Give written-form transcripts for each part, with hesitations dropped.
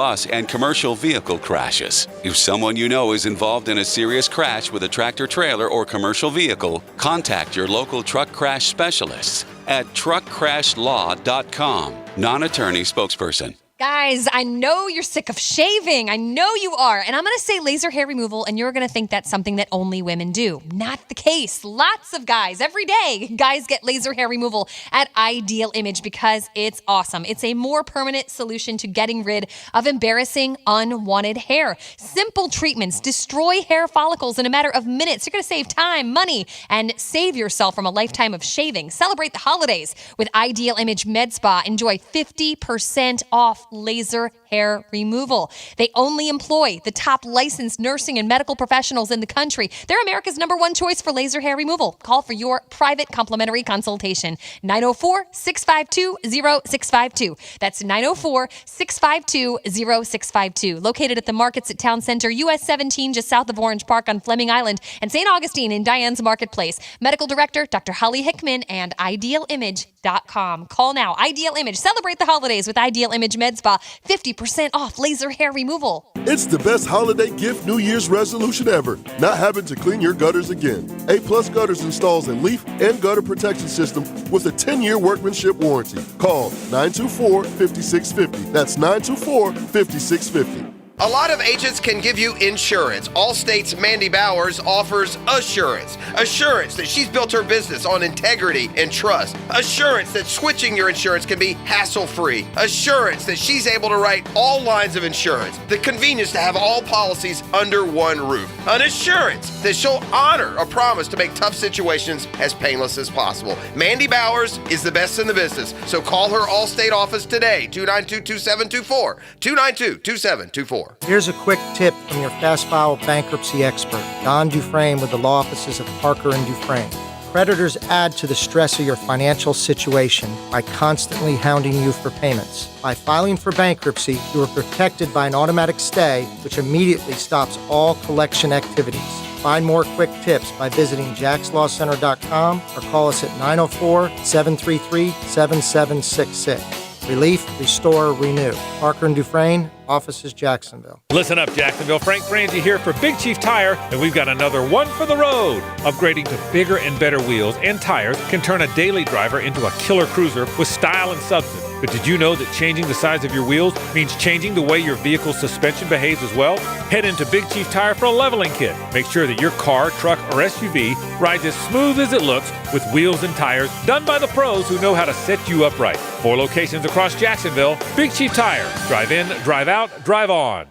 Loss and commercial vehicle crashes. If someone you know is involved in a serious crash with a tractor trailer or commercial vehicle, contact your local truck crash specialists at truckcrashlaw.com. Non-attorney spokesperson. Guys, I know you're sick of shaving. I know you are. And I'm going to say laser hair removal, and you're going to think that's something that only women do. Not the case. Lots of guys, every day, guys get laser hair removal at Ideal Image because it's awesome. It's a more permanent solution to getting rid of embarrassing, unwanted hair. Simple treatments destroy hair follicles in a matter of minutes. You're going to save time, money, and save yourself from a lifetime of shaving. Celebrate the holidays with Ideal Image Med Spa. Enjoy 50% off laser hair removal. They only employ the top licensed nursing and medical professionals in the country. They're America's #1 choice for laser hair removal. Call for your private complimentary consultation. 904-652-0652. That's 904-652-0652. Located at the Markets at Town Center, US 17, just south of Orange Park on Fleming Island, and St. Augustine in Diane's Marketplace. Medical Director, Dr. Holly Hickman, and IdealImage.com. Call now. Ideal Image. Celebrate the holidays with Ideal Image Med Spa. 50% off laser hair removal. It's the best holiday gift New Year's resolution ever. Not having to clean your gutters again. A-Plus Gutters installs a leaf and gutter protection system with a 10-year workmanship warranty. Call 924-5650. That's 924-5650. A lot of agents can give you insurance. Allstate's Mandy Bowers offers assurance. Assurance that she's built her business on integrity and trust. Assurance that switching your insurance can be hassle-free. Assurance that she's able to write all lines of insurance. The convenience to have all policies under one roof. An assurance that she'll honor a promise to make tough situations as painless as possible. Mandy Bowers is the best in the business. So call her Allstate office today, 292-2724, 292-2724. Here's a quick tip from your fast file bankruptcy expert, Don Dufresne with the law offices of Parker and Dufresne. Creditors add to the stress of your financial situation by constantly hounding you for payments. By filing for bankruptcy, you are protected by an automatic stay, which immediately stops all collection activities. Find more quick tips by visiting jackslawcenter.com or call us at 904-733-7766. Relief, restore, renew. Parker and Dufresne, offices Jacksonville. Listen up, Jacksonville. Frank Frangie here for Big Chief Tire, and we've got another one for the road. Upgrading to bigger and better wheels and tires can turn a daily driver into a killer cruiser with style and substance. But did you know that changing the size of your wheels means changing the way your vehicle's suspension behaves as well? Head into Big Chief Tire for a leveling kit. Make sure that your car, truck, or SUV rides as smooth as it looks with wheels and tires done by the pros who know how to set you up right. 4 locations across Jacksonville. Big Chief Tire. Drive in, drive out, drive on.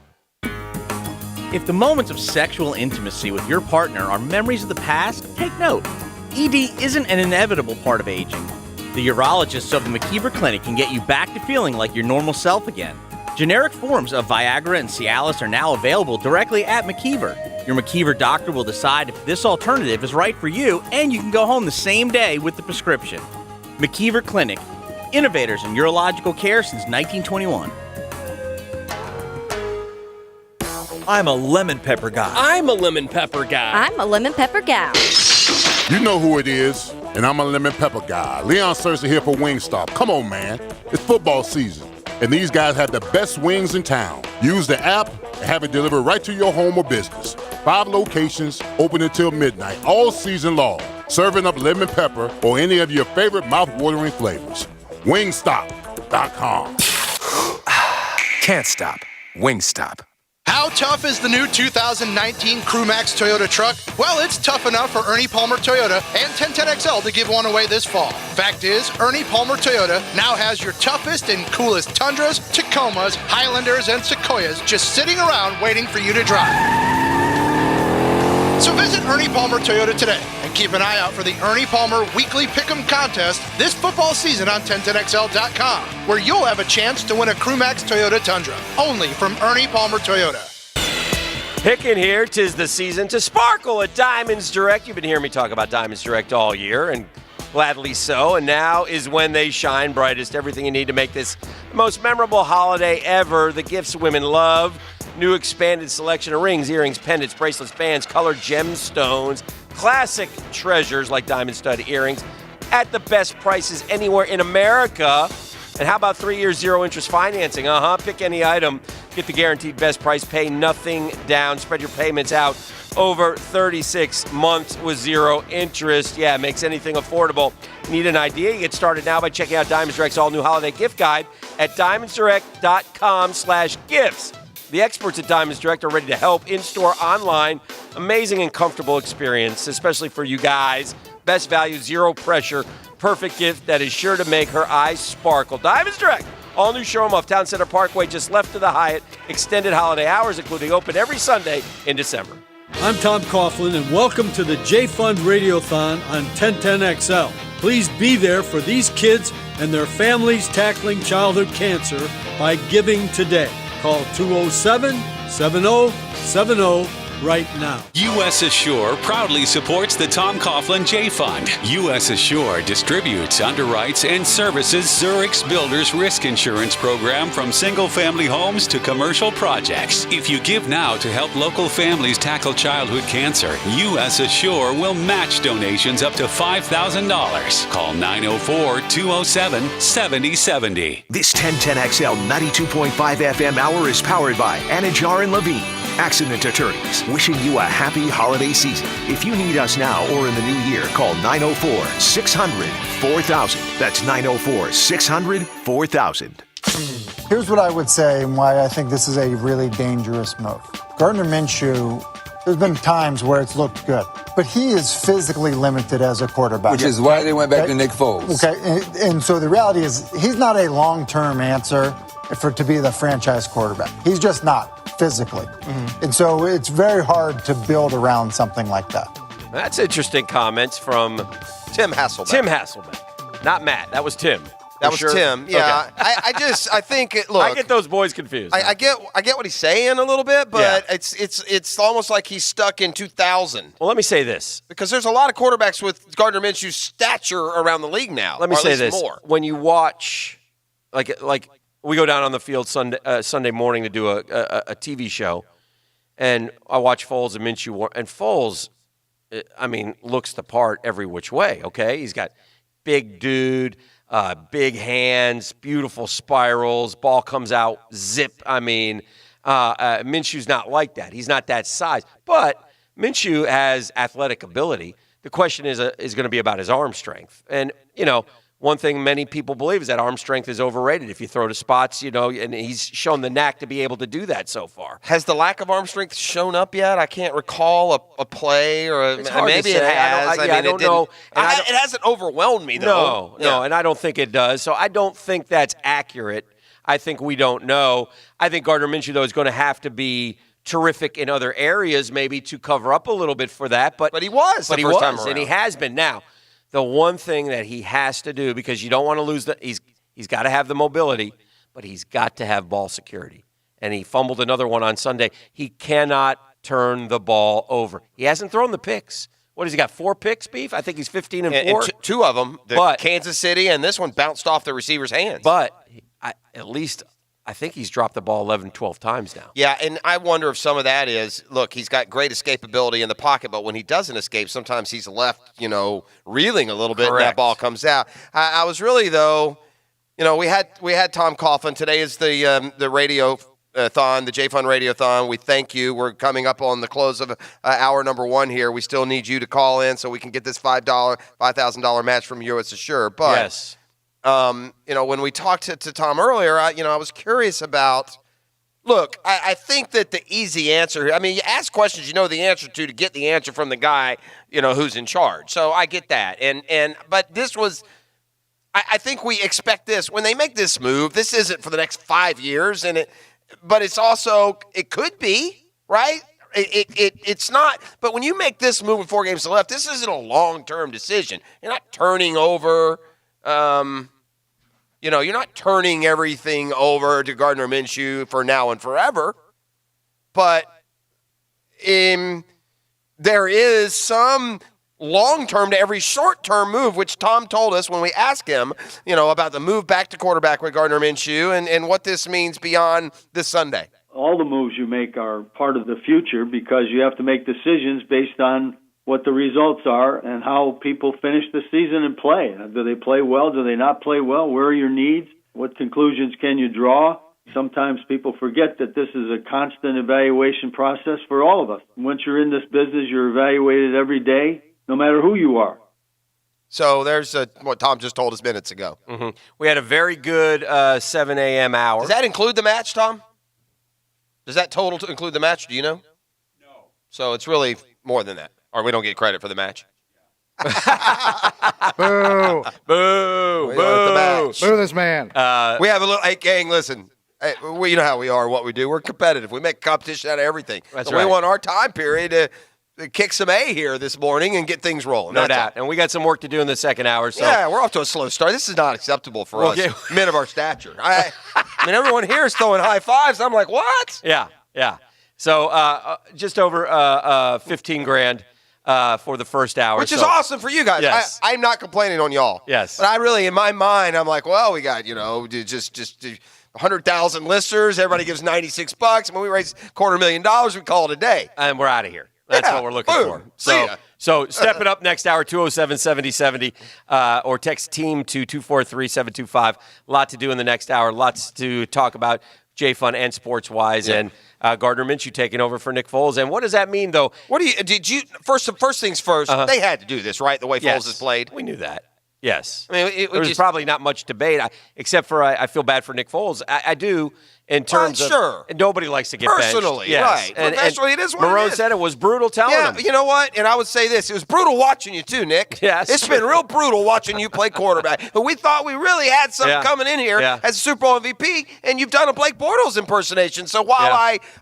If the moments of sexual intimacy with your partner are memories of the past, take note. ED isn't an inevitable part of aging. The urologists of the McKeever Clinic can get you back to feeling like your normal self again. Generic forms of Viagra and Cialis are now available directly at McKeever. Your McKeever doctor will decide if this alternative is right for you, and you can go home the same day with the prescription. McKeever Clinic, innovators in urological care since 1921. I'm a lemon pepper guy. I'm a lemon pepper guy. I'm a lemon pepper gal. You know who it is, and I'm a lemon pepper guy. Leon Searcy here for Wingstop. Come on, man. It's football season, and these guys have the best wings in town. Use the app and have it delivered right to your home or business. 5 locations, open until midnight, all season long. Serving up lemon pepper or any of your favorite mouth-watering flavors. Wingstop.com. Can't stop. Wingstop. How tough is the new 2019 Crewmax Toyota truck? Well, it's tough enough for Ernie Palmer Toyota and 1010XL to give one away this fall. Fact is, Ernie Palmer Toyota now has your toughest and coolest Tundras, Tacomas, Highlanders, and Sequoias just sitting around waiting for you to drive. So visit Ernie Palmer Toyota today and keep an eye out for the Ernie Palmer Weekly Pick'em Contest this football season on 1010XL.com, where you'll have a chance to win a Crewmax Toyota Tundra, only from Ernie Palmer Toyota. Picking here, 'tis the season to sparkle at Diamonds Direct. You've been hearing me talk about Diamonds Direct all year, and gladly so. And now is when they shine brightest. Everything you need to make this the most memorable holiday ever. The gifts women love. New expanded selection of rings, earrings, pendants, bracelets, bands, colored gemstones, classic treasures like diamond stud earrings at the best prices anywhere in America. And how about 3 years, 0 interest financing? Pick any item Get the guaranteed best price, pay nothing down, spread your payments out over 36 months with zero interest. Yeah, it makes anything affordable. Need an idea? You get started now by checking out Diamonds Direct's all-new holiday gift guide at diamondsdirect.com/gifts. The experts at Diamonds Direct are ready to help in-store, online. Amazing and comfortable experience, especially for you guys. Best value, zero pressure. Perfect gift that is sure to make her eyes sparkle. Diamonds Direct. All new showroom off Town Center Parkway, just left of the Hyatt. Extended holiday hours, including open every Sunday in December. I'm Tom Coughlin, and welcome to the J-Fund Radiothon on 1010XL. Please be there for these kids and their families tackling childhood cancer by giving today. Call 207-7070 right now. U.S. Assure proudly supports the Tom Coughlin J Fund. U.S. Assure distributes, underwrites, and services Zurich's Builders Risk Insurance Program from single-family homes to commercial projects. If you give now to help local families tackle childhood cancer, U.S. Assure will match donations up to $5,000. Call 904-207-7070. This 1010XL 92.5 FM hour is powered by Anajar and Levine, accident attorneys, wishing you a happy holiday season. If you need us now or in the new year, call 904-600-4000. That's 904-600-4000. Here's what I would say and why I think this is a really dangerous move. Gardner Minshew, there's been times where it's looked good, but he is physically limited as a quarterback. Which is why they went back to Nick Foles. Okay, and so the reality is he's not a long-term answer to be the franchise quarterback. He's just not. Physically. Mm-hmm. And so it's very hard to build around something like that. That's interesting comments from Tim Hasselbeck. Tim Hasselbeck. Not Matt. That was Tim. That was Tim. Yeah. Okay. I think look. I get those boys confused. I get what he's saying a little bit, but it's almost like he's stuck in 2000. Well, let me say this. Because there's a lot of quarterbacks with Gardner Minshew's stature around the league now. Let me say this. More. When you watch like we go down on the field Sunday morning to do a TV show, and I watch Foles and Minshew. And Foles, I mean, looks the part every which way, okay? He's got big dude, big hands, beautiful spirals, ball comes out, zip. I mean, Minshew's not like that. He's not that size. But Minshew has athletic ability. The question is going to be about his arm strength. And, you know, one thing many people believe is that arm strength is overrated if you throw to spots, you know, and he's shown the knack to be able to do that so far. Has the lack of arm strength shown up yet? I can't recall a play or maybe it has. I don't know. It hasn't overwhelmed me, though. No, and I don't think it does. So I don't think that's accurate. I think we don't know. I think Gardner Minshew, though, is going to have to be terrific in other areas maybe to cover up a little bit for that. But he was and he has been. Now, the one thing that he has to do, because you don't want to lose he's got to have the mobility, but he's got to have ball security. And he fumbled another one on Sunday. He cannot turn the ball over. He hasn't thrown the picks. What has he got? 4 picks, Beef? I think he's 15 and 4. And two of them, Kansas City, and this one bounced off the receiver's hands. But I think he's dropped the ball 11, 12 times now. Yeah, and I wonder if some of that is, look, he's got great escapability in the pocket, but when he doesn't escape, sometimes he's left, reeling a little bit, Correct. And that ball comes out. I was really, though, we had Tom Coughlin. Today is the radio-thon, the J-Fund Radio-thon. We thank you. We're coming up on the close of hour number 1 here. We still need you to call in so we can get this $5,000 match from U.S. Assure. But yes. When we talked to Tom earlier, I was curious about, look, I think that the easy answer, you ask questions you know the answer to get the answer from the guy, who's in charge. So I get that. But this was, I think we expect this. When they make this move, this isn't for the next 5 years, but it's also, it could be, right? It's not, but when you make this move with 4 games left, this isn't a long-term decision. You're not turning over, you're not turning everything over to Gardner Minshew for now and forever, but there is some long-term to every short-term move, which Tom told us when we asked him, about the move back to quarterback with Gardner Minshew and what this means beyond this Sunday. All the moves you make are part of the future because you have to make decisions based on what the results are and how people finish the season and play. Do they play well? Do they not play well? Where are your needs? What conclusions can you draw? sometimes people forget that this is a constant evaluation process for all of us. Once you're in this business, you're evaluated every day, no matter who you are. So there's what Tom just told us minutes ago. Mm-hmm. We had a very good 7 a.m. hour. Does that include the match, Tom? Does that total include the match? Do you know? No. So it's really more than that. Or we don't get credit for the match. Boo. Boo. Boo. Boo this man. We have a little, hey, gang, listen. Hey, you know how we are, what we do. We're competitive. We make competition out of everything. That's so right. We want our time period to kick some A here this morning and get things rolling. No doubt. And we got some work to do in the second hour. So. Yeah, we're off to a slow start. This is not acceptable for us, men of our stature. I mean, everyone here is throwing high fives. I'm like, what? Yeah. So just over 15 grand for the first hour. Which is awesome for you guys. Yes. I'm not complaining on y'all. Yes. But I really, in my mind, I'm like, well, we got, just 100,000 listeners. Everybody gives $96. When we raise $250,000, we call it a day. And we're out of here. That's what we're looking for. So step it up next hour, 207-7070, or text TEAM to 243-725. A lot to do in the next hour. Lots to talk about, J-Fun and sports-wise. And Gardner Minshew taking over for Nick Foles. And what does that mean, though? First things first, they had to do this, right, the way Foles has played? We knew that. Yes. I mean, there was probably not much debate, except for I feel bad for Nick Foles. I do. In terms of, and nobody likes to get personally, benched. Right? And Professionally, it is what Marone it is. said it was brutal telling him. You know what? And I would say this: it was brutal watching you too, Nick. Yes, it's been real brutal watching you play quarterback. But we thought we really had something coming in here as a Super Bowl MVP, and you've done a Blake Bortles impersonation. So while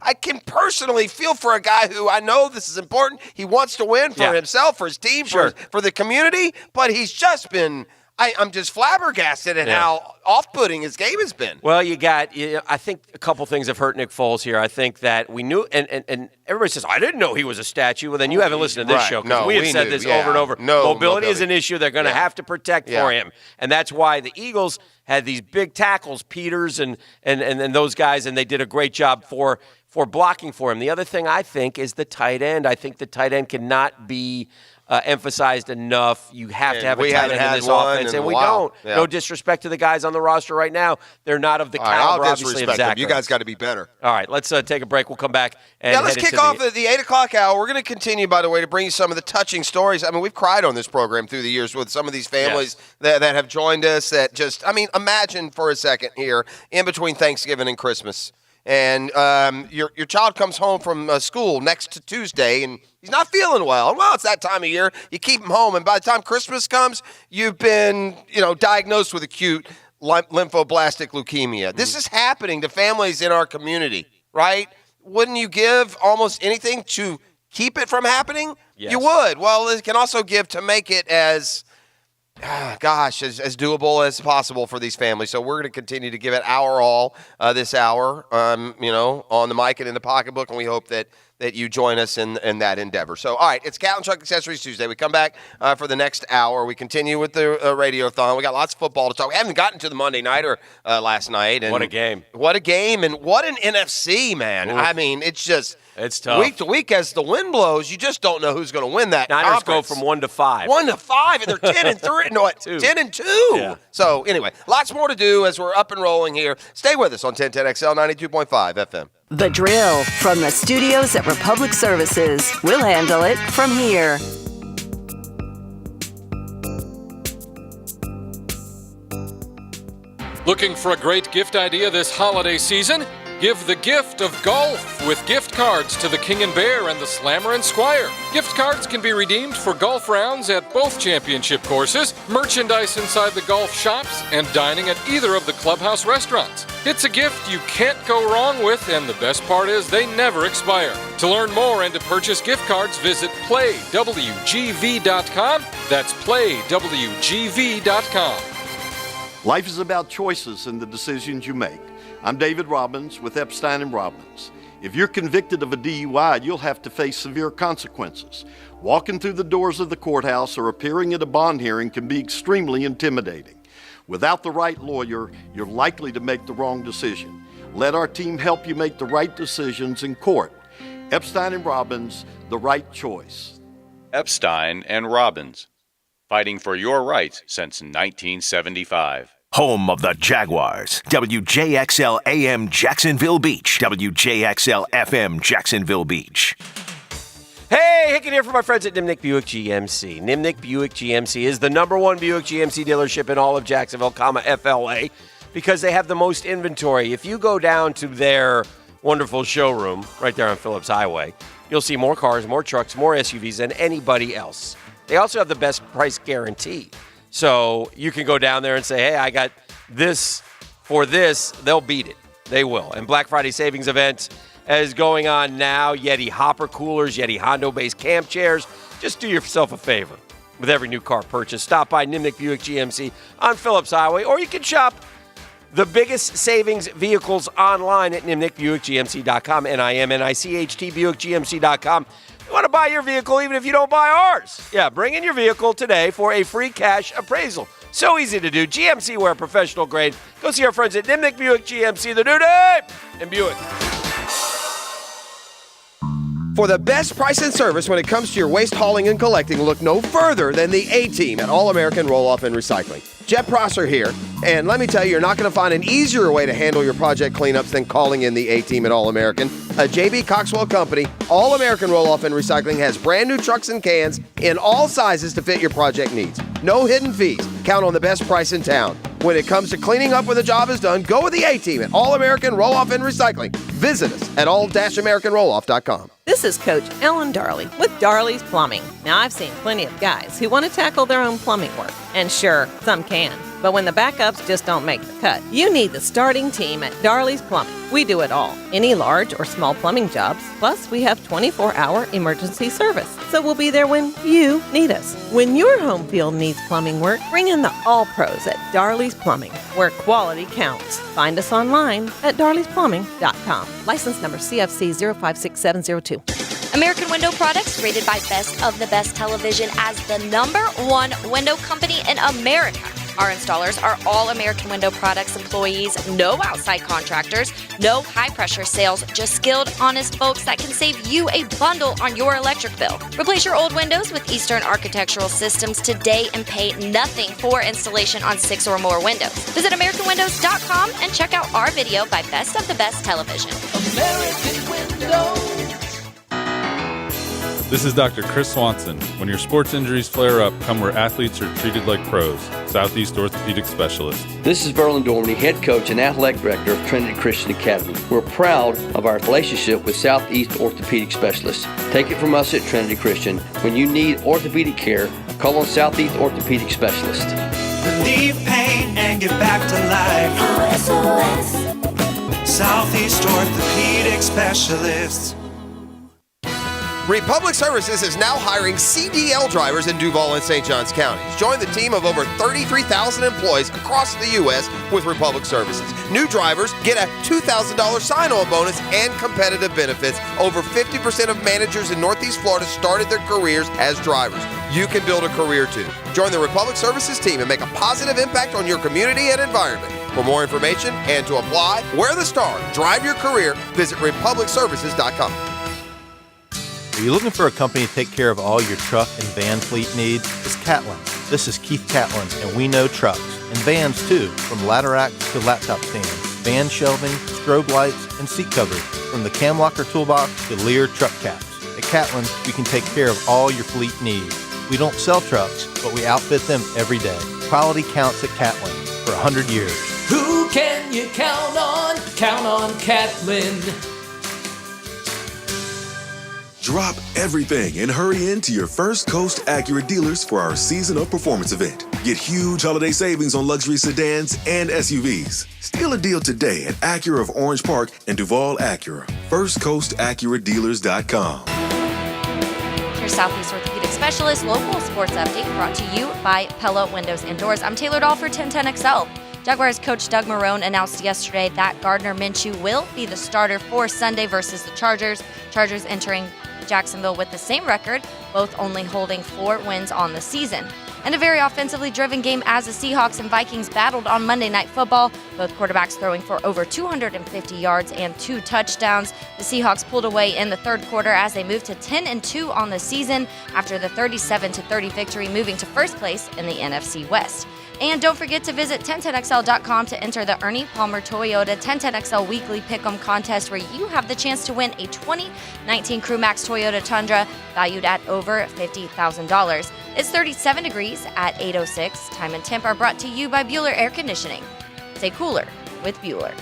I can personally feel for a guy who I know this is important, he wants to win for himself, for his team, for the community, but he's just been. I'm just flabbergasted at how off-putting his game has been. Well, I think a couple things have hurt Nick Foles here. I think that we knew, and everybody says, I didn't know he was a statue. Well, then you haven't listened to this show, because we have said this over and over. Mobility is an issue they're going to have to protect for him. And that's why the Eagles had these big tackles, Peters and those guys, and they did a great job for blocking for him. The other thing I think is the tight end. I think the tight end cannot be emphasized enough. You have to have a tight end in this offense, and we don't. Yeah. No disrespect to the guys on the roster right now. They're not of the caliber, obviously, of Zach. You guys got to be better. All right, let's take a break. We'll come back. And let's kick off the 8 o'clock hour. We're going to continue, by the way, to bring you some of the touching stories. I mean, we've cried on this program through the years with some of these families that have joined us that just, imagine for a second here, in between Thanksgiving and Christmas. And your child comes home from school next to Tuesday, and he's not feeling well. Well, it's that time of year. You keep him home, and by the time Christmas comes, you've been, diagnosed with acute lymphoblastic leukemia. This is happening to families in our community, right? Wouldn't you give almost anything to keep it from happening? Yes. You would. Well, it can also give to make it as doable as possible for these families. So we're going to continue to give it our all this hour, on the mic and in the pocketbook, and we hope that you join us in that endeavor. So, all right, it's Cat and Truck Accessories Tuesday. We come back for the next hour. We continue with the Radiothon. We got lots of football to talk. We haven't gotten to the Monday Nighter last night. And what a game. What a game, and what an NFC, man. Ooh. I mean, it's just... It's tough. Week to week, as the wind blows, you just don't know who's going to win that Niners conference. go from 1 to 5. 1 to 5, and they're 10-3. No, 10-2. Yeah. So anyway, lots more to do as we're up and rolling here. Stay with us on 1010XL 92.5 FM. The Drill from the studios at Republic Services. We'll handle it from here. Looking for a great gift idea this holiday season? Give the gift of golf with gift cards to the King and Bear and the Slammer and Squire. Gift cards can be redeemed for golf rounds at both championship courses, merchandise inside the golf shops, and dining at either of the clubhouse restaurants. It's a gift you can't go wrong with, and the best part is they never expire. To learn more and to purchase gift cards, visit playwgv.com. That's playwgv.com. Life is about choices and the decisions you make. I'm David Robbins with Epstein & Robbins. If you're convicted of a DUI, you'll have to face severe consequences. Walking through the doors of the courthouse or appearing at a bond hearing can be extremely intimidating. Without the right lawyer, you're likely to make the wrong decision. Let our team help you make the right decisions in court. Epstein & Robbins, the right choice. Epstein & Robbins, fighting for your rights since 1975. home of the Jaguars. WJXL AM Jacksonville Beach. WJXL FM Jacksonville Beach. Hey, Hicken here from my friends at Nimnick Buick GMC. Nimnick Buick GMC is the #1 Buick GMC dealership in all of Jacksonville, FLA, because they have the most inventory. If you go down to their wonderful showroom right there on Phillips Highway, you'll see more cars, more trucks, more SUVs than anybody else. They also have the best price guarantee. So you can go down there and say, hey, I got this for this. They'll beat it. They will. And Black Friday savings event is going on now. Yeti hopper coolers, Yeti Hondo-based camp chairs. Just do yourself a favor. With every new car purchase, stop by Nimnick Buick GMC on Phillips Highway, or you can shop the biggest savings vehicles online at NimnickBuickGMC.com, NIMNICHT BuickGMC.com. You want to buy your vehicle even if you don't buy ours. Yeah, bring in your vehicle today for a free cash appraisal. So easy to do. GMC wear professional grade. Go see our friends at Nimnick Buick GMC, the new name in Buick. For the best price and service when it comes to your waste hauling and collecting, look no further than the A-Team at All-American Roll-Off and Recycling. Jet Prosser here, and let me tell you, you're not going to find an easier way to handle your project cleanups than calling in the A-Team at All-American. A J.B. Coxwell company, All-American Roll-Off and Recycling has brand new trucks and cans in all sizes to fit your project needs. No hidden fees. Count on the best price in town. When it comes to cleaning up when the job is done, go with the A-Team at All-American Roll-Off and Recycling. Visit us at all-americanrolloff.com. This is Coach Ellen Darley with Darley's Plumbing. Now, I've seen plenty of guys who want to tackle their own plumbing work. And sure, some can. But when the backups just don't make the cut, you need the starting team at Darley's Plumbing. We do it all. Any large or small plumbing jobs. Plus, we have 24-hour emergency service. So we'll be there when you need us. When your home field needs plumbing work, bring in the all-pros at Darley's Plumbing, where quality counts. Find us online at darleysplumbing.com. License number CFC 056702. American Window Products, rated by Best of the Best Television as the #1 window company in America. Our installers are all American Window Products employees, no outside contractors, no high-pressure sales, just skilled, honest folks that can save you a bundle on your electric bill. Replace your old windows with Eastern Architectural Systems today and pay nothing for installation on 6 or more windows. Visit AmericanWindows.com and check out our video by Best of the Best Television. American Windows. This is Dr. Chris Swanson. When your sports injuries flare up, come where athletes are treated like pros. Southeast Orthopedic Specialist. This is Verlin Dormany, head coach and athletic director of Trinity Christian Academy. We're proud of our relationship with Southeast Orthopedic Specialists. Take it from us at Trinity Christian. When you need orthopedic care, call on Southeast Orthopedic Specialist. Relieve pain and get back to life. SOS. Southeast Orthopedic Specialists. Republic Services is now hiring CDL drivers in Duval and St. Johns counties. Join the team of over 33,000 employees across the U.S. with Republic Services. New drivers get a $2,000 sign-on bonus and competitive benefits. Over 50% of managers in Northeast Florida started their careers as drivers. You can build a career too. Join the Republic Services team and make a positive impact on your community and environment. For more information and to apply, wear the star, drive your career, visit republicservices.com. Are you looking for a company to take care of all your truck and van fleet needs? It's Catlin. This is Keith Catlin, and we know trucks, and vans too, from ladder racks to laptop stands, van shelving, strobe lights, and seat covers, from the cam locker toolbox to Lear truck caps. At Catlin, we can take care of all your fleet needs. We don't sell trucks, but we outfit them every day. Quality counts at Catlin for 100 years. Who can you count on? Count on Catlin. Drop everything and hurry into your First Coast Acura dealers for our Season of Performance event. Get huge holiday savings on luxury sedans and SUVs. Steal a deal today at Acura of Orange Park and Duval Acura. FirstCoastAcuraDealers.com. Your Southeast Orthopedic Specialist local sports update brought to you by Pella Windows and Doors. I'm Taylor Dahl for 1010XL. Jaguars coach Doug Marrone announced yesterday that Gardner Minshew will be the starter for Sunday versus the Chargers. Chargers entering Jacksonville with the same record, both only holding 4 wins on the season. And a very offensively driven game as the Seahawks and Vikings battled on Monday Night Football, both quarterbacks throwing for over 250 yards and 2 touchdowns. The Seahawks pulled away in the third quarter as they moved to 10-2 on the season after the 37-30 victory, moving to first place in the NFC West. And don't forget to visit 1010XL.com to enter the Ernie Palmer Toyota 1010XL Weekly Pick'em contest, where you have the chance to win a 2019 CrewMax Toyota Tundra valued at over $50,000. It's 37 degrees at 8:06. Time and temp are brought to you by Bueller Air Conditioning. Stay cooler with Bueller.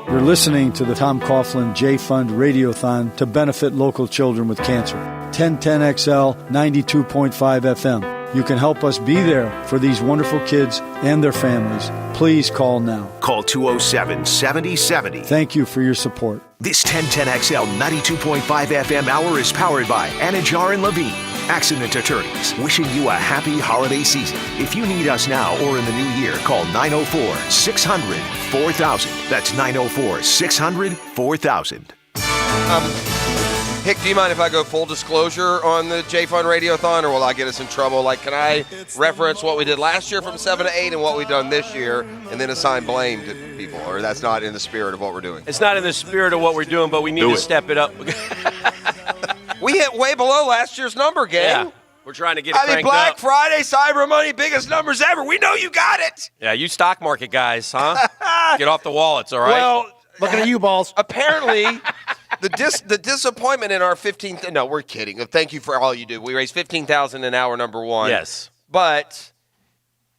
You're listening to the Tom Coughlin J Fund Radiothon to benefit local children with cancer. 1010XL 92.5 FM. You can help us be there for these wonderful kids and their families. Please call now. Call 207-7070. Thank you for your support. This 1010XL 92.5 FM hour is powered by Anajar and Levine, accident attorneys, wishing you a happy holiday season. If you need us now or in the new year, call 904-600-4000. That's 904-600-4000. Hick, do you mind if I go full disclosure on the J-Fund Radiothon, or will I get us in trouble? Like, can I reference what we did last year from 7 to 8 and what we've done this year, and then assign blame to people? Or that's not in the spirit of what we're doing? It's not in the spirit of what we're doing, but we need to step it up. We hit way below last year's number, gang. Yeah. We're trying to get it cranked Black up. Friday, Cyber Money, biggest numbers ever. We know you got it. Yeah, you stock market guys, huh? Get off the wallets, all right? Well, looking at you, balls. Apparently, the disappointment in our 15th. No, we're kidding. Thank you for all you do. We raised $15,000 in hour number one. Yes, but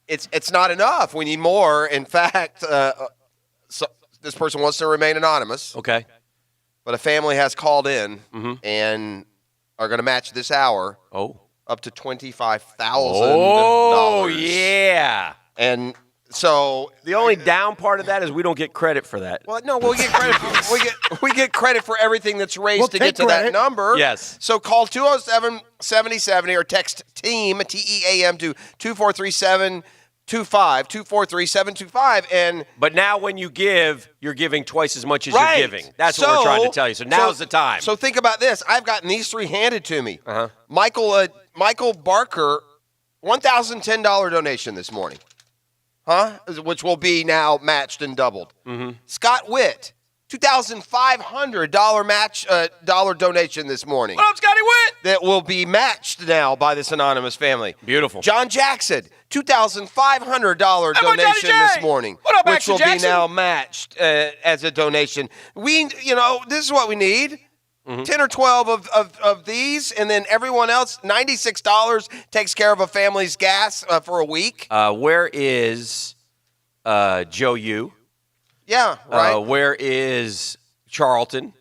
it's not enough. We need more. In fact, so this person wants to remain anonymous. Okay, but a family has called in and are going to match this hour. Up to $25,000. Oh, yeah. And so the only down part of that is we don't get credit for that. Well, no, we'll get credit. We get credit for everything that's raised to get to that number. Yes. So call 207-7070 or text TEAM, TEAM, to 243-725, and but now when you give, you're giving twice as much as you're giving. That's what we're trying to tell you. So now's the time. So think about this. I've gotten these three handed to me. Michael Barker, $1,010 donation this morning. Which will be now matched and doubled. Scott Witt, $2,500 match dollar donation this morning. What up, Scotty Witt? That will be matched now by this anonymous family. Beautiful. John Jackson, $2,500 donation this morning, what up, which will Jackson? be now matched as a donation. This is what we need. 10 or 12 of these, and then everyone else, $96 takes care of a family's gas for a week. Where is Joe Yu? Yeah, right. Where is Charlton?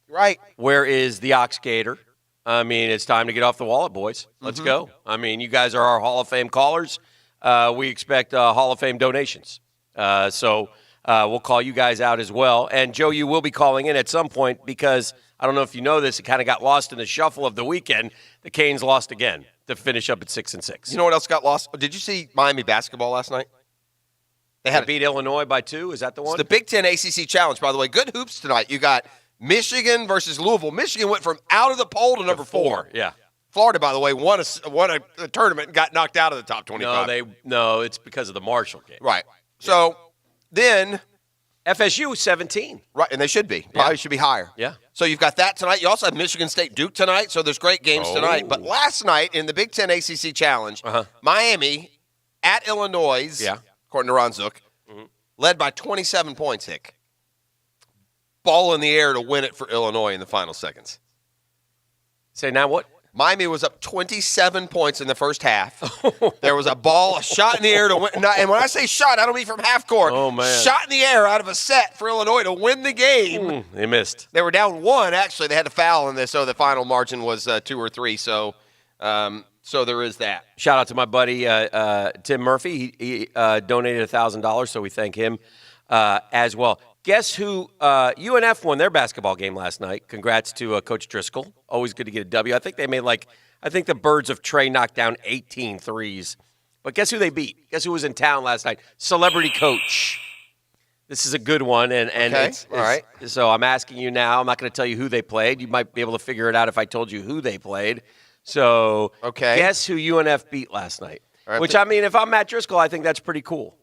Right. Where is the Ox Gator? I mean, it's time to get off the wallet, boys. Let's go. I mean, you guys are our Hall of Fame callers. We expect Hall of Fame donations. So we'll call you guys out as well. And Joe, you will be calling in at some point because I don't know if you know this, it kind of got lost in the shuffle of the weekend. The Canes lost again to finish up at 6-6. You know what else got lost? Did you see Miami basketball last night? They had beat Illinois by 2. Is that the one? It's the Big Ten ACC Challenge, by the way. Good hoops tonight. You got Michigan versus Louisville. Michigan went from out of the poll to number 4. Yeah. Florida, by the way, won a tournament and got knocked out of the top 25. No, it's because of the Marshall game. Right. So then FSU 17. Right, and they should be. Probably should be higher. Yeah. So you've got that tonight. You also have Michigan State Duke tonight, so there's great games tonight. But last night in the Big Ten ACC Challenge, Miami at Illinois, according to Ron Zook, led by 27 points, Hick. Ball in the air to win it for Illinois in the final seconds. Say now what? Miami was up 27 points in the first half. There was a shot in the air to win. And when I say shot, I don't mean from half court. Oh, man. Shot in the air out of a set for Illinois to win the game. They missed. They were down 1, actually. They had to foul in this, so the final margin was 2 or 3. So there is that. Shout out to my buddy Tim Murphy. He donated $1,000, so we thank him as well. Guess who? UNF won their basketball game last night. Congrats to Coach Driscoll. Always good to get a W. I think they made I think the Birds of Trey knocked down 18 threes. But guess who they beat? Guess who was in town last night? Celebrity Coach. This is a good one. And okay. All right. So I'm asking you now. I'm not going to tell you who they played. You might be able to figure it out if I told you who they played. So guess who UNF beat last night? Right, which, I mean, if I'm Matt Driscoll, I think that's pretty cool.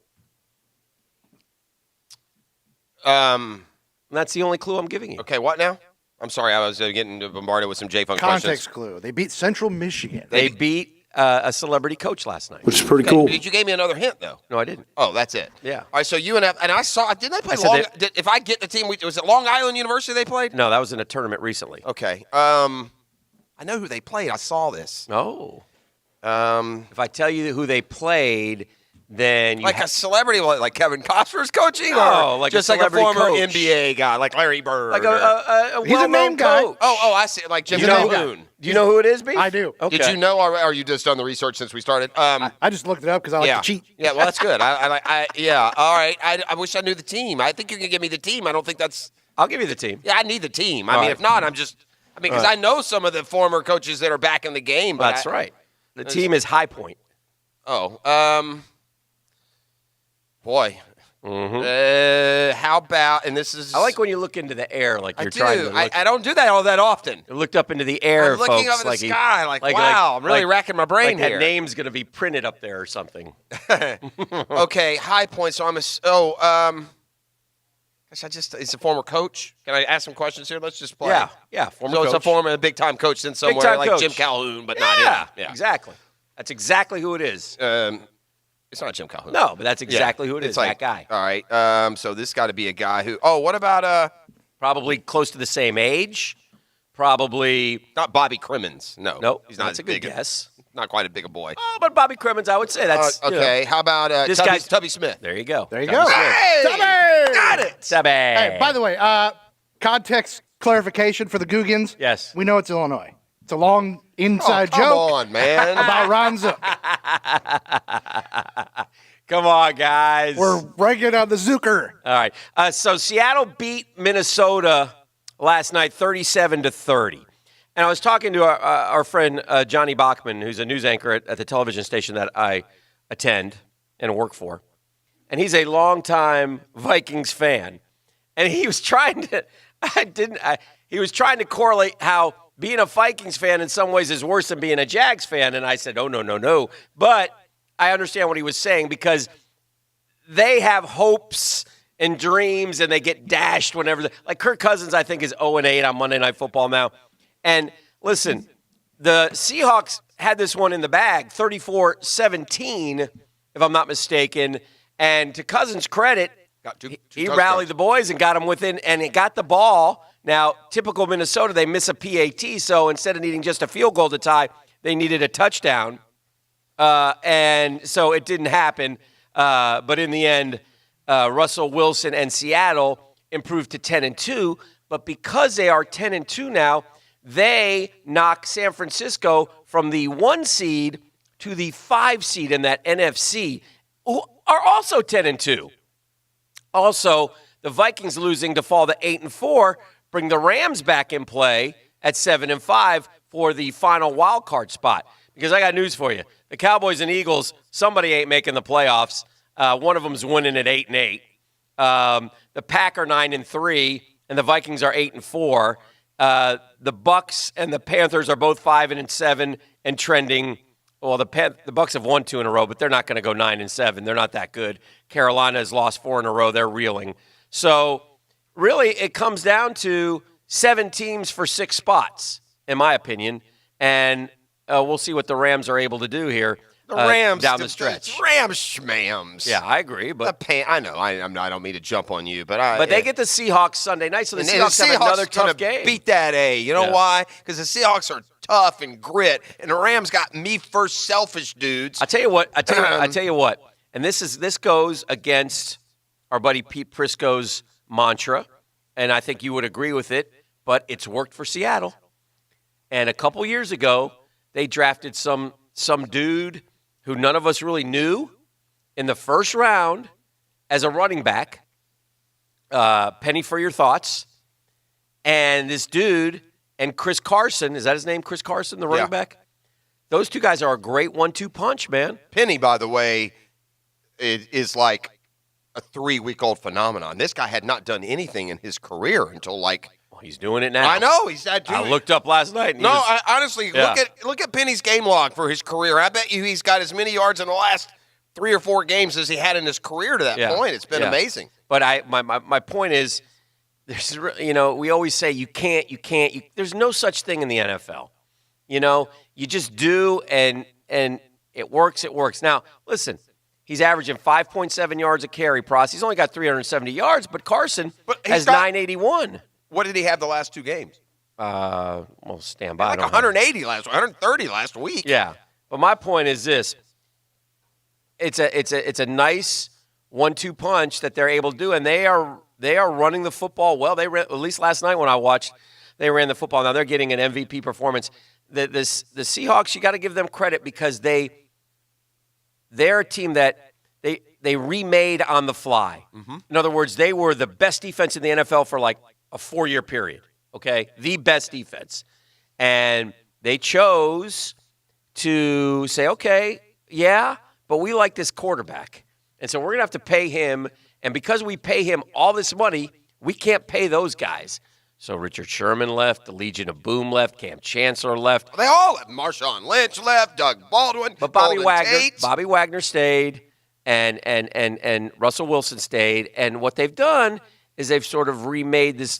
That's the only clue I'm giving you. Okay, what now? I'm sorry, I was getting bombarded with some J-Funk questions. Context clue. They beat Central Michigan. They beat a celebrity coach last night. Which is pretty cool. You gave me another hint, though. No, I didn't. Oh, that's it. Yeah. All right, so UNF, and I saw, didn't they play if I get the team, was it Long Island University they played? No, that was in a tournament recently. Okay. I know who they played. I saw this. Oh. If I tell you who they played, then you a celebrity, like Kevin Costner's coaching, No, or like just a like a celebrity former coach. NBA guy, like Larry Bird, like a He's a well-known name guy. coach. Oh, I see, like Jim He's a name Calhoun. Do you know who it is, B? I do. Okay. Did you know, or are you just done the research since we started? I just looked it up because I like yeah. to cheat. Yeah, well, that's good. Yeah, all right. I wish I knew the team. I think you can give me the team. I don't think that's. I'll give you the team. Yeah, I need the team. I All mean, right. if not, because I know some of the former coaches that are back in the game. But That's right. The team is High Point. Oh, boy. How about, and this is. I like when you look into the air like you're trying to look. I don't do that all that often. You looked up into the air, I'm looking folks, up at the sky, wow, I'm really racking my brain like here. That name's going to be printed up there or something. Okay, High Point. So gosh, it's a former coach. Can I ask some questions here? Let's just play. Yeah, former So coach. it's a former big-time coach then somewhere, Big-time like coach. Jim Calhoun, but not him. Yeah, exactly. That's exactly who it is. It's not Jim Calhoun. No, but that's exactly who it is, It's like, that guy. All right, so this got to be a guy who, what about, Probably close to the same age. Probably. not Bobby Crimmins. No. Nope. He's not That's a good big guess. Not quite a big a boy. Oh, but Bobby Crimmins, I would say that's okay. How about this Tubby, guy's Tubby Smith? There you go. There you Tubby go. Smith. Hey! Tubby! Got it. Tubby. Hey, by the way, context clarification for the Googans. Yes. We know it's Illinois. It's a long inside come joke on, man. about Ron Zook. Come on, guys. We're ranking on the Zooker. All right. So Seattle beat Minnesota last night 37-30. And I was talking to our friend Johnny Bachman, who's a news anchor at the television station that I attend and work for. And he's a longtime Vikings fan. And he was trying to he was trying to correlate how being a Vikings fan in some ways is worse than being a Jags fan. And I said, oh, no. But I understand what he was saying because they have hopes and dreams and they get dashed whenever. Like Kirk Cousins, I think, is 0-8 on Monday Night Football now. And listen, the Seahawks had this one in the bag, 34-17, if I'm not mistaken. And to Cousins' credit, he rallied the boys and got them within, and it got the ball. Now, typical Minnesota, they miss a PAT, so instead of needing just a field goal to tie, they needed a touchdown. And so it didn't happen. But in the end, Russell Wilson and Seattle improved to 10-2. But because they are 10-2 now, they knock San Francisco from the 1 seed to the 5 seed in that NFC, who are also 10-2. Also, the Vikings losing to fall to 8-4 bring the Rams back in play at 7-5 for the final wild card spot. Because I got news for you. The Cowboys and Eagles, somebody ain't making the playoffs. One of them's winning at 8-8. The Pack are 9-3, and the Vikings are 8-4. The Bucks and the Panthers are both 5-7 and trending. Well, the Bucks have won 2 in a row, but they're not going to go 9-7. They're not that good. Carolina has lost 4 in a row. They're reeling. So really, it comes down to 7 teams for 6 spots, in my opinion. And we'll see what the Rams are able to do here. The Rams down the stretch. Rams schmams. Yeah, I agree. But I know. I don't mean to jump on you, but they get the Seahawks Sunday night, so the Seahawks have another tough game. Beat that A. You know why? Because the Seahawks are tough and grit, and the Rams got me first selfish dudes. I tell you what. And this goes against our buddy Pete Prisco's mantra, and I think you would agree with it. But it's worked for Seattle. And a couple years ago, they drafted some dude who none of us really knew in the first round as a running back. Penny for your thoughts. And this dude and Chris Carson, is that his name, Chris Carson, the running back? Those two guys are a great 1-2 punch, man. Penny, by the way, is like a 3-week-old phenomenon. This guy had not done anything in his career until he's doing it now. I know. He's that dude. I looked up last night. And honestly, look at Penny's game log for his career. I bet you he's got as many yards in the last 3 or 4 games as he had in his career to that point. It's been amazing. But my point is, we always say you can't. There's no such thing in the NFL. You just do, and it works. It works. Now, listen, he's averaging 5.7 yards a carry. He's only got 370 yards, but Carson has 981. What did he have the last 2 games? Well, stand by. Like 180 last, 130 last week. Yeah, but my point is this: it's a nice 1-2 punch that they're able to do, and they are running the football well. They ran, at least last night when I watched, they ran the football. Now they're getting an MVP performance. The Seahawks, you got to give them credit because they're a team that they remade on the fly. Mm-hmm. In other words, they were the best defense in the NFL for like a 4-year period. Okay, the best defense, and they chose to say, okay, yeah, but we like this quarterback, and so we're gonna have to pay him. And because we pay him all this money, we can't pay those guys. So Richard Sherman left, the Legion of Boom left, Cam Chancellor left. They all left. Marshawn Lynch left, Doug Baldwin, But Golden Tate. Bobby Wagner stayed, and Russell Wilson stayed. And what they've done is they've sort of remade this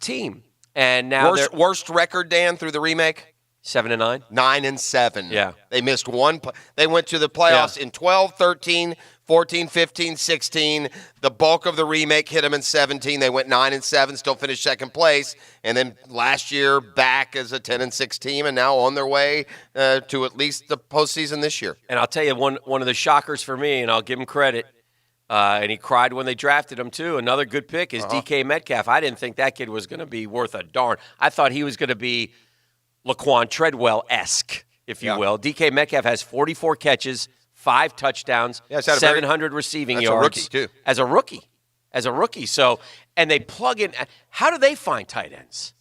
team. And now worst record, Dan, through the remake? 7-9. 9-7. Yeah. They missed one. They went to the playoffs in 12, 13, 14, 15, 16. The bulk of the remake hit them in 17. They went 9-7, still finished second place. And then last year back as a 10-6 team, and now on their way to at least the postseason this year. And I'll tell you, one of the shockers for me, and I'll give him credit, and he cried when they drafted him too. Another good pick is DK Metcalf. I didn't think that kid was going to be worth a darn. I thought he was going to be Laquan Treadwell-esque, if you will. DK Metcalf has 44 catches, 5 touchdowns, 700 receiving yards. That's a rookie, too. As a rookie. So, and they plug in. How do they find tight ends?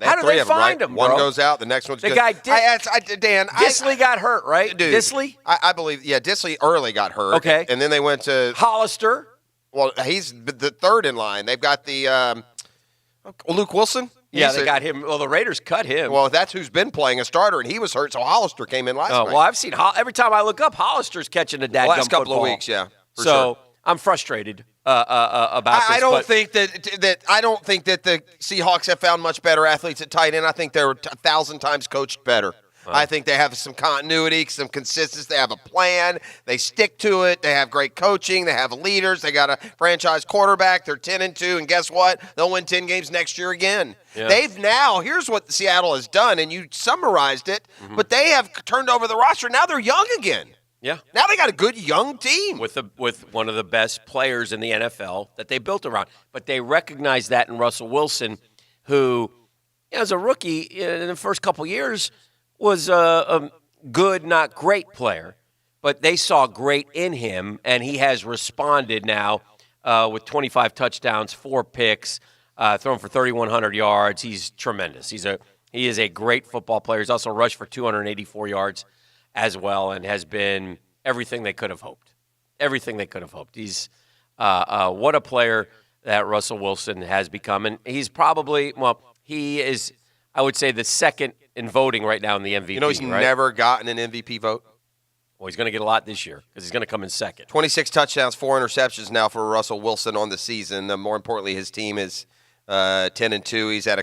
How do they find them, One bro? goes out, the next one's the good. Guy Dan, Disley got hurt, right? Dude, Disley? I believe, Disley early got hurt. Okay. And then they went to Hollister. Well, he's the third in line. They've got the Luke Wilson. Yeah, they got him. Well, the Raiders cut him. Well, that's who's been playing a starter, and he was hurt, so Hollister came in last night. Well, I've seen every time I look up, Hollister's catching a dadgum last couple football. of weeks, yeah. So I'm frustrated about this. I don't think that the Seahawks have found much better athletes at tight end. I think they're 1,000 times coached better. I think they have some continuity, some consistency. They have a plan. They stick to it. They have great coaching. They have leaders. They got a franchise quarterback. They're 10-2, and guess what? They'll win 10 games next year again. Yeah. Here's what Seattle has done, and you summarized it, but they have turned over the roster. Now they're young again. Yeah. Now they got a good young team. With one of the best players in the NFL that they built around. But they recognize that in Russell Wilson, who, as a rookie in the first couple years, was a good, not great player. But they saw great in him, and he has responded now with 25 touchdowns, 4 picks, thrown for 3,100 yards. He's tremendous. He is a great football player. He's also rushed for 284 yards as well, and has been everything they could have hoped. Everything they could have hoped. He's what a player that Russell Wilson has become, and he's probably he is, I would say, the second in voting right now in the MVP. You know, he's never gotten an MVP vote. Well, he's going to get a lot this year because he's going to come in second. 26 touchdowns, 4 interceptions now for Russell Wilson on the season. More importantly, his team is 10-2. He's at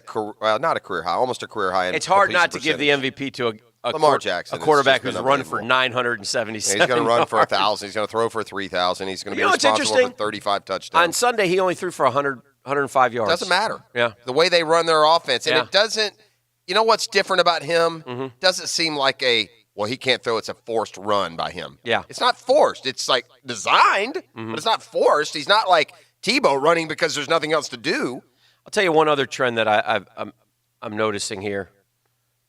not a career high, almost a career high. It's hard not to give the MVP to Lamar Jackson, a quarterback who's run for 977. He's going to run for 1,000. He's going to throw for 3,000. He's going to be responsible for 35 touchdowns. On Sunday, he only threw for 105 yards. Doesn't matter. Yeah, the way they run their offense, and it doesn't. You know what's different about him? Doesn't seem like he can't throw. It's a forced run by him. Yeah, it's not forced. It's like designed, but it's not forced. He's not like Tebow running because there's nothing else to do. I'll tell you one other trend that I'm noticing here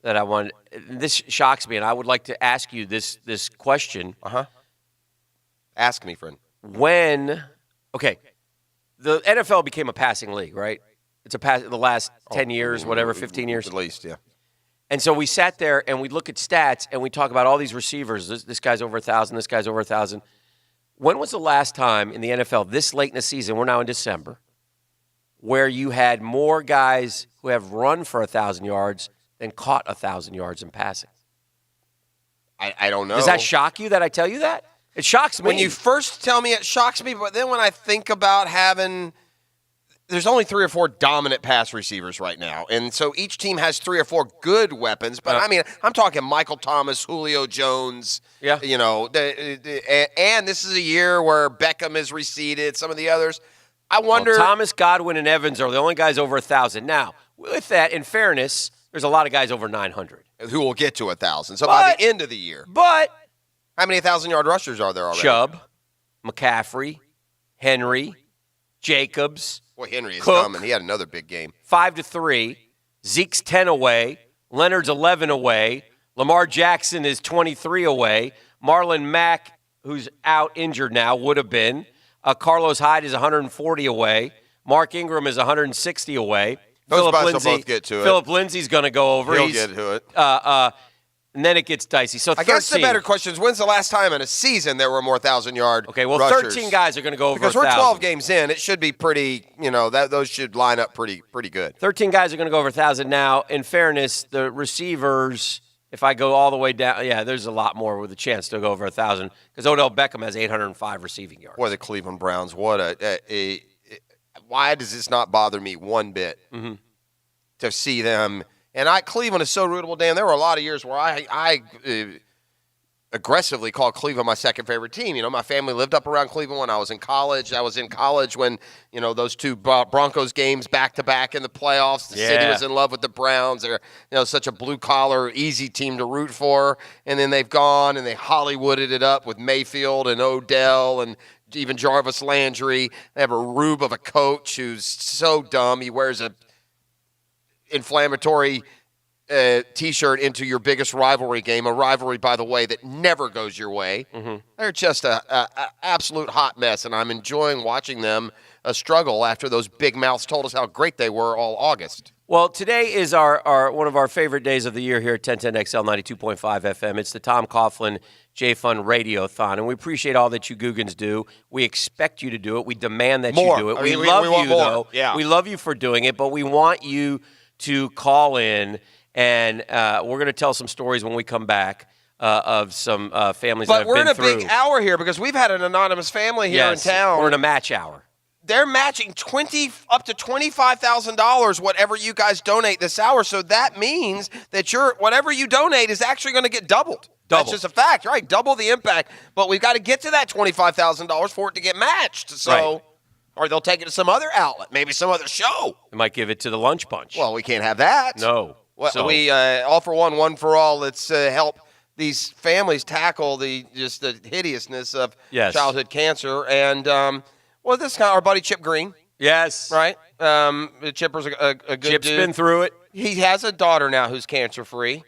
that I want. This shocks me, and I would like to ask you this question. Ask me, friend. The NFL became a passing league, right? It's the last 10 years, 15 years. At least, yeah. And so we sat there and we look at stats and we talk about all these receivers. This guy's over 1,000, this guy's over 1,000. When was the last time in the NFL this late in the season, we're now in December, where you had more guys who have run for 1,000 yards than caught 1,000 yards in passing? I don't know. Does that shock you that I tell you that? It shocks me. When you first tell me, it shocks me, but then when I think about having there's only 3 or 4 dominant pass receivers right now. And so each team has 3 or 4 good weapons. But, I mean, I'm talking Michael Thomas, Julio Jones. Yeah. You know, and this is a year where Beckham has receded, some of the others. I wonder. Well, Thomas, Godwin, and Evans are the only guys over 1,000. Now, with that, in fairness, there's a lot of guys over 900. Who will get to 1,000. So by the end of the year. But. How many 1,000-yard rushers are there already? Chubb, McCaffrey, Henry, Jacobs. Boy, Henry is Cook, coming. He had another big game. 5-3. Zeke's 10 away. Leonard's 11 away. Lamar Jackson is 23 away. Marlon Mack, who's out injured now, would have been. Carlos Hyde is 140 away. Mark Ingram is 160 away. Those guys will both get to it. Philip Lindsay's going to go over. He'll get to it. And then it gets dicey. So 13. I guess the better question is, when's the last time in a season there were more 1,000-yard Okay, well, rushers? 13 guys are going to go over 1,000. Because we're 12 games in. It should be pretty, those should line up pretty good. 13 guys are going to go over 1,000 now. In fairness, the receivers, if I go all the way down, there's a lot more with a chance to go over 1,000 because Odell Beckham has 805 receiving yards. Boy, the Cleveland Browns, what why does this not bother me one bit to see them? And Cleveland is so rootable, Dan. There were a lot of years where I aggressively called Cleveland my second favorite team. My family lived up around Cleveland when I was in college. I was in college when, those 2 Broncos games back-to-back in the playoffs. The city was in love with the Browns. They're, such a blue-collar, easy team to root for. And then they've gone and they Hollywooded it up with Mayfield and Odell and even Jarvis Landry. They have a rube of a coach who's so dumb. He wears a inflammatory T-shirt into your biggest rivalry game, a rivalry, by the way, that never goes your way. They're just a absolute hot mess, and I'm enjoying watching them struggle after those big mouths told us how great they were all August. Well, today is our one of our favorite days of the year here at 1010XL 92.5 FM. It's the Tom Coughlin J-Fund Radiothon, and we appreciate all that you Googans do. We expect you to do it. We demand that you do it. We love you, though. Yeah. We love you for doing it, but we want you to call in, and we're going to tell some stories when we come back of some families that have been through. But we're in a big hour here because we've had an anonymous family here in town. We're in a match hour. They're matching up to $25,000 whatever you guys donate this hour. So that means that whatever you donate is actually going to get doubled. That's just a fact, right? Double the impact. But we've got to get to that $25,000 for it to get matched. So. Right. Or they'll take it to some other outlet, maybe some other show. They might give it to the Lunch Bunch. Well, we can't have that. No. Well, so. We all for one, one for all. Let's help these families tackle the hideousness of childhood cancer. And this guy, our buddy Chip Green. Yes. Right. Chipper's a good Chip's dude. been through it. He has a daughter now who's cancer free.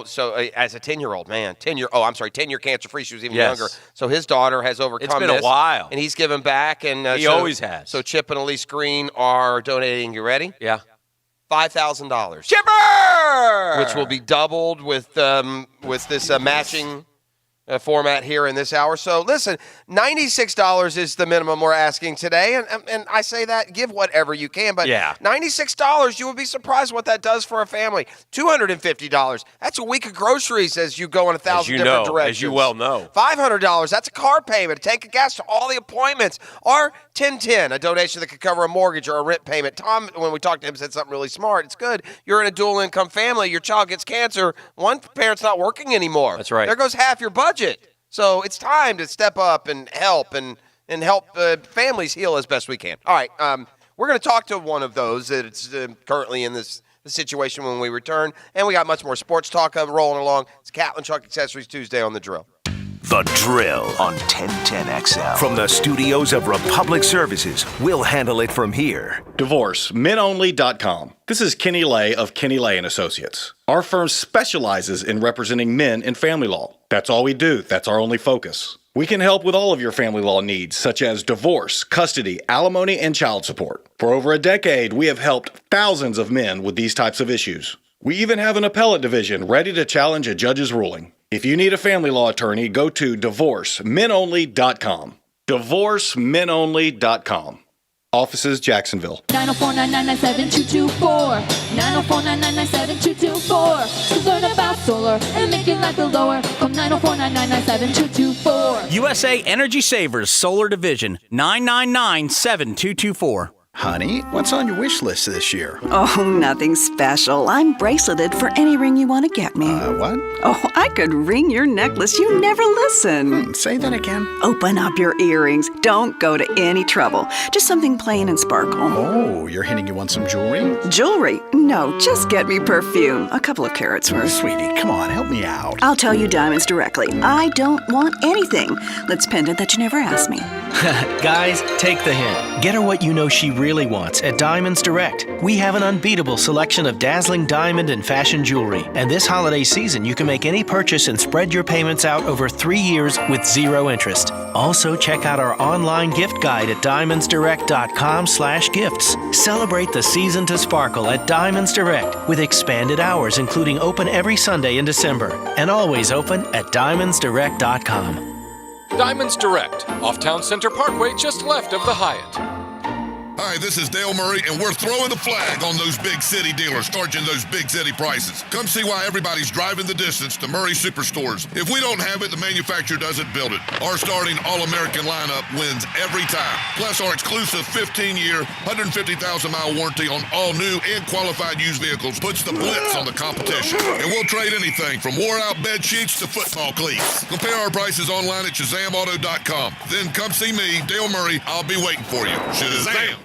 So as a 10-year-old, 10-year cancer-free. She was even younger. So his daughter has overcome this. It's been a while. And he's given back. And he always has. So Chip and Elise Green are donating, you ready? Yeah. $5,000. Chipper! Which will be doubled with this matching format here in this hour. So listen, $96 is the minimum we're asking today, and I say that give whatever you can, but $96, you would be surprised what that does for a family. $250, that's a week of groceries as you go in 1,000 different directions. As you well know. $500, that's a car payment, a tank of gas to all the appointments. Or 1010, a donation that could cover a mortgage or a rent payment. Tom, when we talked to him, said something really smart. It's good. You're in a dual income family. Your child gets cancer. One parent's not working anymore. That's right. There goes half your budget. So it's time to step up and help help families heal as best we can. All right, we're going to talk to one of those that's currently in the situation when we return, and we got much more sports talk rolling along. It's Catlin Truck Accessories Tuesday on The Drill. The Drill on 1010XL. From the studios of Republic Services, we'll handle it from here. Divorce, menonly.com. This is Kenny Lay of Kenny Lay & Associates. Our firm specializes in representing men in family law. That's all we do. That's our only focus. We can help with all of your family law needs, such as divorce, custody, alimony, and child support. For over a decade, we have helped thousands of men with these types of issues. We even have an appellate division ready to challenge a judge's ruling. If you need a family law attorney, go to divorcemenonly.com. Divorcemenonly.com. Offices, Jacksonville. 904-999-7224. 904-999-7224. To learn about solar and make your life a lower. Call 904-999-7224. USA Energy Savers Solar Division. 999-7224. Honey, what's on your wish list this year? Oh, nothing special. I'm braceleted for any ring you want to get me. What? Oh, I could ring your necklace. You never listen. Say that again. Open up your earrings. Don't go to any trouble. Just something plain and sparkle. Oh, you're hinting you want some jewelry? Jewelry? No, just get me perfume. A couple of carats worth. Sweetie, come on, help me out. I'll tell you diamonds directly. I don't want anything. Let's pendant that you never asked me. Guys, take the hint. Get her what you know she really wants at Diamonds Direct. We have an unbeatable selection of dazzling diamond and fashion jewelry. And this holiday season, you can make any purchase and spread your payments out over 3 years with 0 interest. Also, check out our online gift guide at diamondsdirect.com/gifts. Celebrate the season to sparkle at Diamonds Direct with expanded hours, including open every Sunday in December and always open at diamondsdirect.com. Diamonds Direct, off Town Center Parkway, just left of the Hyatt. Hi, this is Dale Murray, and we're throwing the flag on those big city dealers charging those big city prices. Come see why everybody's driving the distance to Murray Superstores. If we don't have it, the manufacturer doesn't build it. Our starting All-American lineup wins every time. Plus, our exclusive 15-year, 150,000-mile warranty on all new and qualified used vehicles puts the blitz on the competition. And we'll trade anything from wore-out bed sheets to football cleats. Compare our prices online at ShazamAuto.com. Then come see me, Dale Murray. I'll be waiting for you. Shazam!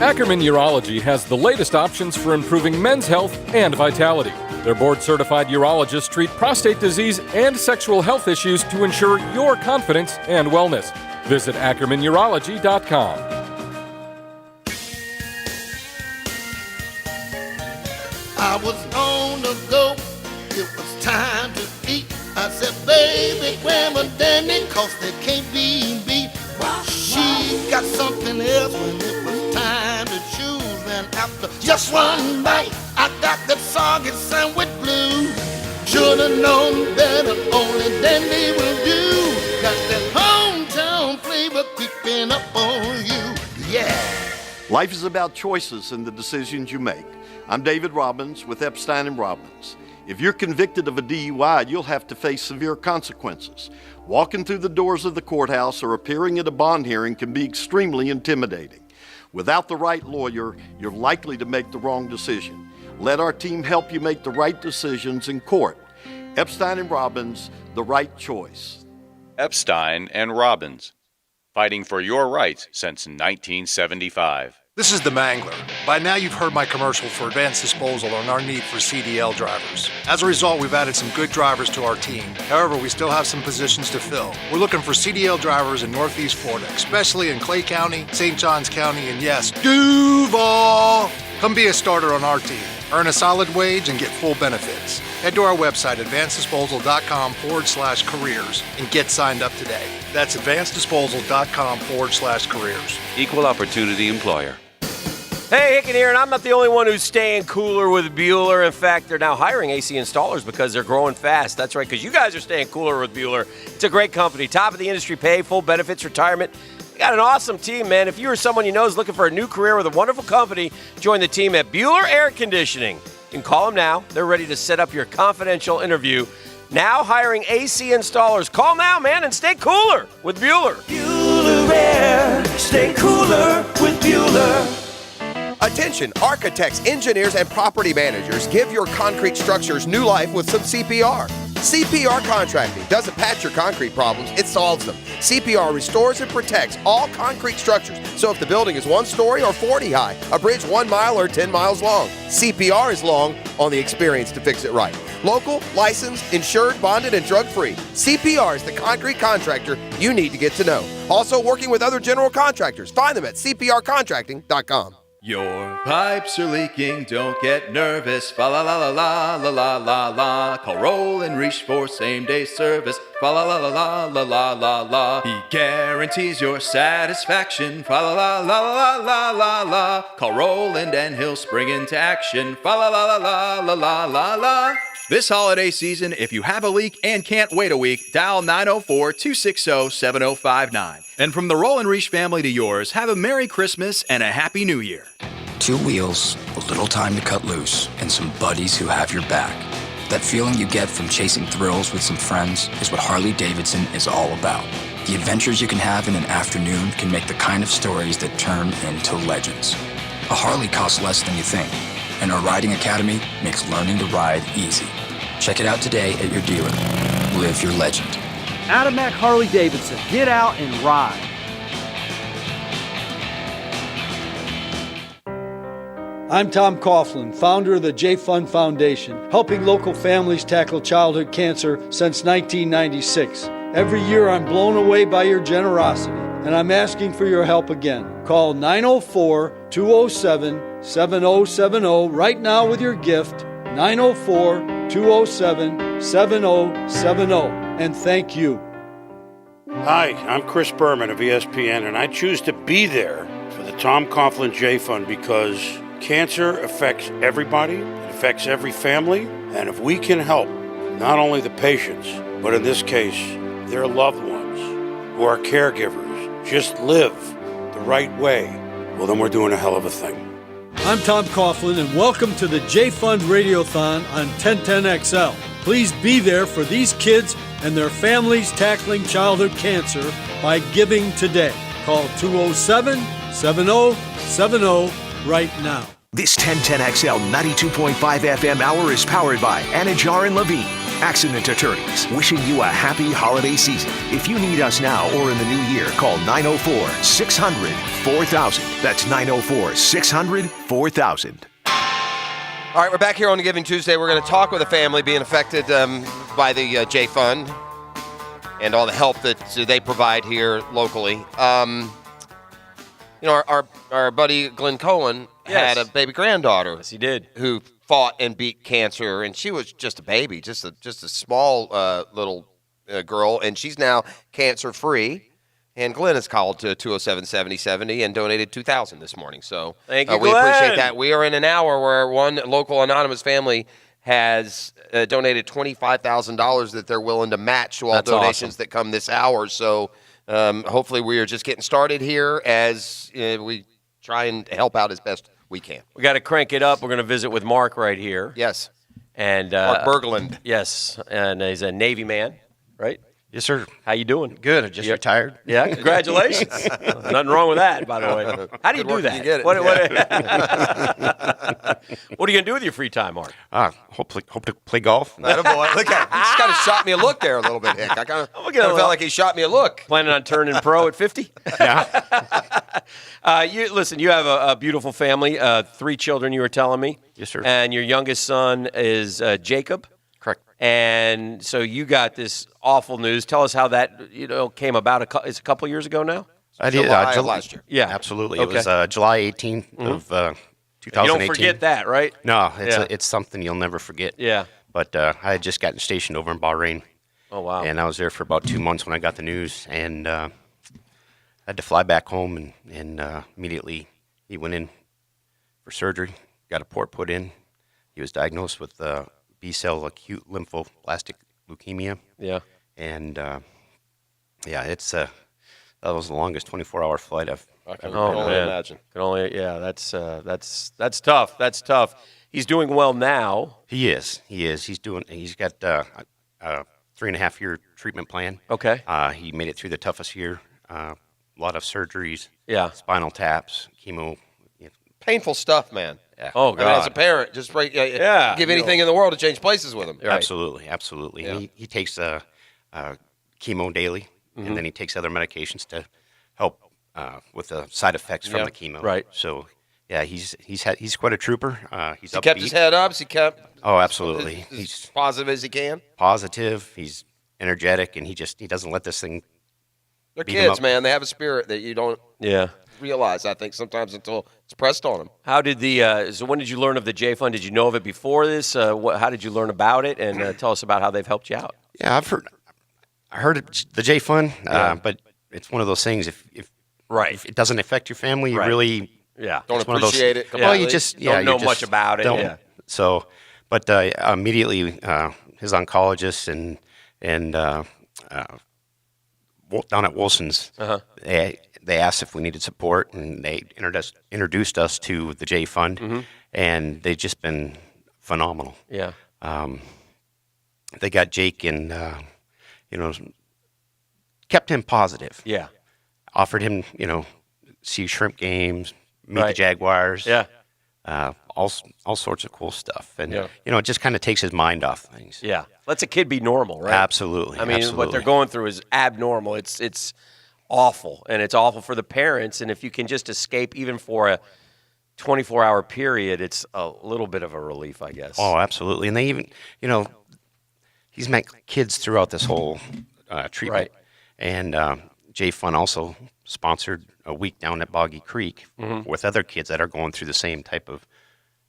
Ackerman Urology has the latest options for improving men's health and vitality. Their board-certified urologists treat prostate disease and sexual health issues to ensure your confidence and wellness. Visit AckermanUrology.com. I was on the go, it was time to eat. I said, baby, grandma, Danny, cause they can't be beat. She got something else when it was time to choose. And after just one bite, I got that soggy sandwich blue. Should've known better, only Danny will do. Got that hometown flavor creeping up on you, yeah. Life is about choices and the decisions you make. I'm David Robbins with Epstein and Robbins. If you're convicted of a DUI, you'll have to face severe consequences. Walking through the doors of the courthouse or appearing at a bond hearing can be extremely intimidating. Without the right lawyer, you're likely to make the wrong decision. Let our team help you make the right decisions in court. Epstein and Robbins, the right choice. Epstein and Robbins, fighting for your rights since 1975. This is the Mangler. By now you've heard my commercial for advanced disposal on our need for CDL drivers. As a result, we've added some good drivers to our team. However, we still have some positions to fill. We're looking for CDL drivers in Northeast Florida, especially in Clay County, St. Johns County, and yes, Duval! Come be a starter on our team. Earn a solid wage and get full benefits. Head to our website, advanceddisposal.com/careers, and get signed up today. That's advanceddisposal.com/careers. Equal opportunity employer. Hey, Hicken here, and I'm not the only one who's staying cooler with Bueller. In fact, they're now hiring AC installers because they're growing fast. That's right, because you guys are staying cooler with Bueller. It's a great company. Top of the industry pay, full benefits, retirement. You got an awesome team, man. If you or someone you know is looking for a new career with a wonderful company, join the team at Bueller Air Conditioning. You can call them now. They're ready to set up your confidential interview. Now hiring AC installers. Call now, man, and stay cooler with Bueller. Bueller Air. Stay cooler with Bueller. Attention, architects, engineers, and property managers, give your concrete structures new life with some CPR. CPR Contracting doesn't patch your concrete problems, it solves them. CPR restores and protects all concrete structures. So if the building is 1 story or 40 high, a bridge 1 mile or 10 miles long, CPR is long on the experience to fix it right. Local, licensed, insured, bonded, and drug-free. CPR is the concrete contractor you need to get to know. Also working with other general contractors. Find them at cprcontracting.com. Your pipes are leaking, don't get nervous. Fa la la la la la la la la. Call Roll and reach for same-day service. Fa la la la la la la la la. He guarantees your satisfaction. Fa la la la la la la la. Call Roland and he'll spring into action. Fa la la la la la la la la. This holiday season, if you have a leak and can't wait a week, dial 904-260-7059. And from the Roll and Reach family to yours, have a Merry Christmas and a Happy New Year. 2 wheels, a little time to cut loose, and some buddies who have your back. That feeling you get from chasing thrills with some friends is what Harley-Davidson is all about. The adventures you can have in an afternoon can make the kind of stories that turn into legends. A Harley costs less than you think, and our riding academy makes learning to ride easy. Check it out today at your dealer. Live your legend. Adamak Harley-Davidson. Get out and ride. I'm Tom Coughlin, founder of the J Fund Foundation, helping local families tackle childhood cancer since 1996. Every year I'm blown away by your generosity, and I'm asking for your help again. Call 904-207-7070 right now with your gift, 904-207-7070, and thank you. Hi, I'm Chris Berman of ESPN, and I choose to be there for the Tom Coughlin J Fund because cancer affects everybody, it affects every family, and if we can help not only the patients, but in this case, their loved ones who are caregivers, just live the right way, well, then we're doing a hell of a thing. I'm Tom Coughlin, and welcome to the J Fund Radiothon on 1010XL. Please be there for these kids and their families tackling childhood cancer by giving today. Call 207-7070 right now. This 1010XL 92.5 FM hour is powered by Anajar and Levine, accident attorneys, wishing you a happy holiday season. If you need us now or in the new year, call 904-600-4000. That's 904-600-4000. All right, we're back here on Giving Tuesday. We're going to talk with a family being affected by the J Fund and all the help that they provide here locally. Our buddy Glenn Cohen had a baby granddaughter. Yes, he did. Who fought and beat cancer, and she was just a baby, just a small little girl, and she's now cancer-free. And Glenn has called to 207-7070 and donated $2,000 this morning. So thank you, we Glenn. appreciate that. We are in an hour where one local anonymous family has donated $25,000 that they're willing to match to all donations that come this hour. So hopefully we are just getting started here as we try and help out as best we can. We got to crank it up. We're going to visit with Mark right here. Yes. And Mark Berglund. Yes, and he's a Navy man, right? Yes, sir. How you doing? Good. I just retired. Yeah, congratulations. Nothing wrong with that, by the way. How do you do that? You get it. What are you going to do with your free time, Mark? Hope to play golf. Attaboy. Look at him. He just kind of shot me a look there a little bit, Hick. I kind of felt like he shot me a look. Planning on turning pro at 50? Yeah. You have a beautiful family, 3 children you were telling me. Yes, sir. And your youngest son is Jacob. Correct. And so you got this awful news. Tell us how that came about. It's a couple years ago now? I did. July last year. Yeah, absolutely. Okay. It was July 18th of 2018. You don't forget that, right? No, it's something you'll never forget. Yeah. But I had just gotten stationed over in Bahrain. Oh, wow. And I was there for about 2 months when I got the news. And I had to fly back home, and immediately he went in for surgery, got a port put in. He was diagnosed with B-cell acute lymphoblastic leukemia. Yeah. And, that was the longest 24-hour flight I've ever imagine. That's tough. That's tough. He's doing well now. He is. He's got a 3.5-year treatment plan. Okay. He made it through the toughest year. A lot of surgeries. Yeah. Spinal taps, chemo. Painful stuff, man. Yeah. Oh, God. I mean, as a parent, just give anything in the world to change places with him. Right. Absolutely. Yeah. He takes chemo daily, and then he takes other medications to help with the side effects from the chemo. Right. So, yeah, he's quite a trooper. He's He kept his head up. He kept. Oh, absolutely. He's positive as he can. Positive. He's energetic, and he doesn't let this thing. They're kids, man. They have a spirit that you don't. Yeah. Realize, I think, sometimes until it's pressed on them. How did so when did you learn of the J Fund? Did you know of it before this? How did you learn about it? And tell us about how they've helped you out. Yeah, I heard the J Fund, but it's one of those things. If it doesn't affect your family, you really don't appreciate it. Well, you just don't know much about it. So, But immediately, his oncologist and down at Wilson's, they asked if we needed support, and they introduced us to the J Fund, and they've just been phenomenal. Yeah. They got Jake and, kept him positive. Yeah. Offered him, see shrimp games, meet the Right. Jaguars. Yeah. All sorts of cool stuff. And, Yeah. it just kind of takes his mind off things. Yeah. Lets a kid be normal, right? Absolutely. I mean, what absolutely. they're going through is abnormal. It's awful, and it's awful for the parents. And if you can just escape even for a 24-hour period, it's a little bit of a relief, I guess. Oh, absolutely. And they even, he's met kids throughout this whole treatment. Right. And J Fun also sponsored a week down at Boggy Creek with other kids that are going through the same type of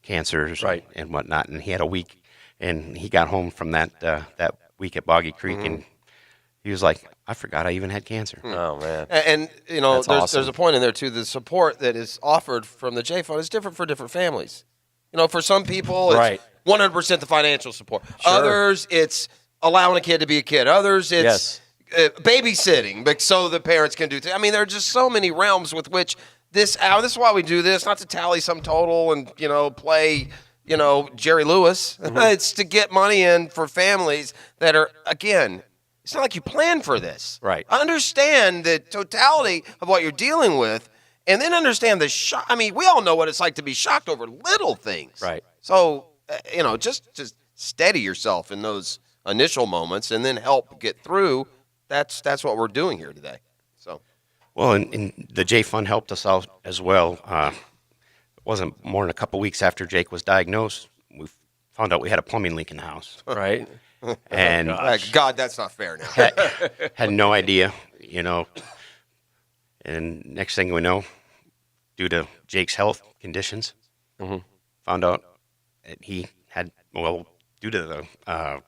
cancers and whatnot. And he had a week, and he got home from that week at Boggy Creek, and he was like, I forgot I even had cancer. Oh, man. And That's awesome. there's a point in there, too. The support that is offered from the J Fund is different for different families. For some people, it's 100% the financial support. Sure. Others, it's allowing a kid to be a kid. Others, it's babysitting so the parents can do things. I mean, there are just so many realms with which this is why we do this, not to tally some total and, play, Jerry Lewis. It's to get money in for families that are, again, it's not like you plan for this. Right. Understand the totality of what you're dealing with, and then understand the shock. I mean, we all know what it's like to be shocked over little things. Right. So, just steady yourself in those initial moments and then help get through. That's what we're doing here today. So, Well, and the J Fund helped us out as well. It wasn't more than a couple weeks after Jake was diagnosed, we found out we had a plumbing leak in the house. Right. And God, that's not fair now. had no idea, And next thing we know, due to Jake's health conditions, found out that he had, due to the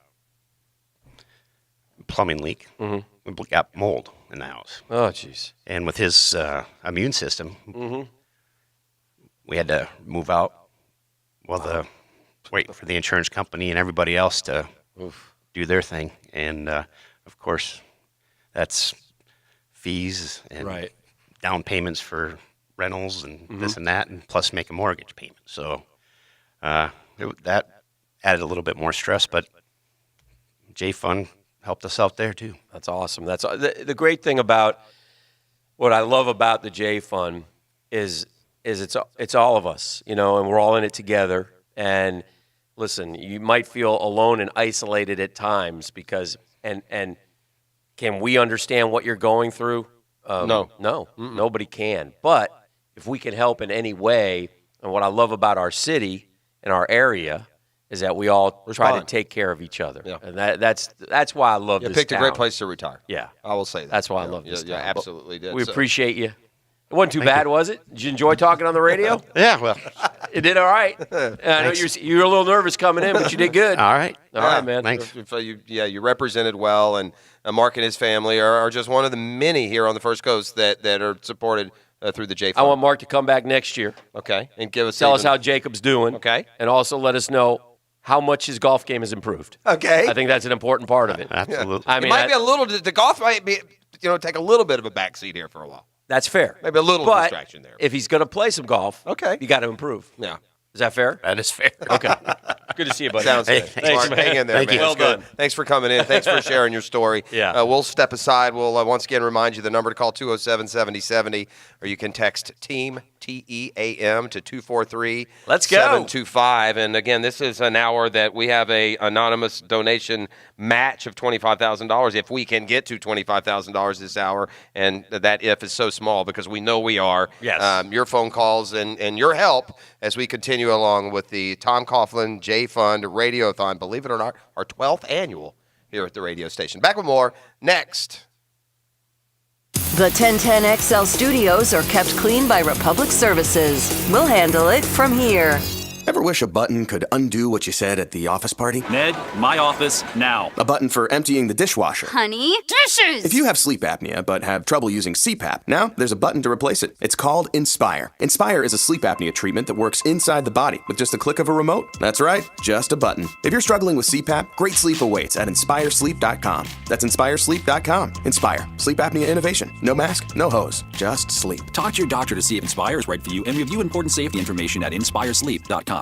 plumbing leak, we got mold in the house. Oh, jeez. And with his immune system, we had to move out. Well, wait for the insurance company and everybody else to do their thing. And, of course, that's fees and down payments for rentals and this and that, and plus make a mortgage payment. So that added a little bit more stress, but J Fund helped us out there too. That's awesome. That's the great thing about what I love about the J Fund is it's all of us, and we're all in it together. And listen, you might feel alone and isolated at times because and can we understand what you're going through? No, nobody can. But if we can help in any way, and what I love about our city and our area is that we all try to take care of each other. Yeah. And that's why I love this You picked town. a great place to retire. Yeah. I will say that. That's why I love this town. Yeah, absolutely did. We appreciate you. It wasn't too bad, was it? Did you enjoy talking on the radio? Yeah, well. It did all right. I know you were a little nervous coming in, but you did good. All right. All right, man. Thanks. You represented well, and Mark and his family are just one of the many here on the First Coast that are supported through the J Fund. I want Mark to come back next year. Okay. And give us Tell us how Jacob's doing. Okay. And also let us know how much his golf game has improved. Okay. I think that's an important part of it. Absolutely. I mean, it might be a little. The golf might be, take a little bit of a backseat here for a while. That's fair. Maybe a little but distraction there. If he's going to play some golf, okay, you got to improve. Yeah. Is that fair? That is fair. Okay. Good to see you, buddy. Sounds good. Thanks, Mark, man. hang in there, Thank man. you. Well It's good. done. Thanks for coming in. Thanks for sharing your story. Yeah. We'll step aside. We'll once again remind you the number to call 207-7070, or you can text TEAM, TEAM, to 243 Let's go. 725. And again, this is an hour that we have a anonymous donation match of $25,000 if we can get to $25,000 this hour. And that if is so small because we know we are. Yes. Your phone calls and your help as we continue along with the Tom Coughlin J Fund Radiothon. Believe it or not, our 12th annual here at the radio station. Back with more next. The 1010XL studios are kept clean by Republic Services. We'll handle it from here. Ever wish a button could undo what you said at the office party? Ned, my office now. A button for emptying the dishwasher. Honey, dishes! If you have sleep apnea but have trouble using CPAP, now there's a button to replace it. It's called Inspire. Inspire is a sleep apnea treatment that works inside the body with just a click of a remote. That's right, just a button. If you're struggling with CPAP, great sleep awaits at InspireSleep.com. That's InspireSleep.com. Inspire. Sleep apnea innovation. No mask, no hose, just sleep. Talk to your doctor to see if Inspire is right for you and review important safety information at InspireSleep.com.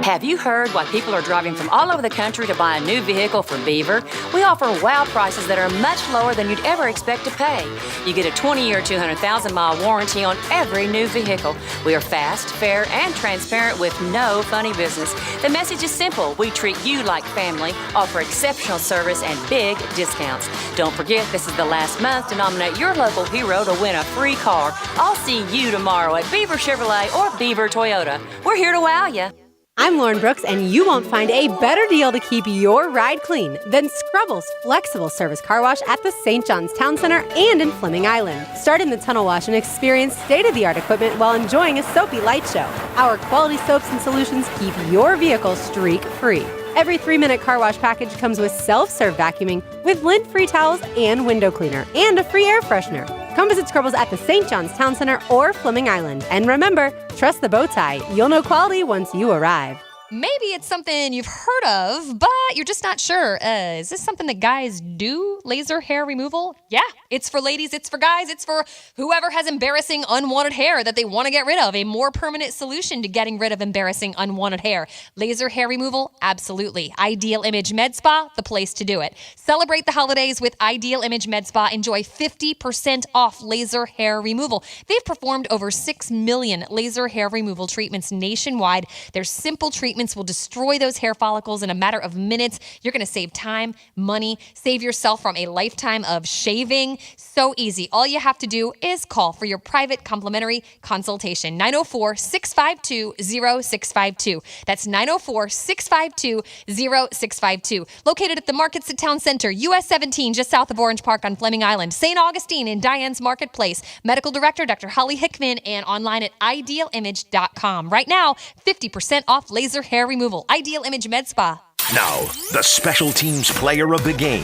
Have you heard why people are driving from all over the country to buy a new vehicle from Beaver? We offer wow prices that are much lower than you'd ever expect to pay. You get a 20-year, 200,000-mile warranty on every new vehicle. We are fast, fair, and transparent with no funny business. The message is simple. We treat you like family, offer exceptional service, and big discounts. Don't forget, this is the last month to nominate your local hero to win a free car. I'll see you tomorrow at Beaver Chevrolet or Beaver Toyota. We're here to wow you. I'm Lauren Brooks, and you won't find a better deal to keep your ride clean than Scrubble's flexible service car wash at the St. John's Town Center and in Fleming Island. Start in the tunnel wash and experience state-of-the-art equipment while enjoying a soapy light show. Our quality soaps and solutions keep your vehicle streak-free. Every 3-minute car wash package comes with self-serve vacuuming with lint-free towels and window cleaner and a free air freshener. Come visit Scrubbles at the St. John's Town Center or Fleming Island. And remember, trust the bow tie. You'll know quality once you arrive. Maybe it's something you've heard of, but you're just not sure. Is this something that guys do? Laser hair removal? Yeah, it's for ladies, it's for guys, it's for whoever has embarrassing, unwanted hair that they want to get rid of. A more permanent solution to getting rid of embarrassing, unwanted hair. Laser hair removal? Absolutely. Ideal Image Med Spa, the place to do it. Celebrate the holidays with Ideal Image Med Spa. Enjoy 50% off laser hair removal. They've performed over 6 million laser hair removal treatments nationwide. Their simple treatments will destroy those hair follicles in a matter of minutes. You're going to save time, money, save yourself from a lifetime of shaving. So easy. All you have to do is call for your private complimentary consultation. 904-652-0652. That's 904-652-0652. Located at the Markets at Town Center, US 17, just south of Orange Park on Fleming Island. St. Augustine in Diane's Marketplace. Medical Director Dr. Holly Hickman, and online at idealimage.com. Right now, 50% off laser hair removal. Ideal Image Med Spa. Now, the special teams player of the game.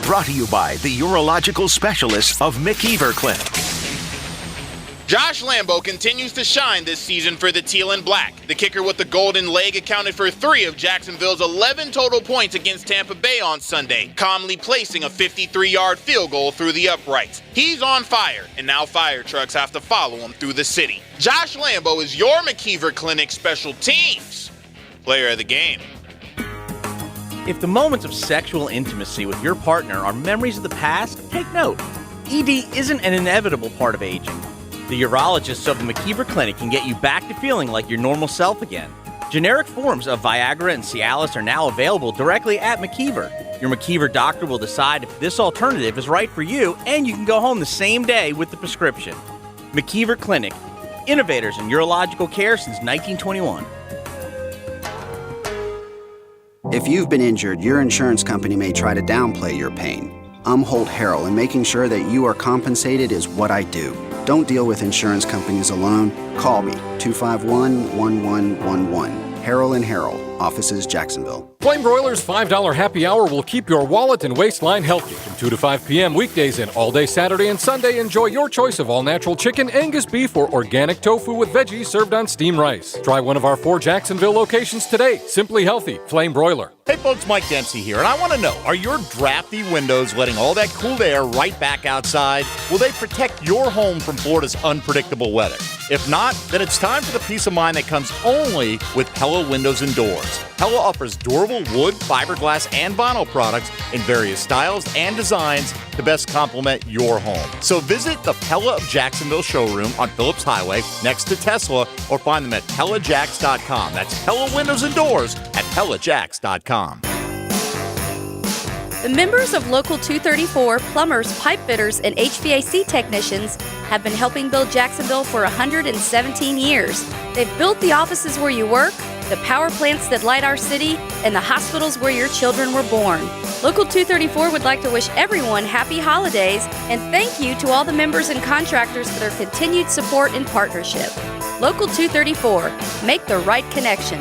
Brought to you by the urological specialists of McKeever Clinic. Josh Lambo continues to shine this season for the Teal and Black. The kicker with the golden leg accounted for 3 of Jacksonville's 11 total points against Tampa Bay on Sunday, calmly placing a 53-yard field goal through the uprights. He's on fire, and now fire trucks have to follow him through the city. Josh Lambo is your McKeever Clinic special teams player of the game. If the moments of sexual intimacy with your partner are memories of the past, take note. ED isn't an inevitable part of aging. The urologists of the McKeever Clinic can get you back to feeling like your normal self again. Generic forms of Viagra and Cialis are now available directly at McKeever. Your McKeever doctor will decide if this alternative is right for you, and you can go home the same day with the prescription. McKeever Clinic, innovators in urological care since 1921. If you've been injured, your insurance company may try to downplay your pain. I'm Holt Harrell, and making sure that you are compensated is what I do. Don't deal with insurance companies alone. Call me, 251-1111. Harrell & Harrell, offices Jacksonville. Flame Broiler's $5 happy hour will keep your wallet and waistline healthy. From 2 to 5 p.m. weekdays and all day Saturday and Sunday, enjoy your choice of all-natural chicken, Angus beef, or organic tofu with veggies served on steamed rice. Try one of our 4 Jacksonville locations today. Simply healthy. Flame Broiler. Hey folks, Mike Dempsey here, and I want to know, are your drafty windows letting all that cool air right back outside? Will they protect your home from Florida's unpredictable weather? If not, then it's time for the peace of mind that comes only with Pella Windows and Doors. Pella offers durable wood, fiberglass, and vinyl products in various styles and designs to best complement your home. So visit the Pella of Jacksonville showroom on Phillips Highway next to Tesla, or find them at PellaJacks.com. That's Pella Windows and Doors at PellaJacks.com. The members of Local 234, plumbers, pipe fitters, and HVAC technicians have been helping build Jacksonville for 117 years. They've built the offices where you work, the power plants that light our city, and the hospitals where your children were born. Local 234 would like to wish everyone happy holidays and thank you to all the members and contractors for their continued support and partnership. Local 234, make the right connection.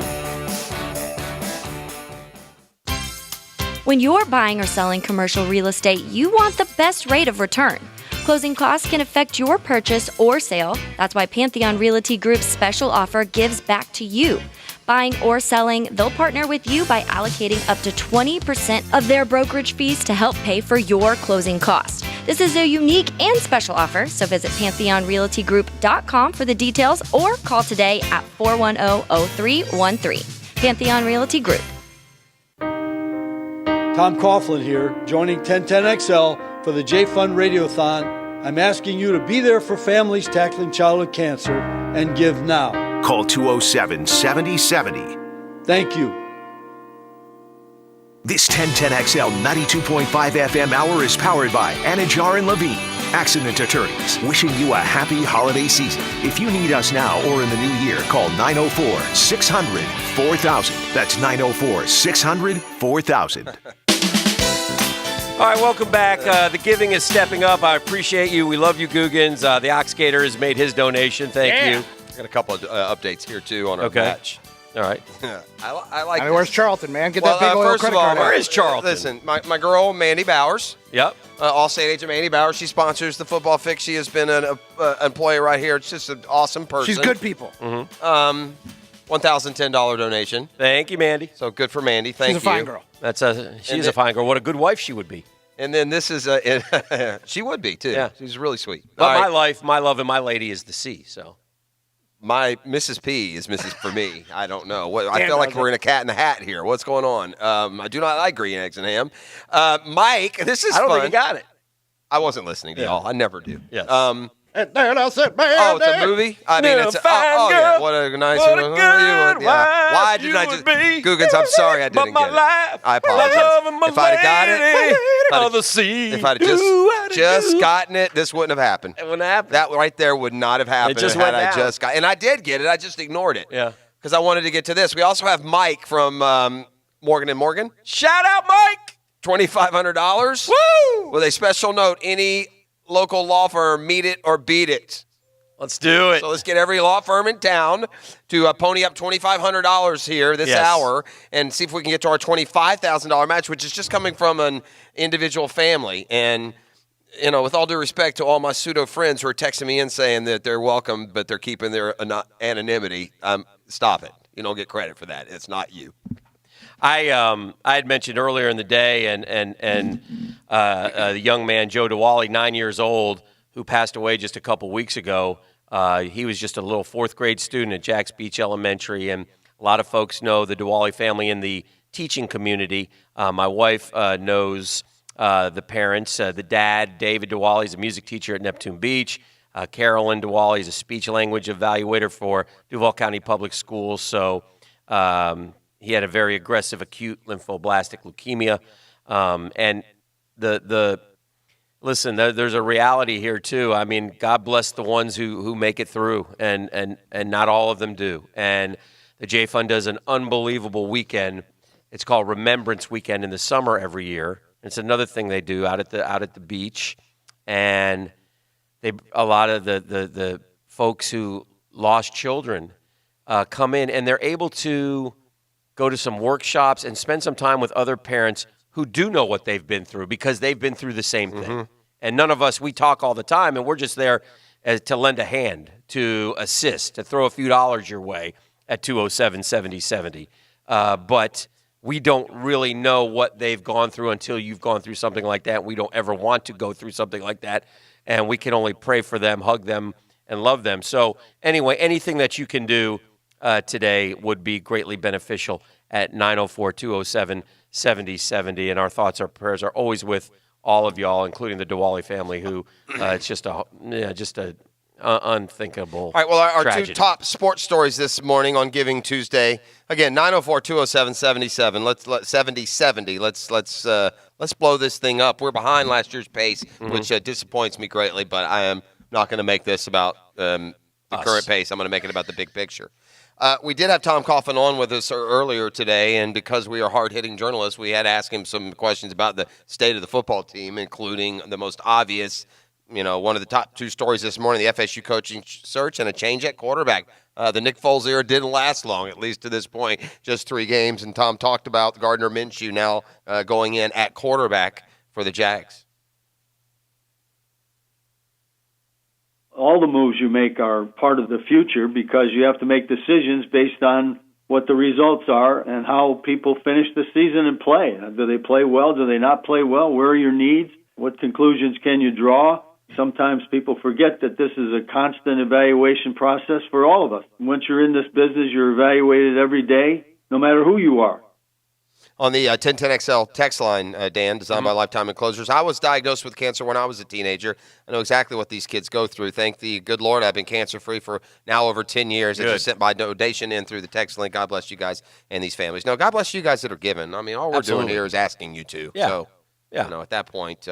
When you're buying or selling commercial real estate, you want the best rate of return. Closing costs can affect your purchase or sale. That's why Pantheon Realty Group's special offer gives back to you. Buying or selling, they'll partner with you by allocating up to 20% of their brokerage fees to help pay for your closing costs. This is a unique and special offer, so visit PantheonRealtyGroup.com for the details or call today at 410-0313. Pantheon Realty Group. Tom Coughlin here, joining 1010XL for the J-Fund Radiothon. I'm asking you to be there for families tackling childhood cancer and give now. Call 207-7070. Thank you. This 1010XL 92.5 FM hour is powered by Anajar and Levine, accident attorneys, wishing you a happy holiday season. If you need us now or in the new year, call 904-600-4000. That's 904-600-4000. All right, welcome back. The giving is stepping up. I appreciate you. We love you, Googans. The Oxgator has made his donation. Thank you. Got a couple of updates here, too, on our match. All right. I like mean, where's Charlton, man? Get that big oil first credit of all, card out. Where is Charlton? Listen, my girl, Mandy Bowers. Yep. All-state agent Mandy Bowers. She sponsors the Football Fix. She has been an employee right here. It's just an awesome person. She's good people. $1,010 donation. Thank you, Mandy. So good for Mandy. Thank you. She's a fine girl. She's a fine girl. What a good wife she would be. And then this is she would be, too. Yeah. She's really sweet. But my life, my love, and my lady is the sea, so. My Mrs. P is Mrs. for me. I don't know. I feel like we're in a cat in the hat here. What's going on? I do not like green eggs and ham. Mike, this is fun. I don't think you got it. I wasn't listening to y'all. I never do. Yes. And then I said, man. Oh, it's a movie? I mean, it's yeah. What a nice What a good wife Why didn't I just Googans, I'm sorry I didn't get it. I apologize. If I'd have got it, if I'd have just gotten it, this wouldn't have happened. It wouldn't happen. That right there would not have happened It just had went I down. just got. And I did get it. I just ignored it. Yeah. Because I wanted to get to this. We also have Mike from Morgan & Morgan. Shout out, Mike. $2,500. Woo! With a special note, any local law firm, meet it or beat it. Let's do it. So let's get every law firm in town to pony up $2,500 here this hour and see if we can get to our $25,000 match, which is just coming from an individual family. And, you know, with all due respect to all my pseudo friends who are texting me in saying that they're welcome, but they're keeping their anonymity, stop it. You don't get credit for that. It's not you. I had mentioned earlier in the day, and the young man Joe DeWally, 9 years old, who passed away just a couple weeks ago. He was just a little fourth grade student at Jacks Beach Elementary, and a lot of folks know the DeWally family in the teaching community. My wife knows the parents. The dad, David DeWally, is a music teacher at Neptune Beach. Carolyn DeWally is a speech language evaluator for Duval County Public Schools. So he had a very aggressive acute lymphoblastic leukemia. And listen, there's a reality here too. I mean, God bless the ones who make it through, and not all of them do. And the J Fund does an unbelievable weekend. It's called Remembrance Weekend in the summer every year. It's another thing they do out at the beach, and a lot of the folks who lost children come in, and they're able to go to some workshops and spend some time with other parents who do know what they've been through, because they've been through the same thing. And none of us, we talk all the time, and we're just there to lend a hand, to assist, to throw a few dollars your way at 207-7070. But we don't really know what they've gone through until you've gone through something like that. We don't ever want to go through something like that, and we can only pray for them, hug them, and love them. So anyway, anything that you can do today would be greatly beneficial at 904-207-7070. And our thoughts, our prayers are always with all of y'all, including the DeWally family, who it's just a unthinkable All right, well, our tragedy. two top sports stories this morning on Giving Tuesday. Again, 904-207-7070. Let's blow this thing up. We're behind last year's pace, which disappoints me greatly, but I am not going to make this about the current pace. I'm going to make it about the big picture. We did have Tom Coughlin on with us earlier today, and because we are hard-hitting journalists, we had to ask him some questions about the state of the football team, including the most obvious, one of the top 2 stories this morning, the FSU coaching search and a change at quarterback. The Nick Foles era didn't last long, at least to this point, just 3 games, and Tom talked about Gardner Minshew now going in at quarterback for the Jags. All the moves you make are part of the future because you have to make decisions based on what the results are and how people finish the season and play. Do they play well? Do they not play well? Where are your needs? What conclusions can you draw? Sometimes people forget that this is a constant evaluation process for all of us. Once you're in this business, you're evaluated every day, no matter who you are. On the 1010XL text line, Dan, designed by Lifetime Enclosures, I was diagnosed with cancer when I was a teenager. I know exactly what these kids go through. Thank the good Lord, I've been cancer-free for now over 10 years. I just sent my donation in through the text link. God bless you guys and these families. No, God bless you guys that are giving. I mean, all we're doing here is asking you to. Yeah. So, yeah. At that point,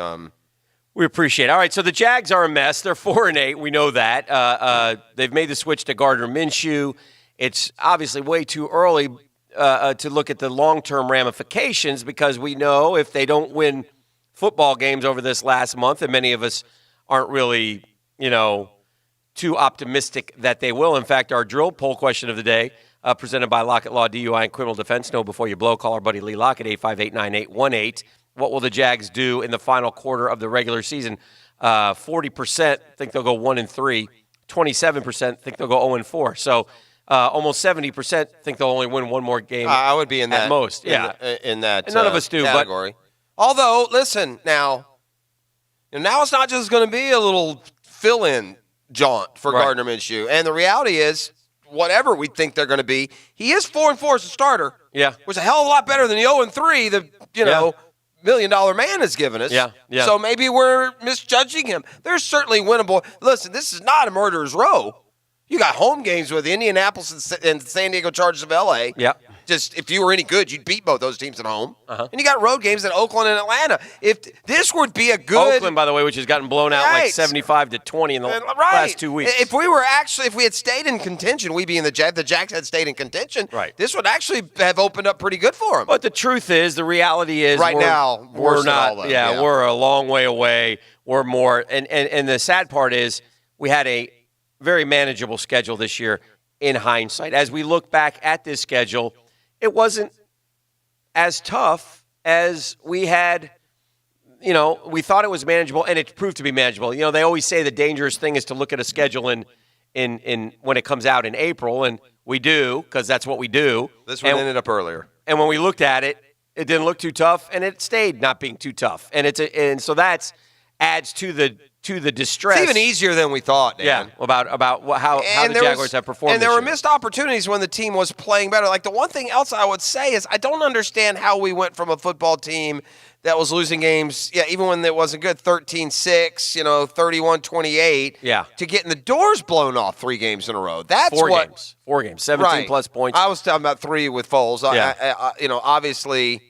we appreciate it. All right, so the Jags are a mess. They're 4-8. We know that. They've made the switch to Gardner Minshew. It's obviously way too early to look at the long-term ramifications because we know if they don't win football games over this last month, and many of us aren't really, too optimistic that they will. In fact, our drill poll question of the day, presented by Lockett Law DUI and Criminal Defense. Know before you blow. Call our buddy Lee Lockett, 858-9818. What will the Jags do in the final quarter of the regular season? 40% think they'll go 1-3. 27% think they'll go 0-4. So almost 70% think they'll only win one more game. I would be in that at most. In that and none of us do category. Although, listen, now it's not just going to be a little fill-in jaunt for Gardner Minshew. And the reality is, whatever we think they're going to be, he is 4-4 as a starter. Yeah, which is a hell of a lot better than the 0-3. The $1 million man has given us. Yeah. So maybe we're misjudging him. There's certainly winnable. Listen, this is not a murderer's row. You got home games with Indianapolis and San Diego Chargers of L.A. Yeah. Just if you were any good, you'd beat both those teams at home. And you got road games in Oakland and Atlanta. If this would be a good Oakland, by the way, which has gotten blown out like 75-20 in the last 2 weeks. If we had stayed in contention, we'd be in the Jags had stayed in contention. Right. This would actually have opened up pretty good for them. But the truth is, the reality is, now we're not. We're a long way away. We're more, and the sad part is, we had a very manageable schedule this year. In hindsight, as we look back at this schedule, it wasn't as tough as we had, we thought it was manageable, and it proved to be manageable. They always say the dangerous thing is to look at a schedule in when it comes out in April, and we do, because that's what we do. This one ended up earlier. And when we looked at it, it didn't look too tough, and it stayed not being too tough. And so that adds to the distress. It's even easier than we thought, Dan. Yeah, about how the Jaguars have performed. And there were missed opportunities when the team was playing better. Like the one thing else I would say is I don't understand how we went from a football team that was losing games, even when it wasn't good, 13-6, 31-28, to getting the doors blown off 3 games in a row. That's 4 games, 17-plus points. I was talking about 3 with Foles. Obviously.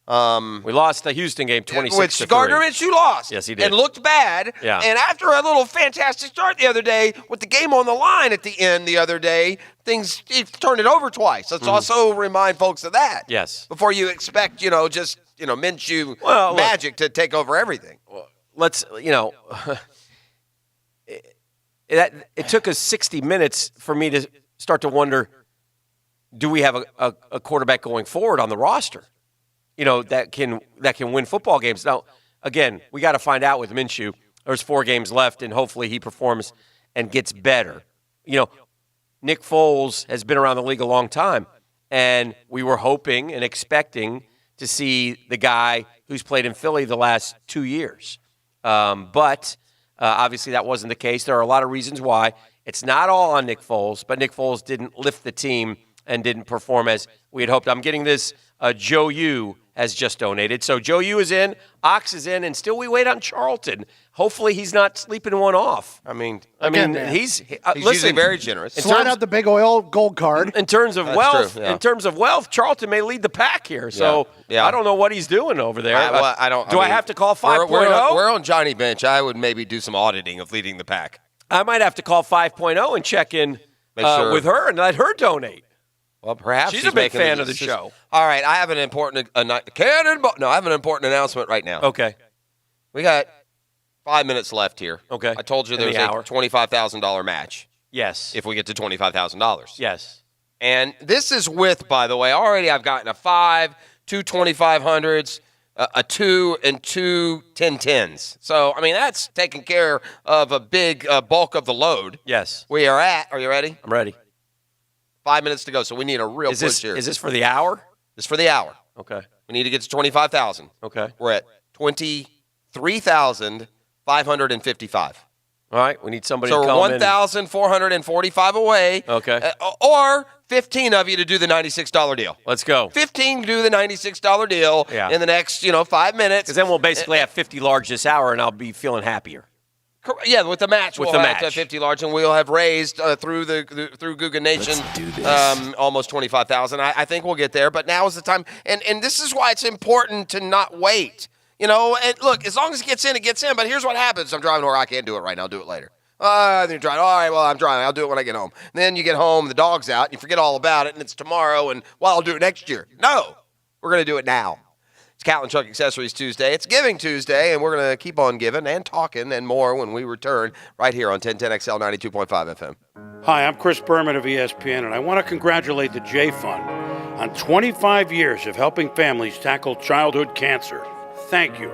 We lost the Houston game 26-3. Which Gardner Minshew lost. Yes, he did. And looked bad. Yeah. And after a little fantastic start the other day, with the game on the line at the end the other day, he turned it over twice. Let's also remind folks of that. Yes. Before you expect, Minshew magic to take over everything. Well, let's, it took us 60 minutes for me to start to wonder, do we have a quarterback going forward on the roster? That can win football games. Now, again, we got to find out with Minshew. There's 4 games left, and hopefully he performs and gets better. Nick Foles has been around the league a long time, and we were hoping and expecting to see the guy who's played in Philly the last 2 years. But obviously that wasn't the case. There are a lot of reasons why. It's not all on Nick Foles, but Nick Foles didn't lift the team and didn't perform as we had hoped. I'm getting this. Joe U has just donated. So Joe U is in, Ox is in, and still we wait on Charlton. Hopefully he's not sleeping one off. He's usually very generous. Slide out the big oil gold card. In terms of wealth, Charlton may lead the pack here. So I don't know what he's doing over there. I have to call 5.0? We're on Johnny Bench. I would maybe do some auditing of leading the pack. I might have to call 5.0 and check in Make sure. with her and let her donate. Well, perhaps she's a big fan of the show. All right, I have an important I have an important announcement right now. Okay. We got 5 minutes left here. Okay. I told you there was a $25,000 match. Yes. If we get to $25,000. Yes. And this is with, by the way, already I've gotten a 5, 2 2500s, a 2, and 2 1010s. So, I mean, that's taking care of a big bulk of the load. Yes. We are at, are you ready? I'm ready. 5 minutes to go, so we need a real push here. Is this for the hour? This is for the hour. Okay. We need to get to 25,000. Okay. We're at 23,555. All right, we need somebody so to come 1,445 away. Okay. Or 15 of you to do the $96 deal. Let's go. 15 to do the $96 deal in the next, 5 minutes. Because then we'll basically have 50 large this hour, and I'll be feeling happier. Yeah, with the match, With we'll the have match. 50 large, and we'll have raised through Googa Nation almost 25,000. I think we'll get there, but now is the time. And this is why it's important to not wait. And look, as long as it gets in, it gets in. But here's what happens. I'm driving where I can't do it right now. I'll do it later. Then you're driving. All right, well, I'm driving. I'll do it when I get home. And then you get home, the dog's out, and you forget all about it, and it's tomorrow, and, I'll do it next year. No, we're going to do it now. It's Catlin Truck Accessories Tuesday. It's Giving Tuesday, and we're going to keep on giving and talking and more when we return right here on 1010XL 92.5 FM. Hi, I'm Chris Berman of ESPN, and I want to congratulate the J Fund on 25 years of helping families tackle childhood cancer. Thank you.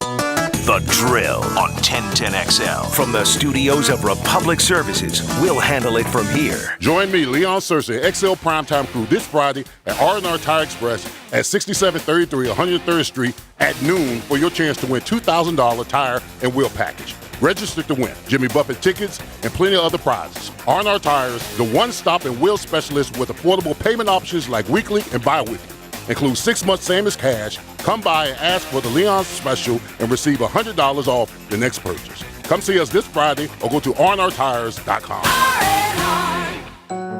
The Drill on 1010XL. From the studios of Republic Services, we'll handle it from here. Join me, Leon Searcy, XL Primetime Crew, this Friday at R&R Tire Express at 6733 103rd Street at noon for your chance to win $2,000 tire and wheel package. Register to win Jimmy Buffett tickets and plenty of other prizes. R&R Tires, the one-stop and wheel specialist with affordable payment options like weekly and bi-weekly. Includes 6 months same as cash. Come by and ask for the Leon Special and receive $100 off the next purchase. Come see us this Friday or go to rnrtires.com.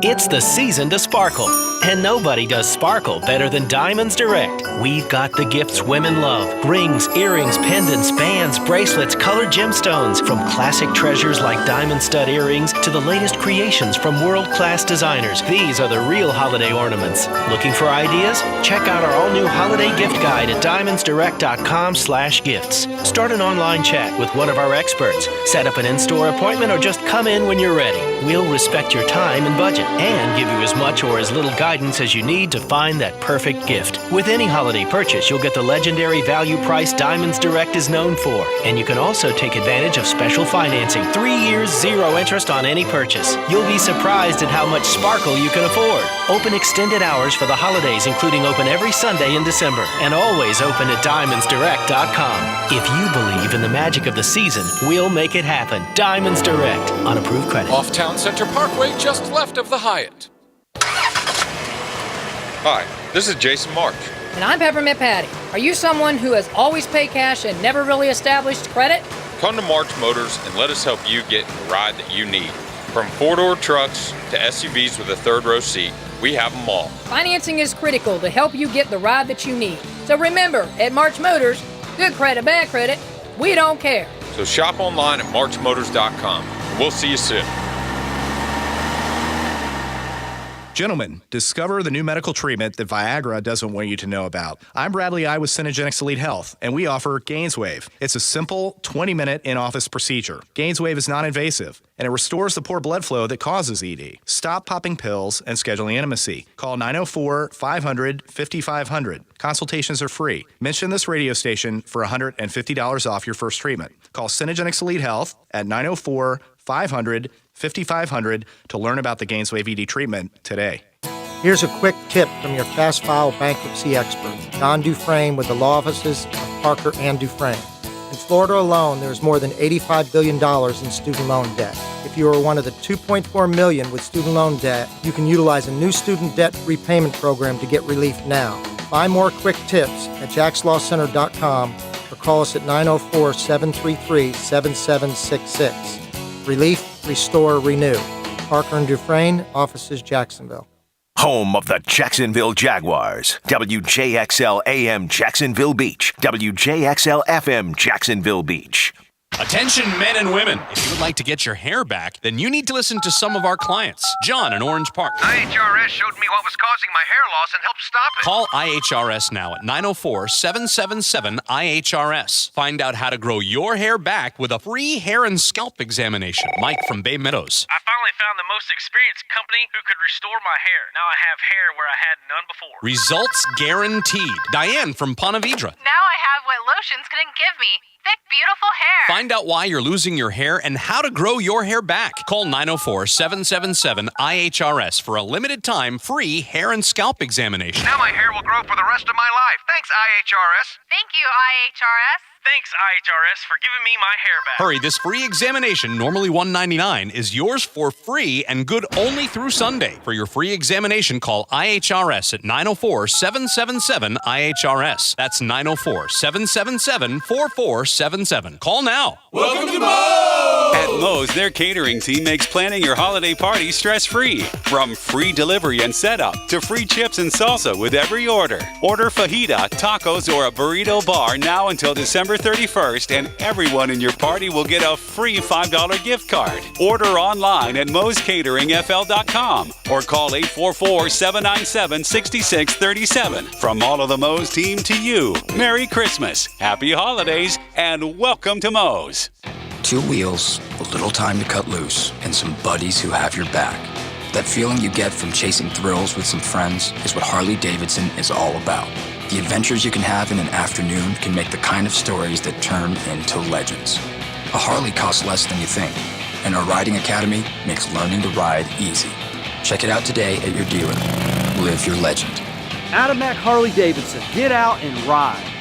It's the season to sparkle, and nobody does sparkle better than Diamonds Direct. We've got the gifts women love. Rings, earrings, pendants, bands, bracelets, colored gemstones. From classic treasures like diamond stud earrings to the latest creations from world-class designers. These are the real holiday ornaments. Looking for ideas? Check out our all-new holiday gift guide at diamondsdirect.com/gifts. Start an online chat with one of our experts. Set up an in-store appointment or just come in when you're ready. We'll respect your time and budget and give you as much or as little guidance as you need to find that perfect gift. With any holiday purchase, you'll get the legendary value price Diamonds Direct is known for. And you can also take advantage of special financing. 3 years, 0 interest on any purchase. You'll be surprised at how much sparkle you can afford. Open extended hours for the holidays, including open every Sunday in December. And always open at diamondsdirect.com. If you believe in the magic of the season, we'll make it happen. Diamonds Direct. On approved credit. Off Town Center Parkway, just left of the Hyatt. Hi, this is Jason March. And I'm Peppermint Patty. Are you someone who has always paid cash and never really established credit? Come to March Motors and let us help you get the ride that you need. From 4-door trucks to SUVs with a third row seat, we have them all. Financing is critical to help you get the ride that you need. So remember, at March Motors, good credit, bad credit, we don't care. So shop online at marchmotors.com. We'll see you soon. Gentlemen, discover the new medical treatment that Viagra doesn't want you to know about. I'm Bradley I with Synergenics Elite Health, and we offer GainsWave. It's a simple 20-minute in-office procedure. GainsWave is non-invasive, and it restores the poor blood flow that causes ED. Stop popping pills and scheduling intimacy. Call 904-500-5500. Consultations are free. Mention this radio station for $150 off your first treatment. Call Synergenics Elite Health at 904-500-5500 to learn about the GainsWave ED treatment today. Here's a quick tip from your fast file bankruptcy expert, Don Dufresne with the law offices of Parker and Dufresne. In Florida alone, there is more than $85 billion in student loan debt. If you are one of the 2.4 million with student loan debt, you can utilize a new student debt repayment program to get relief now. Find more quick tips at jackslawcenter.com or call us at 904-733-7766. Relief, Restore, Renew. Parker and Dufresne, offices Jacksonville. Home of the Jacksonville Jaguars. WJXL AM Jacksonville Beach. WJXL FM Jacksonville Beach. Attention men and women. If you would like to get your hair back, then you need to listen to some of our clients. John in Orange Park. IHRS showed me what was causing my hair loss and helped stop it. Call IHRS now at 904-777-IHRS. Find out how to grow your hair back with a free hair and scalp examination. Mike from Bay Meadows. I finally found the most experienced company who could restore my hair. Now I have hair where I had none before. Results guaranteed. Diane from Ponte Vedra. Now I have what lotions couldn't give me. Thick, beautiful hair. Find out why you're losing your hair and how to grow your hair back. Call 904-777-IHRS for a limited time free hair and scalp examination. Now my hair will grow for the rest of my life. Thanks, IHRS. Thank you, IHRS. Thanks, IHRS, for giving me my hair back. Hurry, this free examination, normally $199, is yours for free and good only through Sunday. For your free examination, call IHRS at 904-777-IHRS. That's 904-777-4477. Call now. Welcome to Moe's! At Moe's, their catering team makes planning your holiday party stress-free. From free delivery and setup to free chips and salsa with every order. Order fajita, tacos, or a burrito bar now until December 31st, and everyone in your party will get a free $5 gift card. Order online at moescateringfl.com or call 844-797-6637. From all of the Moe's team to you, Merry Christmas, Happy Holidays, and welcome to Moe's. 2 wheels, a little time to cut loose, and some buddies who have your back. That feeling you get from chasing thrills with some friends is what Harley-Davidson is all about. The adventures you can have in an afternoon can make the kind of stories that turn into legends. A Harley costs less than you think, and our riding academy makes learning to ride easy. Check it out today at your dealer. Live your legend. Adamak Harley-Davidson. Get out and ride.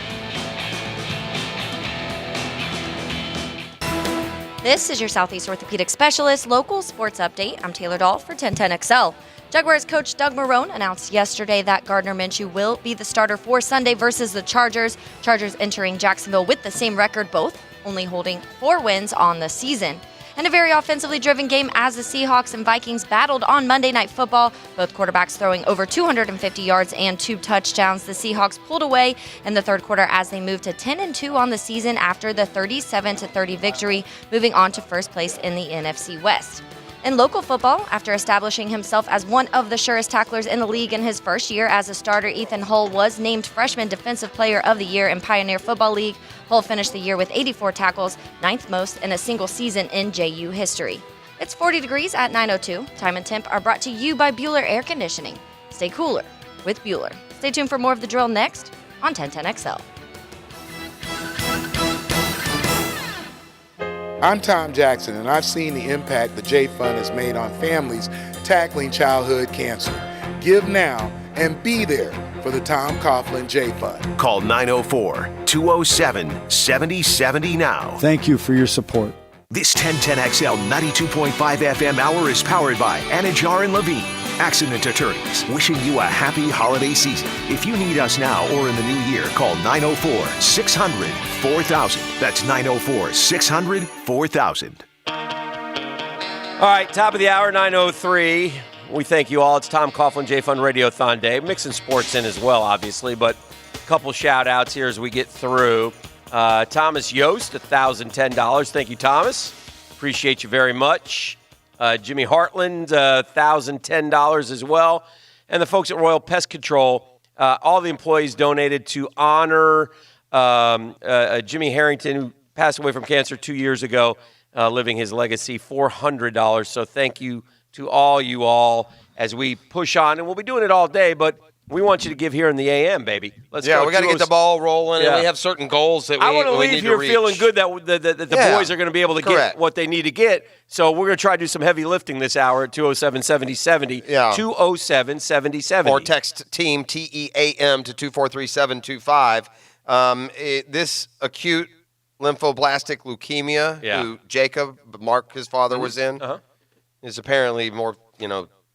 This is your Southeast Orthopedic Specialist local sports update. I'm Taylor Dahl for 1010XL. Jaguars coach Doug Marrone announced yesterday that Gardner Minshew will be the starter for Sunday versus the Chargers. Chargers entering Jacksonville with the same record, both only holding 4 wins on the season. And a very offensively driven game as the Seahawks and Vikings battled on Monday Night Football. Both quarterbacks throwing over 250 yards and 2 touchdowns. The Seahawks pulled away in the third quarter as they moved to 10-2 on the season after the 37-30 victory, moving on to first place in the NFC West. In local football, after establishing himself as one of the surest tacklers in the league in his first year as a starter, Ethan Hull was named Freshman Defensive Player of the Year in Pioneer Football League. Hull finished the year with 84 tackles, 9th most in a single season in JU history. It's 40 degrees at 9:02. Time and temp are brought to you by Bueller Air Conditioning. Stay cooler with Bueller. Stay tuned for more of the drill next on 1010XL. I'm Tom Jackson, and I've seen the impact the J Fund has made on families tackling childhood cancer. Give now and be there for the Tom Coughlin J Fund. Call 904-207-7070 now. Thank you for your support. This 1010XL 92.5 FM hour is powered by Anajar and Levine, accident attorneys, wishing you a happy holiday season. If you need us now or in the new year, call 904-600-4000. That's 904-600-4000. All right, top of the hour, 9:03. We thank you all. It's Tom Coughlin, J-Fund Radiothon Day. Mixing sports in as well, obviously, but a couple shout-outs here as we get through. Thomas Yost, $1,010. Thank you, Thomas. Appreciate you very much. Jimmy Hartland, $1,010 as well. And the folks at Royal Pest Control, all the employees donated to honor Jimmy Harrington, who passed away from cancer 2 years ago, living his legacy, $400. So thank you to all you all as we push on. And we'll be doing it all day, but we want you to give here in the AM, baby. Let's go. We got to get the ball rolling, and we have certain goals that we need to reach. I want to leave here feeling good that the boys are going to be able to get what they need to get. So we're going to try to do some heavy lifting this hour at 207-7070. Yeah. 207-7070. Or text team, TEAM, to 243-725. This acute lymphoblastic leukemia, who Jacob, Mark, his father, was in, is apparently more,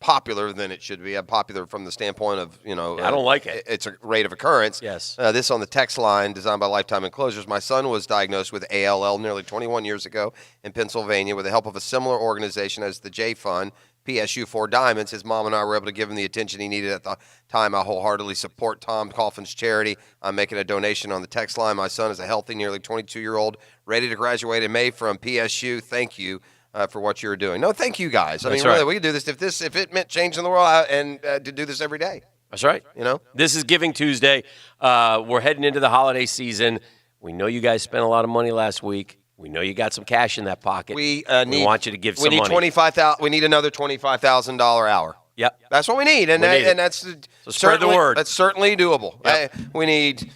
popular than it should be. Popular from the standpoint of, I don't like it. It's a rate of occurrence. Yes. This on the text line designed by Lifetime Enclosures. My son was diagnosed with ALL nearly 21 years ago in Pennsylvania with the help of a similar organization as the J Fund. PSU for Diamonds. His mom and I were able to give him the attention he needed at the time. I wholeheartedly support Tom Coughlin's charity. I'm making a donation on the text line. My son is a healthy, nearly 22-year-old, ready to graduate in May from PSU. Thank you for what you're doing. No, thank you guys. I mean, really, we could do this if it meant changing the world and to do this every day. That's right. You know, this is Giving Tuesday. We're heading into the holiday season. We know you guys spent a lot of money last week. We know you got some cash in that pocket. We want you to give some money. We need another $25,000 hour. Yep, that's what we need, and that's so spread the word. That's certainly doable. Yep. We need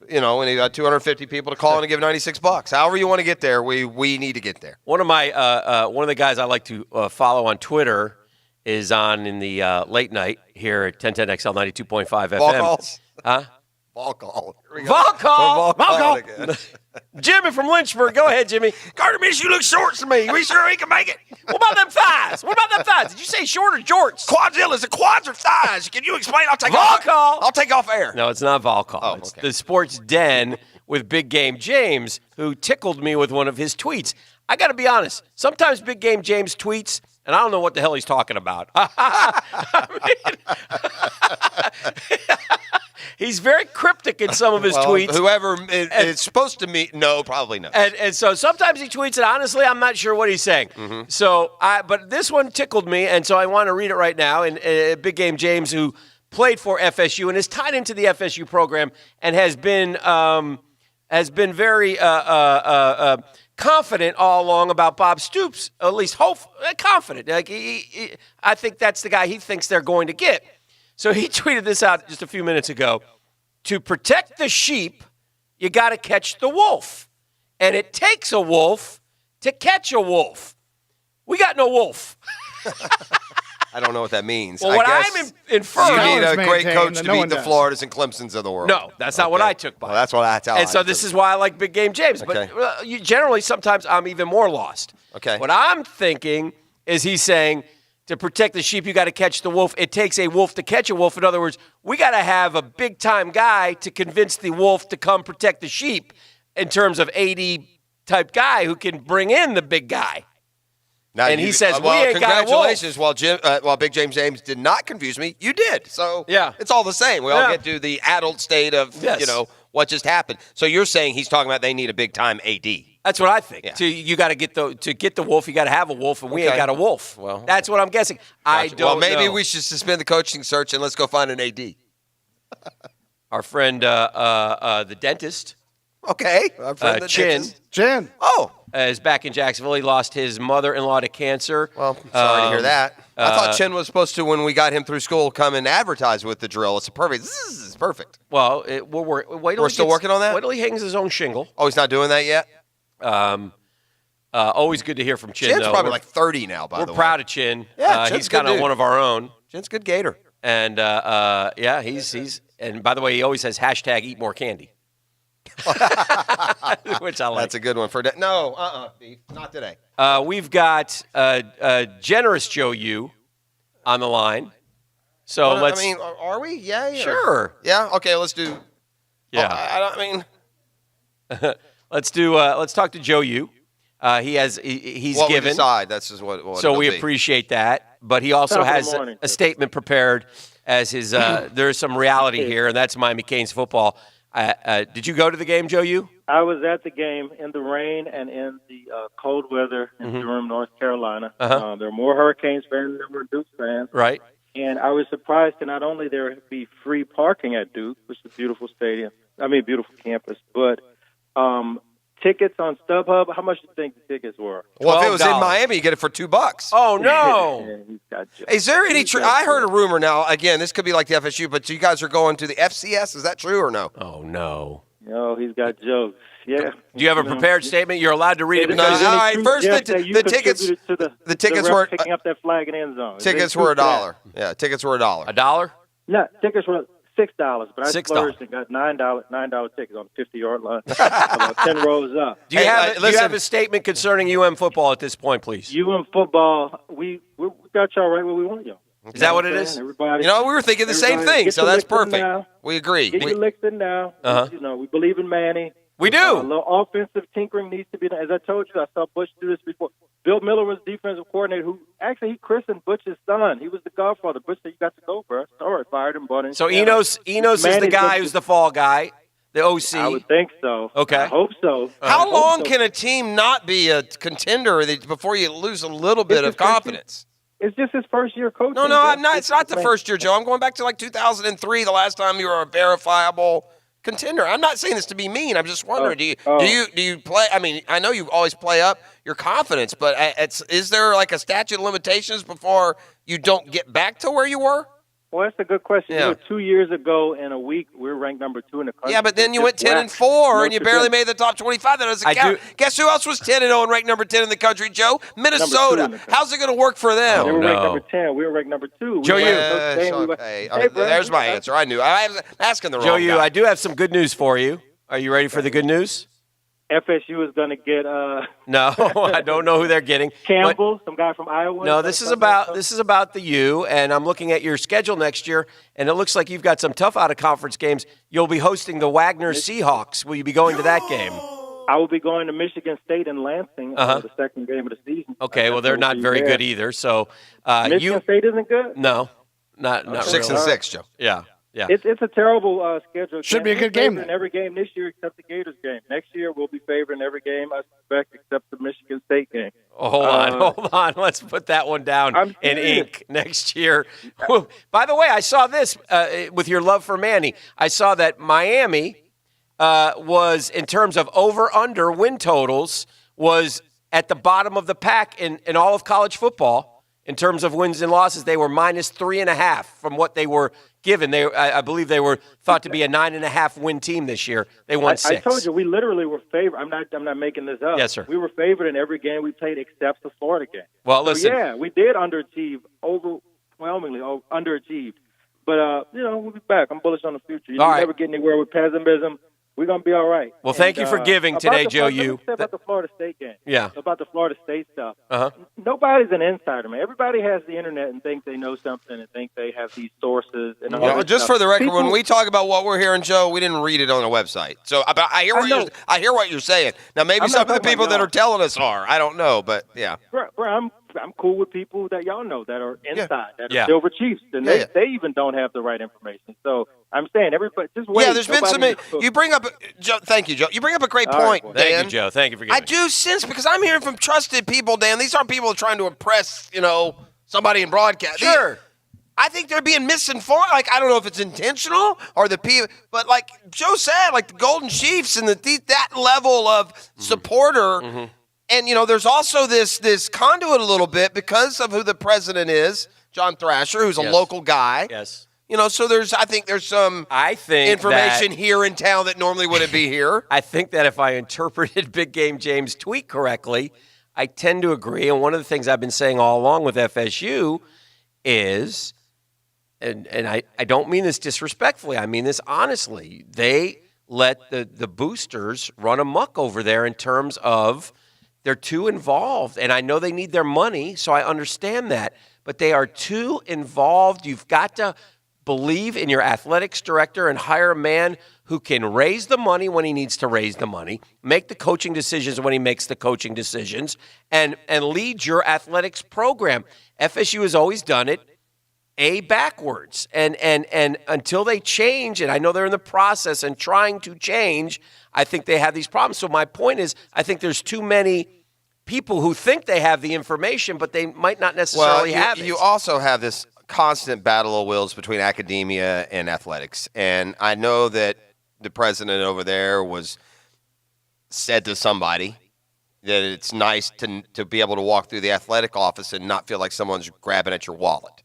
250 people to call in and give $96. However you want to get there, we need to get there. One of the guys I like to follow on Twitter is on in the late night here at 1010XL 92.5 FM. Ball calls? Huh? Ball call. Ball call. Jimmy from Lynchburg. Go ahead, Jimmy. Carter, miss, you look short to me. We sure he can make it. What about them thighs? Did you say short or jorts? Quadzillas. The quads or thighs. Can you explain? I'll take off air. No, it's not Vol call. It's the Sports Den with Big Game James, who tickled me with one of his tweets. I got to be honest. Sometimes Big Game James tweets, and I don't know what the hell he's talking about. He's very cryptic in some of his tweets. Whoever is supposed to meet, no, probably not. And so sometimes he tweets, and honestly, I'm not sure what he's saying. Mm-hmm. So, but this one tickled me, and so I want to read it right now. And Big Game James, who played for FSU and is tied into the FSU program, and has been very confident all along about Bob Stoops. At least confident. Like I think that's the guy he thinks they're going to get. So he tweeted this out just a few minutes ago. To protect the sheep, you got to catch the wolf. And it takes a wolf to catch a wolf. We got no wolf. I don't know what that means. Well, what I'm inferring... You need a great coach to beat the Floridas and Clemsons of the world. No, that's not what I took by. Well, that's what I tell. And so this is why I like Big Game James. Okay. But generally, sometimes I'm even more lost. Okay. What I'm thinking is he's saying... To protect the sheep, you got to catch the wolf. It takes a wolf to catch a wolf. In other words, we got to have a big-time guy to convince the wolf to come protect the sheep in terms of 80-type guy who can bring in the big guy. Now, and he says, we ain't got a wolf. Congratulations. While Big James did not confuse me, you did. So yeah, it's all the same. We all get to the adult state of, what just happened. So you're saying he's talking about they need a big-time AD. That's what I think. Yeah. You got to get the wolf. You got to have a wolf, and we ain't got a wolf. Well, that's what I'm guessing. Gotcha. I don't know. Well, maybe we should suspend the coaching search and let's go find an AD. Our friend, the dentist. Okay. Our friend, the dentist. Chin. Oh. Is back in Jacksonville. He lost his mother-in-law to cancer. Well, sorry to hear that. I thought Chin was supposed to, when we got him through school, come and advertise with the drill. It's it's perfect. Well, we're still working on that? Wait till he hangs his own shingle. Oh, he's not doing that yet? Always good to hear from Chin. Chin's probably like 30 now, by the way. We're proud of Chin. Yeah, he's kind of one of our own. Chin's a good gator. And, he's and by the way, he always has hashtag eat more candy. Which I like. That's a good one for Beef. Not today. We've got generous Joe U on the line. So let's. I mean, are we? Yeah. Sure. Yeah. Okay. Let's do. Yeah. Let's do. Let's talk to Joe U. He's what given. We decide. That's just what so we be. Appreciate that, but he also has a statement prepared as his. There's some reality here, and that's Miami Canes football. Did you go to the game, Joe U? I was at the game in the rain and in the cold weather in Durham, North Carolina. Uh-huh. There were more Hurricanes fans than there were Duke fans. Right. And I was surprised to not only there be free parking at Duke, which is a beautiful beautiful campus, but tickets on StubHub. How much do you think the tickets were? Well, if it was in Miami, you get it for $2. Oh no! Is there any? I heard a rumor now. Again, this could be like the FSU, but you guys are going to the FCS. Is that true or no? Oh no! No, he's got jokes. Yeah. Do you have a prepared statement? You're allowed to read it. Because all right. First, the tickets. The tickets were picking up that flag in end zone. Tickets were $1. Yeah, tickets were $1. $1? No, tickets were $6, but I $6. splurged and got $9 tickets on the 50-yard line, about 10 rows up. Do you have a statement concerning UM football at this point, please? UM football, we got y'all right where we want y'all. Is that what it is? Everybody, we were thinking the same thing, so that's perfect. We agree. Get your licks in now. Uh-huh. We believe in Manny. We do. A little offensive tinkering needs to be done. As I told you, I saw Bush do this before. Bill Miller was defensive coordinator who actually he christened Butch's son. He was the godfather. Butch said, "You got to go, bro." Sorry, fired him, brought in. So Enos is the guy who's the fall guy, the OC. I would think so. Okay. I hope so. How long can a team not be a contender before you lose a little bit of confidence? It's just his first year coaching. No, I'm not. It's not the first year, Joe. I'm going back to like 2003, the last time you were a verifiable contender. I'm not saying this to be mean. I'm just wondering, do you play? I mean, I know you always play up your confidence, but is there like a statute of limitations before you don't get back to where you were? Well, that's a good question. Yeah. 2 years ago in a week, we were ranked number 2 in the country. Yeah, but then you went 10-4, and you barely made the top 25. That doesn't count. Guess who else was 10-0 and ranked number 10 in the country, Joe? Minnesota. How's it going to work for them? They were ranked number 10. We were ranked number 2. Joe, there's my answer. I knew. I was asking the wrong guy. I do have some good news for you. Are you ready for the good news? FSU is going to get No, I don't know who they're getting. Campbell, some guy from Iowa. No, this is about the U, and I'm looking at your schedule next year, and it looks like you've got some tough out-of-conference games. You'll be hosting the Wagner Seahawks. Will you be going to that game? I will be going to Michigan State and Lansing for the second game of the season. Okay, well, they're not very good either. So Michigan State isn't good? No, not 6-6, Joe. Yeah. Yeah. It's a terrible schedule. Should be a good game. In every game this year except the Gators game. Next year we'll be favoring every game, I suspect, except the Michigan State game. Oh, hold on. Let's put that one down in ink next year. By the way, I saw this with your love for Manny. I saw that Miami was, in terms of over-under win totals, was at the bottom of the pack in all of college football. In terms of wins and losses, they were minus 3.5 from what they were given. I believe they were thought to be a 9.5 win team this year. They won 6. I told you, we literally were favored. I'm not making this up. Yes, sir. We were favored in every game we played except the Florida game. Well, listen. So, yeah, we did overwhelmingly underachieved. But, we'll be back. I'm bullish on the future. You never get anywhere with pessimism. We're going to be all right. Well, thank you for giving today, Joe. Let me say about the Florida State game. Yeah. About the Florida State stuff. Uh-huh. Nobody's an insider, man. Everybody has the internet and thinks they know something and think they have these sources. And all just stuff. for the record, when we talk about what we're hearing, Joe, we didn't read it on the website. So I hear what you're saying. Now, maybe some of the people that are telling us are. I don't know, but yeah. Bro, I'm cool with people that y'all know that are inside, that are Yeah. Silver Chiefs, and they even don't have the right information. So I'm saying, everybody, just wait. Yeah, there's been some. You bring up, Joe. Thank you, Joe. You bring up a great point, Dan. Thank you, Joe. Thank you for giving. I do sense, because I'm hearing from trusted people, Dan. These aren't people trying to impress, somebody in broadcast. Sure. I think they're being misinformed. Like, I don't know if it's intentional or the people, but like Joe said, like the Golden Chiefs and that level of supporter. Mm-hmm. And, there's also this conduit a little bit because of who the president is, John Thrasher, who's a local guy. Yes. So I think there's some information here in town that normally wouldn't be here. I think that if I interpreted Big Game James' tweet correctly, I tend to agree. And one of the things I've been saying all along with FSU is, and I don't mean this disrespectfully, I mean this honestly, they let the boosters run amok over there in terms of they're too involved. And I know they need their money, so I understand that. But they are too involved. You've got to believe in your athletics director and hire a man who can raise the money when he needs to raise the money, make the coaching decisions when he makes the coaching decisions, and lead your athletics program. FSU has always done it backwards. And until they change, and I know they're in the process and trying to change, I think they have these problems. So my point is, I think there's too many people who think they have the information, but they might not necessarily have it. You also have this constant battle of wills between academia and athletics. And I know that the president over there said to somebody that it's nice to be able to walk through the athletic office and not feel like someone's grabbing at your wallet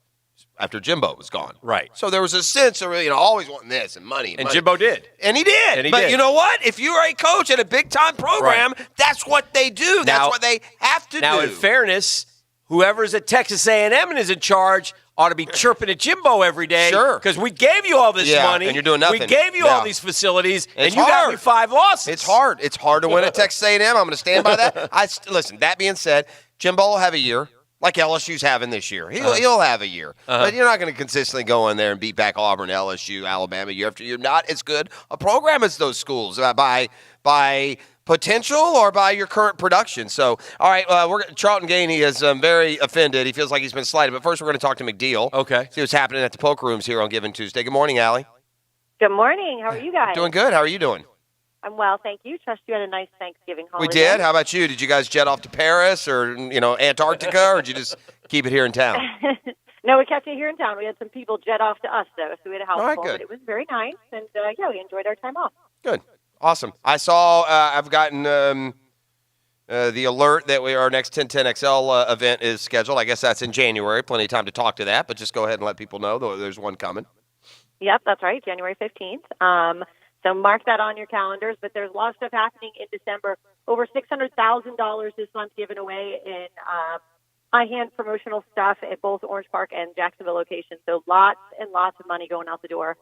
after Jimbo was gone. Right. So there was a sense of, always wanting this and money. And Jimbo did. And he did. But you know what? If you're a coach at a big-time program, that's what they do. That's what they have to do. Now, in fairness, whoever's at Texas A&M and is in charge ought to be chirping at Jimbo every day. Sure. Because we gave you all this money. And you're doing nothing. We gave you all these facilities, and you hard. got me 5 losses. It's hard. It's hard to win at Texas A&M. I'm going to stand by that. Listen, that being said, Jimbo will have a year. Like LSU's having this year. He'll have a year. But you're not going to consistently go in there and beat back Auburn, LSU, Alabama year after year. Not as good a program as those schools by potential or by your current production. So, all right, Charlton Gainey is very offended. He feels like he's been slighted. But first, we're going to talk to McDeal. Okay. See what's happening at the poker rooms here on Giving Tuesday. Good morning, Allie. Good morning. How are you guys? Doing good. How are you doing? I'm well, thank you. Trust you had a nice Thanksgiving holiday. We did. How about you? Did you guys jet off to Paris or, Antarctica, or did you just keep it here in town? No, we kept it here in town. We had some people jet off to us, though, so we had a house All right, full, good. but it was very nice, and, we enjoyed our time off. Good. Awesome. I saw, I've gotten the alert that our next 1010XL event is scheduled. I guess that's in January. Plenty of time to talk to that, but just go ahead and let people know there's one coming. Yep, that's right, January 15th. So mark that on your calendars, but there's a lot of stuff happening in December. Over $600,000 this month given away in high-hand promotional stuff at both Orange Park and Jacksonville locations. So lots and lots of money going out the door.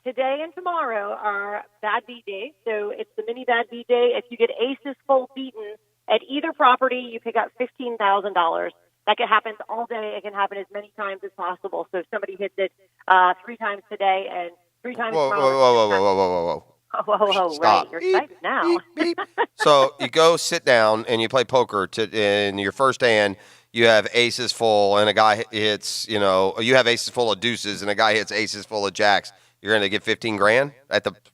Today and tomorrow are Bad Beat Day. So it's the mini Bad Beat Day. If you get aces full beaten at either property, you pick up $15,000. That can happen all day. It can happen as many times as possible. So if somebody hits it 3 times today and 3 times tomorrow. Whoa, right. You're excited now. So you go sit down and you play poker in your first hand. You have aces full and a guy hits, you have aces full of deuces and a guy hits aces full of jacks. You're going to get $15,000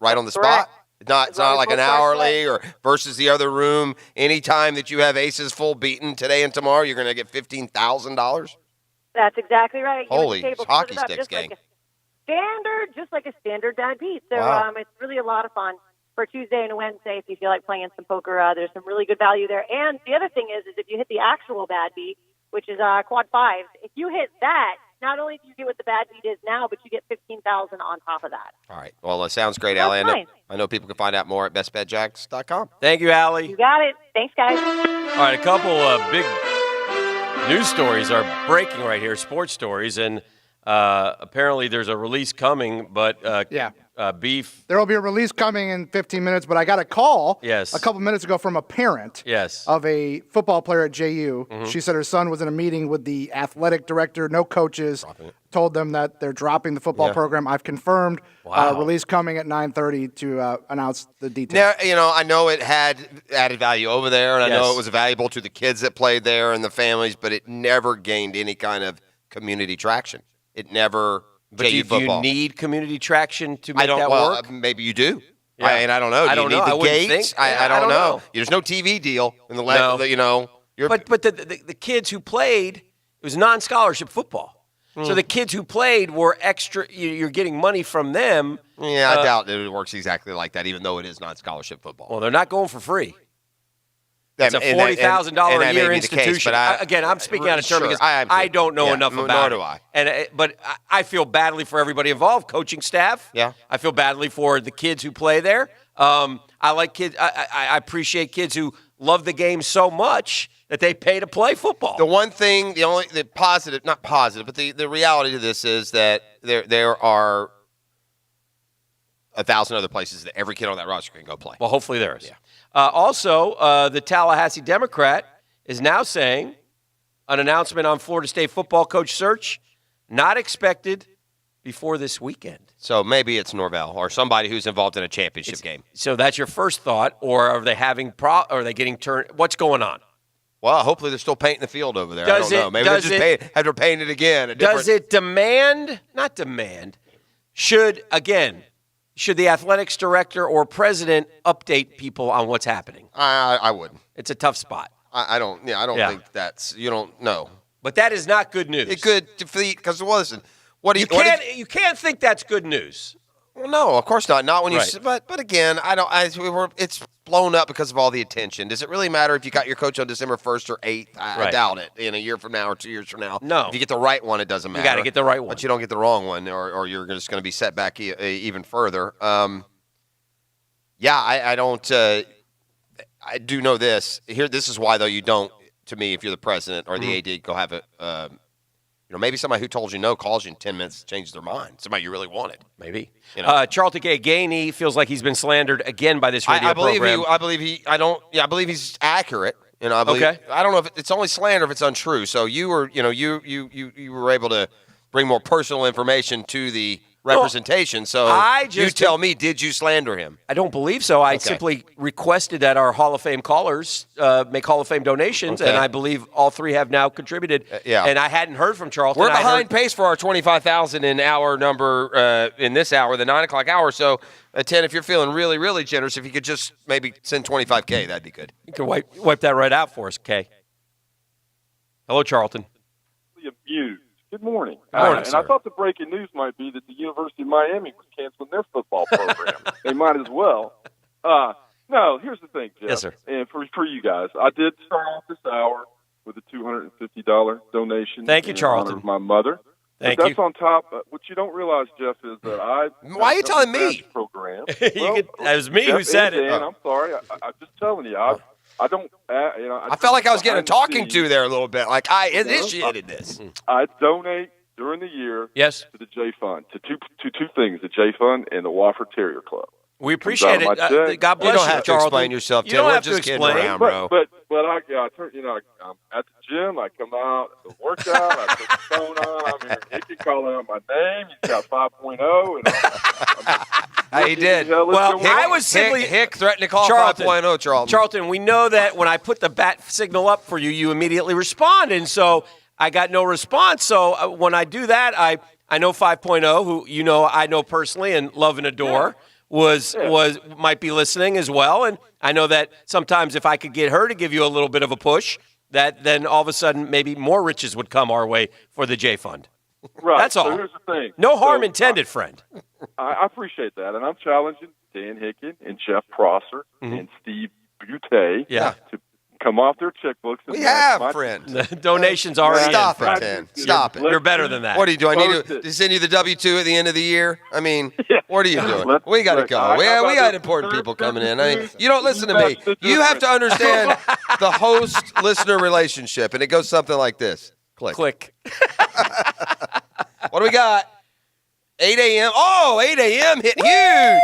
right on the spot. It's not like an hourly or versus the other room. Anytime that you have aces full beaten today and tomorrow, you're going to get $15,000. That's exactly right. Holy hockey sticks, gang. Just like a standard Bad Beat. So Wow. It's really a lot of fun for Tuesday and Wednesday if you feel like playing some poker. There's some really good value there. And the other thing is if you hit the actual Bad Beat, which is quad fives, if you hit that, not only do you get what the Bad Beat is now, but you get $15,000 on top of that. All right. Well, it sounds great, Allie. I know people can find out more at bestbetjacks.com. Thank you, Allie. You got it. Thanks, guys. All right, a couple of big news stories are breaking right here, sports stories, and apparently there's a release coming, but Beef. There will be a release coming in 15 minutes, but I got a call a couple minutes ago from a parent of a football player at JU. Mhm. She said her son was in a meeting with the athletic director, no coaches, told them that they're dropping the football program. I've confirmed release coming at 9:30 to announce the details. Now, I know it had added value over there, and I know Yes. it was valuable to the kids that played there and the families, but it never gained any kind of community traction. It never. But do you need community traction to make that work? Maybe you do. Yeah. I don't know. Do I you don't need know. the I wouldn't gates? think. I don't know. There's no TV deal in the But the kids who played, it was non-scholarship football. So the kids who played were extra. You're getting money from them. Yeah, I doubt it works exactly like that, even though it is non-scholarship football. Well, they're not going for free. It's a $40,000 a year institution. I'm speaking out of turn because I don't know enough about it. Nor do I. But I feel badly for everybody involved, coaching staff. Yeah. I feel badly for the kids who play there. I like kids. I appreciate kids who love the game so much that they pay to play football. The one thing, the positive, not positive, but the reality to this is that there are 1,000 other places that every kid on that roster can go play. Well, hopefully there is. Yeah. Also, the Tallahassee Democrat is now saying an announcement on Florida State football coach search not expected before this weekend. So maybe it's Norvell or somebody who's involved in a championship game. So that's your first thought, or are they having are they getting turned? What's going on? Well, hopefully they're still painting the field over there. I don't know. Maybe they're just have to paint it again. Does it demand? Not demand. Should the athletics director or president update people on what's happening? I wouldn't. It's a tough spot. I don't think that's, you don't know. But that is not good news. It could defeat, because listen, you can't think that's good news. Well, no, of course not. Not when you. Right. But again, it's blown up because of all the attention. Does it really matter if you got your coach on December 1st or 8th? I doubt it. In a year from now or 2 years from now. No. If you get the right one, it doesn't matter. You got to get the right one. But you don't get the wrong one, or you're just going to be set back even further. I don't. I do know this. This is why, though, you don't. To me, if you're the president or the AD, go have a. Maybe somebody who told you no calls you in 10 minutes, changes their mind. Somebody you really wanted. Maybe. Charlton Gainey feels like he's been slandered again by this radio program. I believe he's accurate. I believe. Okay. I don't know if it's only slander if it's untrue. So you were able to bring more personal information to the representation. So you tell me, did you slander him? I don't believe so. I simply requested that our Hall of Fame callers make Hall of Fame donations, and I believe all three have now contributed. And I hadn't heard from Charlton. We're behind pace for our 25,000 in hour number in this hour, the 9 o'clock hour. So, 10, if you're feeling really, really generous, if you could just maybe send $25K, that'd be good. You can wipe that right out for us, Kay. Hello, Charlton. Abused. Good morning. Good morning, and sir. I thought the breaking news might be that the University of Miami was canceling their football program. They might as well. No, here's the thing, Jeff. Yes, sir. And for you guys, I did start off this hour with a $250 donation. Thank you, in Charlton. honor of my mother. Thank but that's you. on top. What you don't realize, Jeff, is that I. Why are you telling me? Program. That was me who Jeff said and it. Dan, I'm sorry. I'm just telling you. I don't. I felt like I was getting a talking to there a little bit. Like I initiated this. I donate during the year to the J Fund, to two things, the J Fund and the Wofford Terrier Club. We appreciate Comes out of my it. check. God bless You don't have to Charlton. explain yourself, You Tim. don't We're have just to kidding explain. around, bro. But I turn, I'm at the gym. I come out, the workout. I put the phone on. I'm here. Hickey calling out my name. He's got 5.0. He did. Well, I was simply Hick threatened to call Charlton. 5.0, Charlton. Charlton, we know that when I put the bat signal up for you, you immediately respond, and so I got no response. So when I do that, I know 5.0, who I know personally and love and adore, might be listening as well, and I know that sometimes if I could get her to give you a little bit of a push, that then all of a sudden maybe more riches would come our way for the J Fund. Right. That's all. So here's the thing. No harm intended, friend. I appreciate that, and I'm challenging Dan Hicken and Jeff Prosser and Steve Butte to come off their checkbooks. And We have, friend. The donation's already Stop in, it, friend. Tim. Stop it. You're better than that. What do you do? I need to send you the W-2 at the end of the year? I mean, what are you doing? We got to go. We got important people coming in. I mean, you don't listen to me. You have to understand the host-listener relationship, and it goes something like this. Click. What do we got? 8 a.m. Oh, 8 a.m. hit huge. Okay.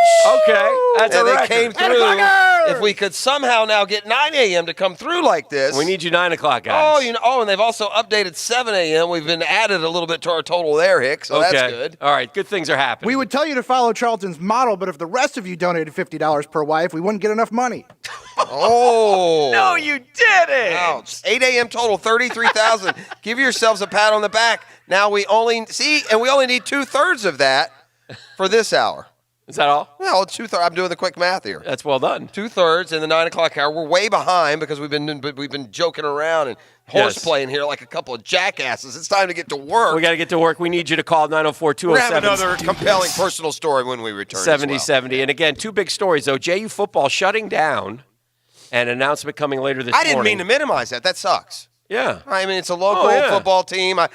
That's and a they record. came through. If we could somehow now get 9 a.m. to come through like this. We need you 9 o'clock, guys. And they've also updated 7 a.m. We've been added a little bit to our total there, Hick, so that's good. All right, good things are happening. We would tell you to follow Charlton's model, but if the rest of you donated $50 per wife, we wouldn't get enough money. Oh. No, you didn't. Ouch. 8 a.m. total, 33,000. Give yourselves a pat on the back. Now we only need 2/3 of that for this hour. Is that all? No, 2/3. I'm doing the quick math here. That's well done. 2/3 in the 9 o'clock hour. We're way behind because we've been joking around and horseplaying here like a couple of jackasses. It's time to get to work. We got to get to work. We need you to call 904-207. We're going to have another compelling personal story when we return. 70-70. And again, two big stories, though. JU football shutting down, and announcement coming later this morning. I didn't mean to minimize that. That sucks. Yeah. I mean, it's a local football team. I've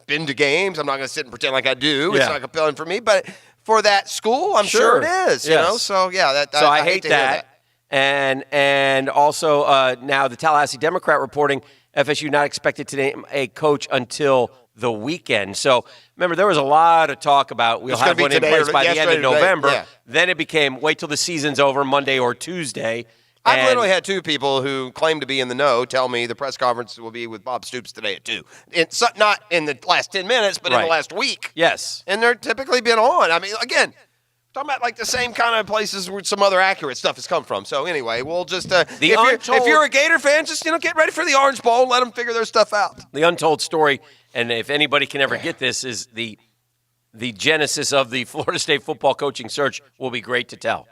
been to games. I'm not going to sit and pretend like I do. It's not compelling for me, but for that school, I'm sure it is. You know, so yeah. I hate to hear that. And also now the Tallahassee Democrat reporting FSU not expected to name a coach until the weekend. So remember, there was a lot of talk about we'll have one in place by the end of November. Yeah. Then it became wait till the season's over, Monday or Tuesday. I've literally had two people who claim to be in the know tell me the press conference will be with Bob Stoops today at 2. It's not in the last 10 minutes, but in the last week. Yes. And they're typically been on. I mean, again, talking about like the same kind of places where some other accurate stuff has come from. So anyway, we'll just if you're a Gator fan, just get ready for the Orange Bowl and let them figure their stuff out. The untold story, and if anybody can ever get this, is the genesis of the Florida State football coaching search will be great to tell.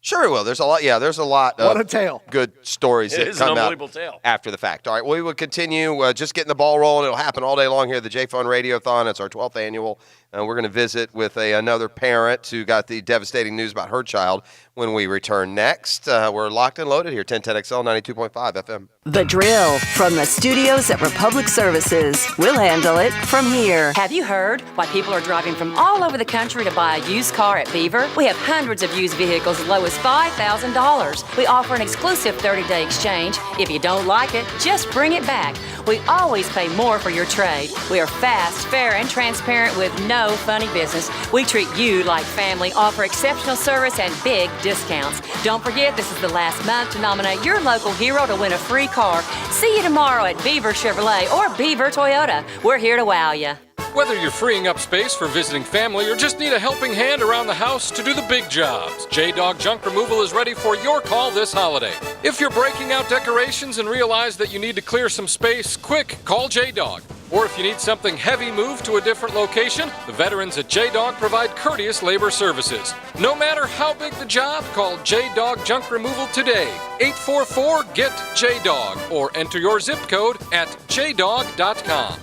Sure it will. There's a lot. Yeah, there's a lot What a tale. Good stories that come out after the fact. All right, we will continue just getting the ball rolling. It'll happen all day long here at the J-Fun Radiothon. It's our 12th annual. We're going to visit with another parent who got the devastating news about her child when we return next. We're locked and loaded here, 1010XL, 92.5 FM. The Drill from the studios at Republic Services. We'll handle it from here. Have you heard why people are driving from all over the country to buy a used car at Beaver? We have hundreds of used vehicles as low as $5,000. We offer an exclusive 30-day exchange. If you don't like it, just bring it back. We always pay more for your trade. We are fast, fair, and transparent with no funny business. We treat you like family, offer exceptional service, and big discounts. Don't forget, this is the last month to nominate your local hero to win a free car. See you tomorrow at Beaver Chevrolet or Beaver Toyota. We're here to wow you. Whether you're freeing up space for visiting family or just need a helping hand around the house to do the big jobs, J-Dog Junk Removal is ready for your call this holiday. If you're breaking out decorations and realize that you need to clear some space, quick, call J-Dog. Or if you need something heavy moved to a different location, the veterans at J-Dog provide courteous labor services. No matter how big the job, call J-Dog Junk Removal today. 844-GET-JDOG or enter your zip code at jdog.com.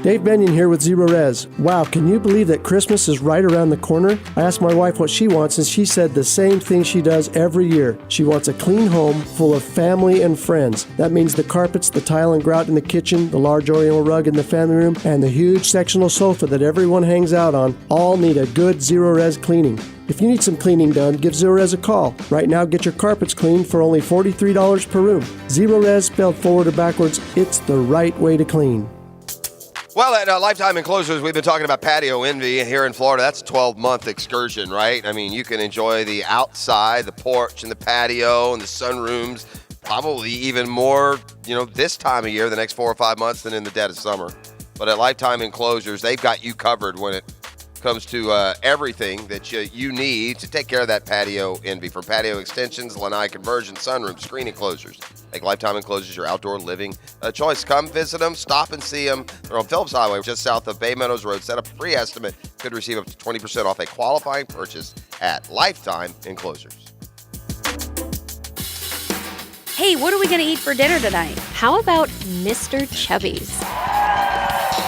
Dave Benyon here with Zero Res. Wow, can you believe that Christmas is right around the corner? I asked my wife what she wants, and she said the same thing she does every year. She wants a clean home full of family and friends. That means the carpets, the tile and grout in the kitchen, the large oriental rug in the family room, and the huge sectional sofa that everyone hangs out on all need a good Zero Res cleaning. If you need some cleaning done, give Zero Res a call. Right now, get your carpets cleaned for only $43 per room. Zero Res, spelled forward or backwards, it's the right way to clean. Well, at Lifetime Enclosures, we've been talking about Patio Envy here in Florida. That's a 12-month excursion, right? I mean, you can enjoy the outside, the porch and the patio and the sunrooms, probably even more, this time of year, the next 4 or 5 months than in the dead of summer. But at Lifetime Enclosures, they've got you covered when it comes to everything that you need to take care of that Patio Envy. From patio extensions, lanai conversion, sunroom, screen enclosures. Make Lifetime Enclosures your outdoor living choice. Come visit them, stop and see them. They're on Phillips Highway, just south of Bay Meadows Road. Set up a free estimate. Could receive up to 20% off a qualifying purchase at Lifetime Enclosures. Hey, what are we going to eat for dinner tonight? How about Mr. Chubby's?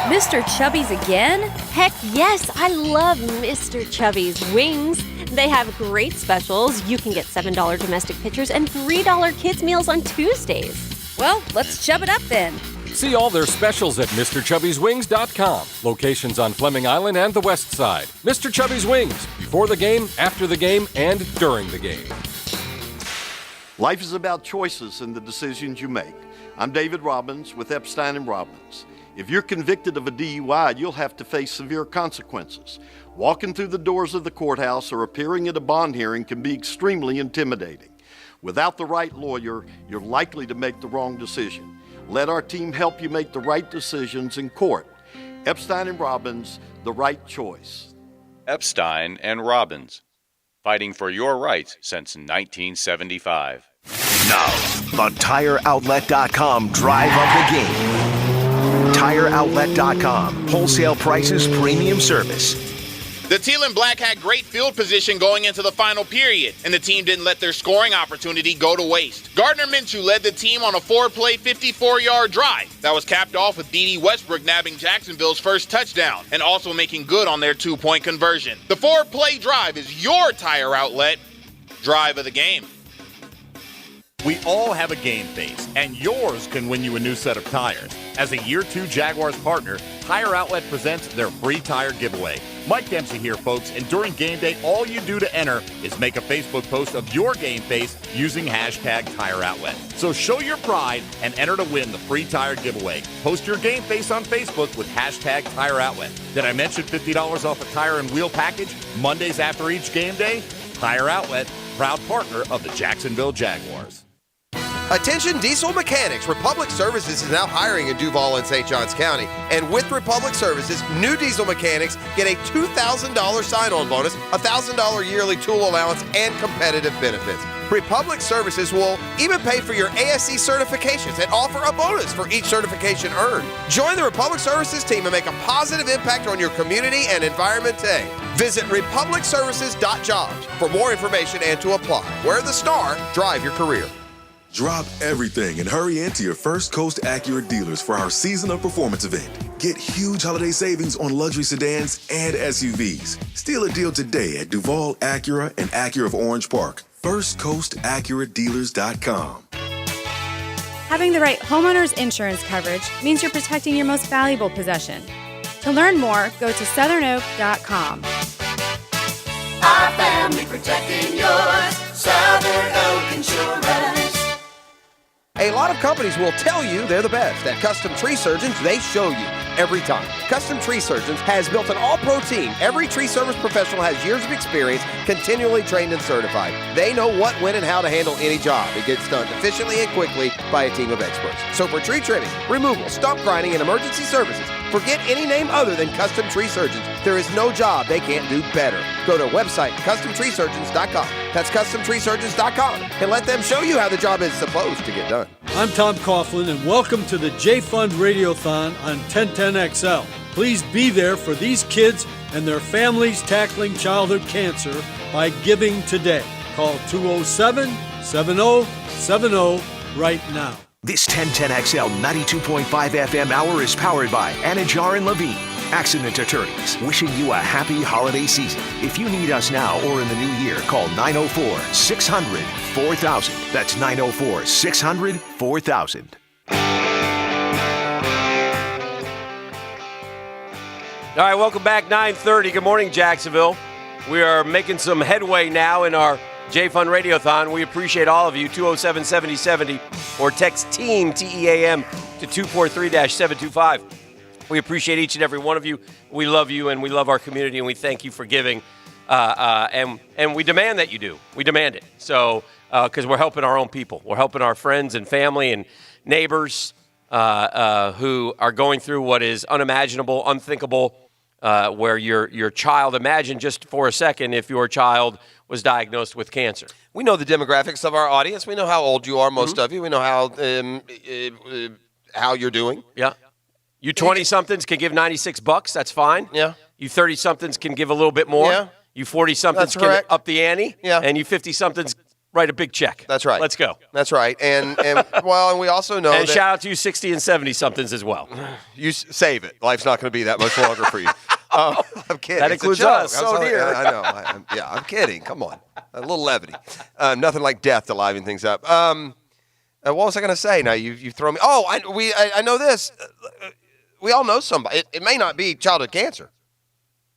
Mr. Chubby's again? Heck yes, I love Mr. Chubby's wings. They have great specials. You can get $7 domestic pitchers and $3 kids meals on Tuesdays. Well, let's chub it up then. See all their specials at MrChubby'sWings.com. Locations on Fleming Island and the West Side. Mr. Chubby's Wings. Before the game, after the game, and during the game. Life is about choices and the decisions you make. I'm David Robbins with Epstein & Robbins. If you're convicted of a DUI, you'll have to face severe consequences. Walking through the doors of the courthouse or appearing at a bond hearing can be extremely intimidating. Without the right lawyer, you're likely to make the wrong decision. Let our team help you make the right decisions in court. Epstein & Robbins, the right choice. Epstein & Robbins, fighting for your rights since 1975. Now, the TireOutlet.com drive of the game. TireOutlet.com. Wholesale prices, premium service. The Teal and Black had great field position going into the final period, and the team didn't let their scoring opportunity go to waste. Gardner Minshew led the team on a 4-play, 54-yard drive that was capped off with D.D. Westbrook nabbing Jacksonville's first touchdown and also making good on their 2-point conversion. The 4-play drive is your Tire Outlet drive of the game. We all have a game face, and yours can win you a new set of tires. As a Year 2 Jaguars partner, Tire Outlet presents their free tire giveaway. Mike Dempsey here, folks, and during game day, all you do to enter is make a Facebook post of your game face using hashtag Tire Outlet. So show your pride and enter to win the free tire giveaway. Post your game face on Facebook with hashtag Tire Outlet. Did I mention $50 off a tire and wheel package Mondays after each game day? Tire Outlet, proud partner of the Jacksonville Jaguars. Attention diesel mechanics. Republic Services is now hiring in Duval and St. Johns County. And with Republic Services, new diesel mechanics get a $2,000 sign-on bonus, $1,000 yearly tool allowance, and competitive benefits. Republic Services will even pay for your ASE certifications and offer a bonus for each certification earned. Join the Republic Services team and make a positive impact on your community and environment today. Visit republicservices.jobs for more information and to apply. Wear the star, drive your career. Drop everything and hurry into your First Coast Acura dealers for our Season of Performance event. Get huge holiday savings on luxury sedans and SUVs. Steal a deal today at Duval Acura and Acura of Orange Park. FirstCoastAcuraDealers.com. Having the right homeowner's insurance coverage means you're protecting your most valuable possession. To learn more, go to southernoak.com. Our family protecting yours. Southern Oak Insurance. A lot of companies will tell you they're the best. At Custom Tree Surgeons, they show you every time. Custom Tree Surgeons has built an all-pro team. Every tree service professional has years of experience, continually trained and certified. They know what, when, and how to handle any job. It gets done efficiently and quickly by a team of experts. So for tree trimming, removal, stump grinding, and emergency services, Forget any name other than Custom Tree Surgeons. There is no job they can't do better. Go to website CustomTreeSurgeons.com. That's CustomTreeSurgeons.com, and let them show you how the job is supposed to get done. I'm Tom Coughlin, and welcome to the J-Fund Radiothon on 1010XL. Please be there for these kids and their families tackling childhood cancer by giving today. Call 207-7070 right now. This 1010XL 92.5 FM hour is powered by Anajar and Levine, accident attorneys, wishing you a happy holiday season. If you need us now or in the new year, call 904-600-4000. That's 904-600-4000. All right, welcome back, 9:30. Good morning, Jacksonville. We are making some headway now in our J-Fund Radiothon. We appreciate all of you, 207-7070, or text TEAM, T-E-A-M, to 243-725. We appreciate each and every one of you. We love you, and we love our community, and we thank you for giving. And we demand that you do. We demand it. So, because we're helping our own people. We're helping our friends and family and neighbors who are going through what is unimaginable, unthinkable, where your child, imagine just for a second if your child was diagnosed with cancer. We know the demographics of our audience. We know how old you are, most of you. We know how you're doing. Yeah. You 20-somethings can give $96. That's fine. Yeah. You 30-somethings can give a little bit more. Yeah. You 40-somethings can correct. up the ante. Yeah. And you 50-somethings write a big check. That's right. Let's go. That's right. And well, and we also know and that shout out to you 60 and 70-somethings as well. You save it. Life's not going to be that much longer for you. I'm kidding. That It's a includes joke. us. I'm So sorry. dear. I know. I'm kidding. Come on. A little levity. Nothing like death to liven things up. What was I going to say? Now you throw me. Oh, I know this. We all know somebody. It may not be childhood cancer.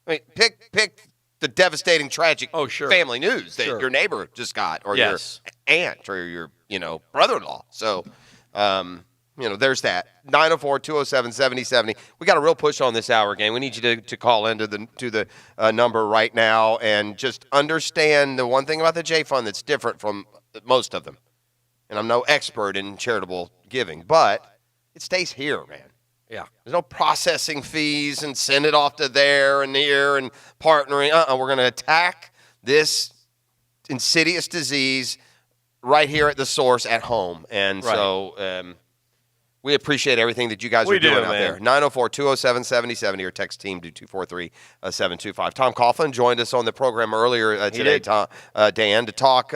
I mean, pick the devastating, tragic family news that your neighbor just got, or your aunt, or your brother-in-law. So, there's that. 904-207-7070. We got a real push on this hour, gang. We need you to call into the number right now and just understand the one thing about the J-Fund that's different from most of them. And I'm no expert in charitable giving, but it stays here, man. Yeah. There's no processing fees and send it off to there and here and partnering. We're going to attack this insidious disease right here at the source at home. And so we appreciate everything that you guys are doing out there. 904-207-7070 or text team to 243-725. Tom Coughlin joined us on the program earlier today, Dan, to talk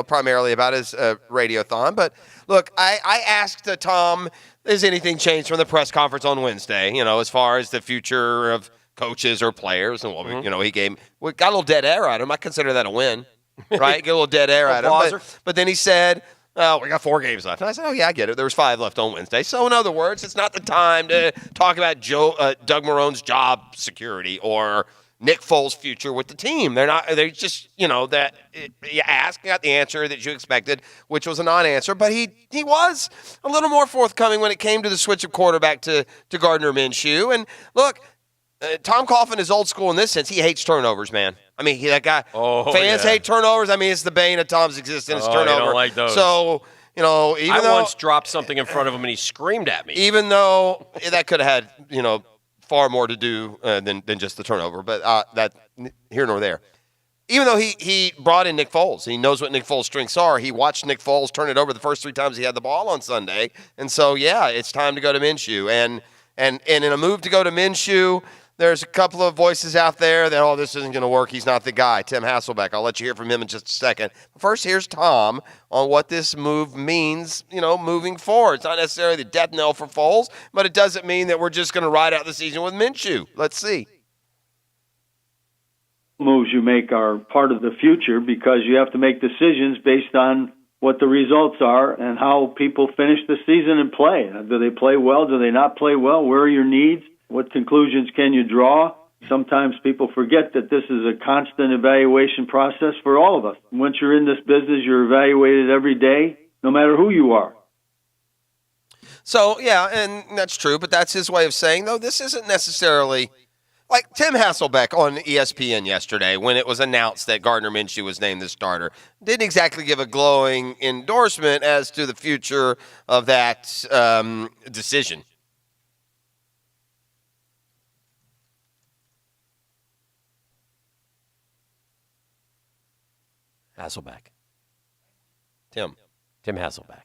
primarily about his radiothon. But look, I asked Tom, has anything changed from the press conference on Wednesday, as far as the future of coaches or players? And, we got a little dead air at him. I consider that a win, right? Get a little dead air at him. But then he said, oh, we got 4 games left. And I said, oh, yeah, I get it. There was 5 left on Wednesday. So, in other words, it's not the time to talk about Doug Marone's job security or Nick Foles' future with the team. They're just, you asked, got the answer that you expected, which was a non-answer. But he was a little more forthcoming when it came to the switch of quarterback to Gardner Minshew. And look, Tom Coughlin is old school in this sense. He hates turnovers, man. I mean, that guy, fans hate turnovers. I mean, it's the bane of Tom's existence, turnover. I don't like those. So, I once dropped something in front of him and he screamed at me. Even though that could have had, far more to do than just the turnover, but that here nor there. Even though he brought in Nick Foles, he knows what Nick Foles' strengths are. He watched Nick Foles turn it over the first 3 times he had the ball on Sunday, and so it's time to go to Minshew. And in a move to go to Minshew, there's a couple of voices out there that, this isn't going to work. He's not the guy. Tim Hasselbeck. I'll let you hear from him in just a second. First, here's Tom on what this move means, moving forward. It's not necessarily the death knell for Foles, but it doesn't mean that we're just going to ride out the season with Minshew. Let's see. Moves you make are part of the future because you have to make decisions based on what the results are and how people finish the season and play. Do they play well? Do they not play well? Where are your needs? What conclusions can you draw? Sometimes people forget that this is a constant evaluation process for all of us. Once you're in this business, you're evaluated every day, no matter who you are. So, and that's true, but that's his way of saying, though, this isn't necessarily like Tim Hasselbeck on ESPN yesterday when it was announced that Gardner Minshew was named the starter. Didn't exactly give a glowing endorsement as to the future of that decision. Hasselbeck. Tim Hasselbeck.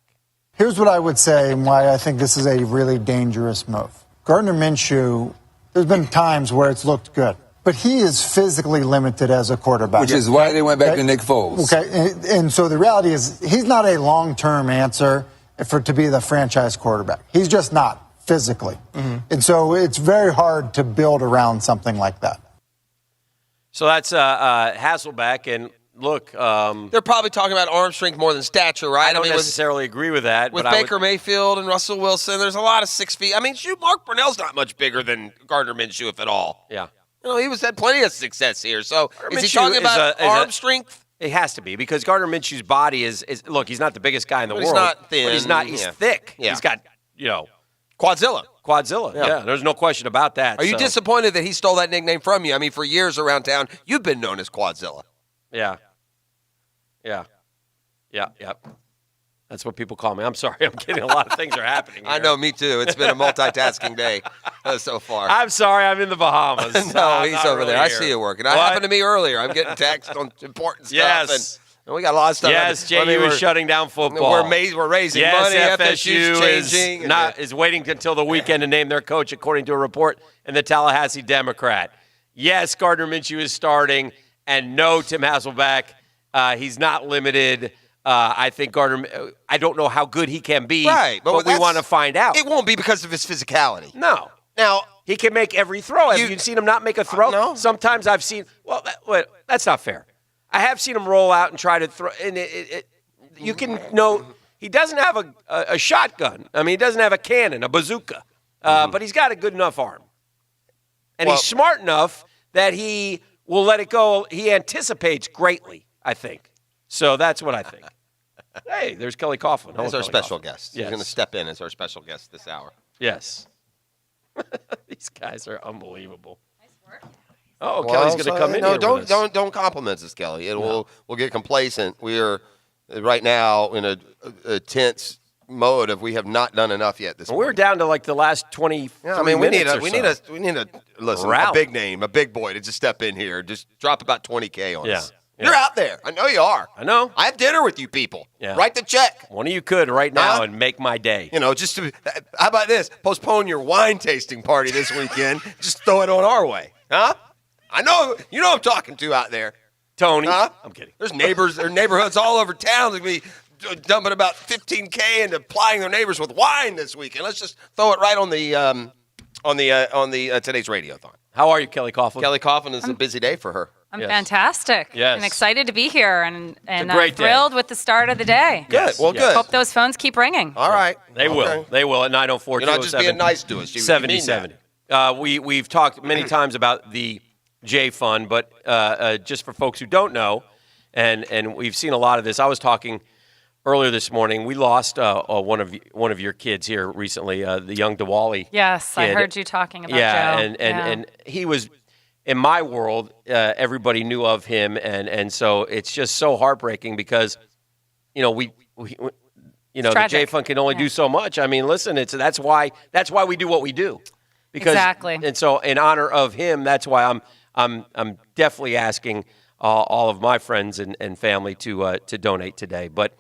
Here's what I would say and why I think this is a really dangerous move. Gardner Minshew, there's been times where it's looked good, but he is physically limited as a quarterback. Which is why they went back to Nick Foles. Okay, and so the reality is he's not a long-term answer to be the franchise quarterback. He's just not physically. Mm-hmm. And so it's very hard to build around something like that. So that's Hasselbeck, and look, they're probably talking about arm strength more than stature, right? I don't necessarily agree with that. With Baker Mayfield and Russell Wilson, there's a lot of 6 feet. I mean, Mark Brunell's not much bigger than Gardner Minshew, if at all. Yeah. He had plenty of success here. So is he talking about arm strength? It has to be, because Gardner Minshew's body is look, he's not the biggest guy in the world. He's not thin. But he's thick. Yeah. He's got, Quadzilla. Yeah, there's no question about that. Are you disappointed that he stole that nickname from you? I mean, for years around town, you've been known as Quadzilla. Yeah. That's what people call me. I'm sorry. I'm kidding. A lot of things are happening here. I know, me too. It's been a multitasking day so far. I'm sorry. I'm in the Bahamas. No, he's over there. I see you working. That happened to me earlier. I'm getting texts on important stuff. Yes. And we got a lot of stuff. Yes, JU is shutting down football. We're raising money. FSU's changing. Is waiting until the weekend to name their coach, according to a report in the Tallahassee Democrat. Yes, Gardner Minshew is starting, and no, Tim Hasselbeck. He's not limited. I think Gardner, I don't know how good he can be, right, but we want to find out. It won't be because of his physicality. No. Now, he can make every throw. Have you seen him not make a throw? No. Sometimes I've seen, that's not fair. I have seen him roll out and try to throw, and you can know he doesn't have a shotgun. I mean, he doesn't have a cannon, a bazooka, but he's got a good enough arm. And he's smart enough that he will let it go. He anticipates greatly, I think. So that's what I think. Hey, there's Kelly Coughlin. He's our special guest. Yes. He's going to step in as our special guest this hour. Yes. These guys are unbelievable. Nice work. Oh, Kelly's going to come in here with us. Don't compliment us, Kelly. We'll get complacent. We are right now in a tense mode of we have not done enough yet this morning. We're down to like the last 20 we need a listen, Rally. a big name, a big boy to just step in here. Just drop about $20K on us. Yeah. You're out there. I know you are. I know. I have dinner with you people. Yeah. Write the check. One of you could right now and make my day. How about this? Postpone your wine tasting party this weekend. Just throw it on our way. Huh? I know. You know who I'm talking to out there. Tony. Huh? I'm kidding. There's neighborhoods all over town that be dumping about $15K into plying their neighbors with wine this weekend. Let's just throw it right on the today's radiothon. How are you, Kelly Coughlin? Kelly Coughlin is a busy day for her. I'm fantastic. Yes. I'm excited to be here and great thrilled with the start of the day. Good. Yes. Well, good. Hope those phones keep ringing. All right. They will. They will at 904 You're not just being nice to us. 7070. We've talked many times about the J Fund, but just for folks who don't know, and we've seen a lot of this. I was talking earlier this morning. We lost one of your kids here recently, the young Diwali. Yes, kid. I heard you talking about Joe. And he was, in my world, everybody knew of him, and so it's just so heartbreaking because, the J Fund can only do so much. I mean, listen, that's why we do what we do. Because, exactly. And so, in honor of him, that's why I'm definitely asking all of my friends and family to donate today. But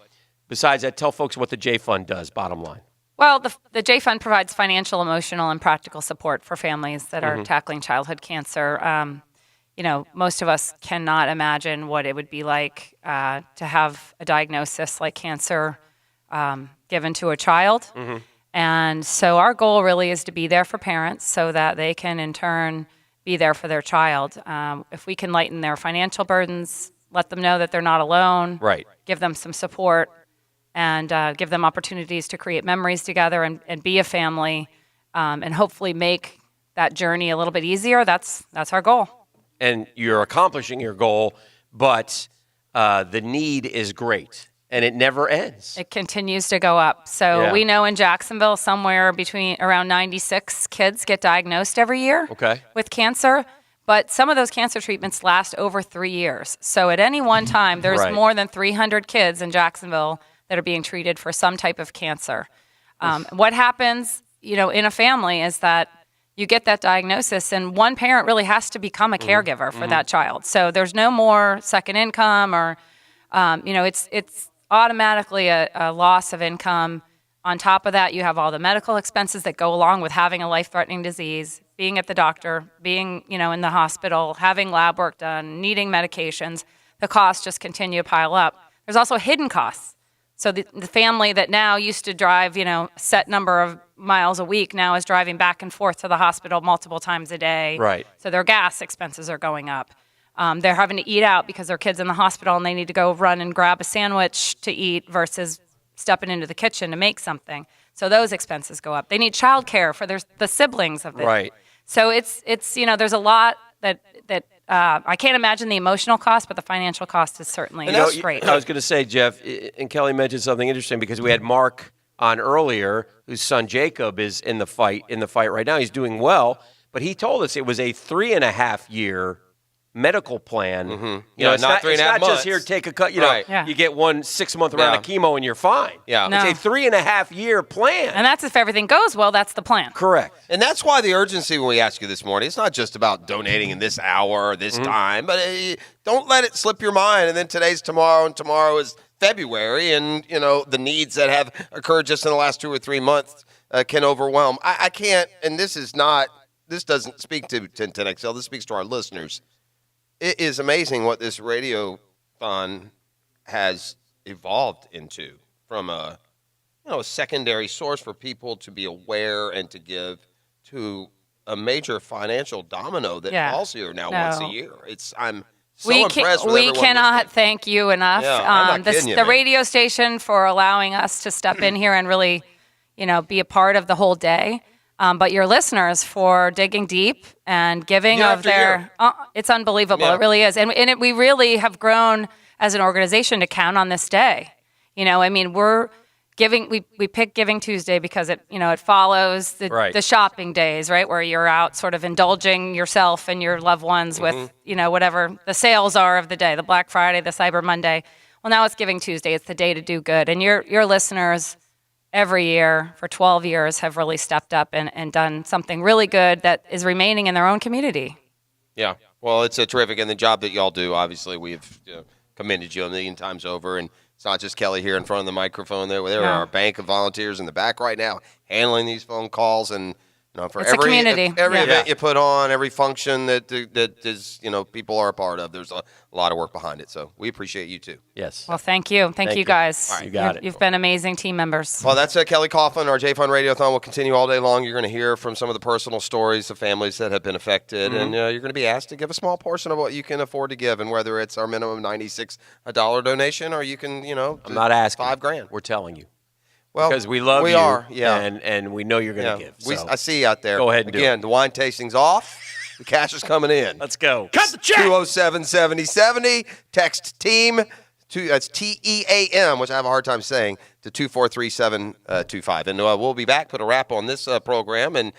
besides that, tell folks what the J Fund does. Bottom line. Well, the J Fund provides financial, emotional, and practical support for families that are tackling childhood cancer. Most of us cannot imagine what it would be like to have a diagnosis like cancer given to a child. Mm-hmm. And so our goal really is to be there for parents so that they can, in turn, be there for their child. If we can lighten their financial burdens, let them know that they're not alone, right. Give them some support, and give them opportunities to create memories together and be a family, and hopefully make that journey a little bit easier. That's our goal. And you're accomplishing your goal, but the need is great. And it never ends. It continues to go up. So we know in Jacksonville somewhere around 96 kids get diagnosed every year with cancer. But some of those cancer treatments last over 3 years. So at any one time, there's more than 300 kids in Jacksonville that are being treated for some type of cancer. What happens, in a family is that you get that diagnosis and one parent really has to become a caregiver for that child. So there's no more second income or It's automatically a loss of income. On top of that, you have all the medical expenses that go along with having a life-threatening disease, being at the doctor, being, in the hospital, having lab work done, needing medications. The costs just continue to pile up. There's also hidden costs. So the family that now used to drive, set number of miles a week now is driving back and forth to the hospital multiple times a day. Right. So their gas expenses are going up. They're having to eat out because their kid's in the hospital and they need to go run and grab a sandwich to eat versus stepping into the kitchen to make something. So those expenses go up. They need childcare for the siblings of it. Right. So it's there's a lot that I can't imagine the emotional cost, but the financial cost is certainly great. I was going to say, Jeff, and Kelly mentioned something interesting because we had Mark on earlier, whose son Jacob is in the fight right now. He's doing well, but he told us it was a 3.5 year medical plan. It's not 3.5 months. It's not just here, take a cut. You get 1 6-month round of chemo and you're fine. Yeah. No. It's a 3.5 year plan. And that's if everything goes well, that's the plan. Correct. And that's why the urgency when we ask you this morning, it's not just about donating in this hour or this time, but don't let it slip your mind. And then today's tomorrow, and tomorrow is February, and, the needs that have occurred just in the last 2 or 3 months can overwhelm. I can't, and this doesn't speak to 1010XL, this speaks to our listeners. It is amazing what this radiothon has evolved into from a secondary source for people to be aware and to give to a major financial domino that falls here now once a year. I'm so impressed with everyone. We cannot thank you enough. Yeah, I'm not kidding you, the man. radio station for allowing us to step in here and really, be a part of the whole day. But your listeners for digging deep and giving Year of after their, year. It's unbelievable. Yeah. It really is. And we really have grown as an organization to count on this day. We're giving, we pick Giving Tuesday because it follows the shopping days, right? Where you're out sort of indulging yourself and your loved ones with, whatever the sales are of the day, the Black Friday, the Cyber Monday. Well, now it's Giving Tuesday. It's the day to do good. And your listeners every year for 12 years have really stepped up and done something really good that is remaining in their own community. Yeah. Well, it's a terrific, and the job that y'all do, obviously, we've commended you a million times over, and it's not just Kelly here in front of the microphone. There are our bank of volunteers in the back right now handling these phone calls, and for it's every event you put on, every function that is people are a part of, there's a lot of work behind it. So we appreciate you too. Yes. Well, thank you. Thank you guys. All right. You got it. You've been amazing team members. Well, that's Kelly Coughlin. Our J-Fund Radiothon will continue all day long. You're going to hear from some of the personal stories of families that have been affected, and you're going to be asked to give a small portion of what you can afford to give, and whether it's our minimum $96 donation or you can, I'm not asking. $5,000. We're telling you. Well, because we love you. We are, and we know you're going to give. So. I see you out there. Go ahead and do Again, it. the wine tasting's off. The cash is coming in. Let's go. Cut the check. 207-7070. Text TEAM. That's TEAM, which I have a hard time saying, to 243-725. And we'll be back, put a wrap on this program, and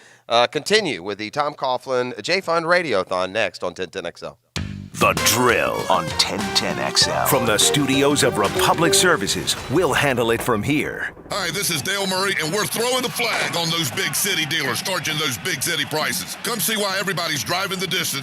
continue with the Tom Coughlin J-Fund Radiothon next on 1010XL. The Drill on 1010XL. From the studios of Republic Services, we'll handle it from here. Hi, this is Dale Murray, and we're throwing the flag on those big city dealers charging those big city prices. Come see why everybody's driving the distance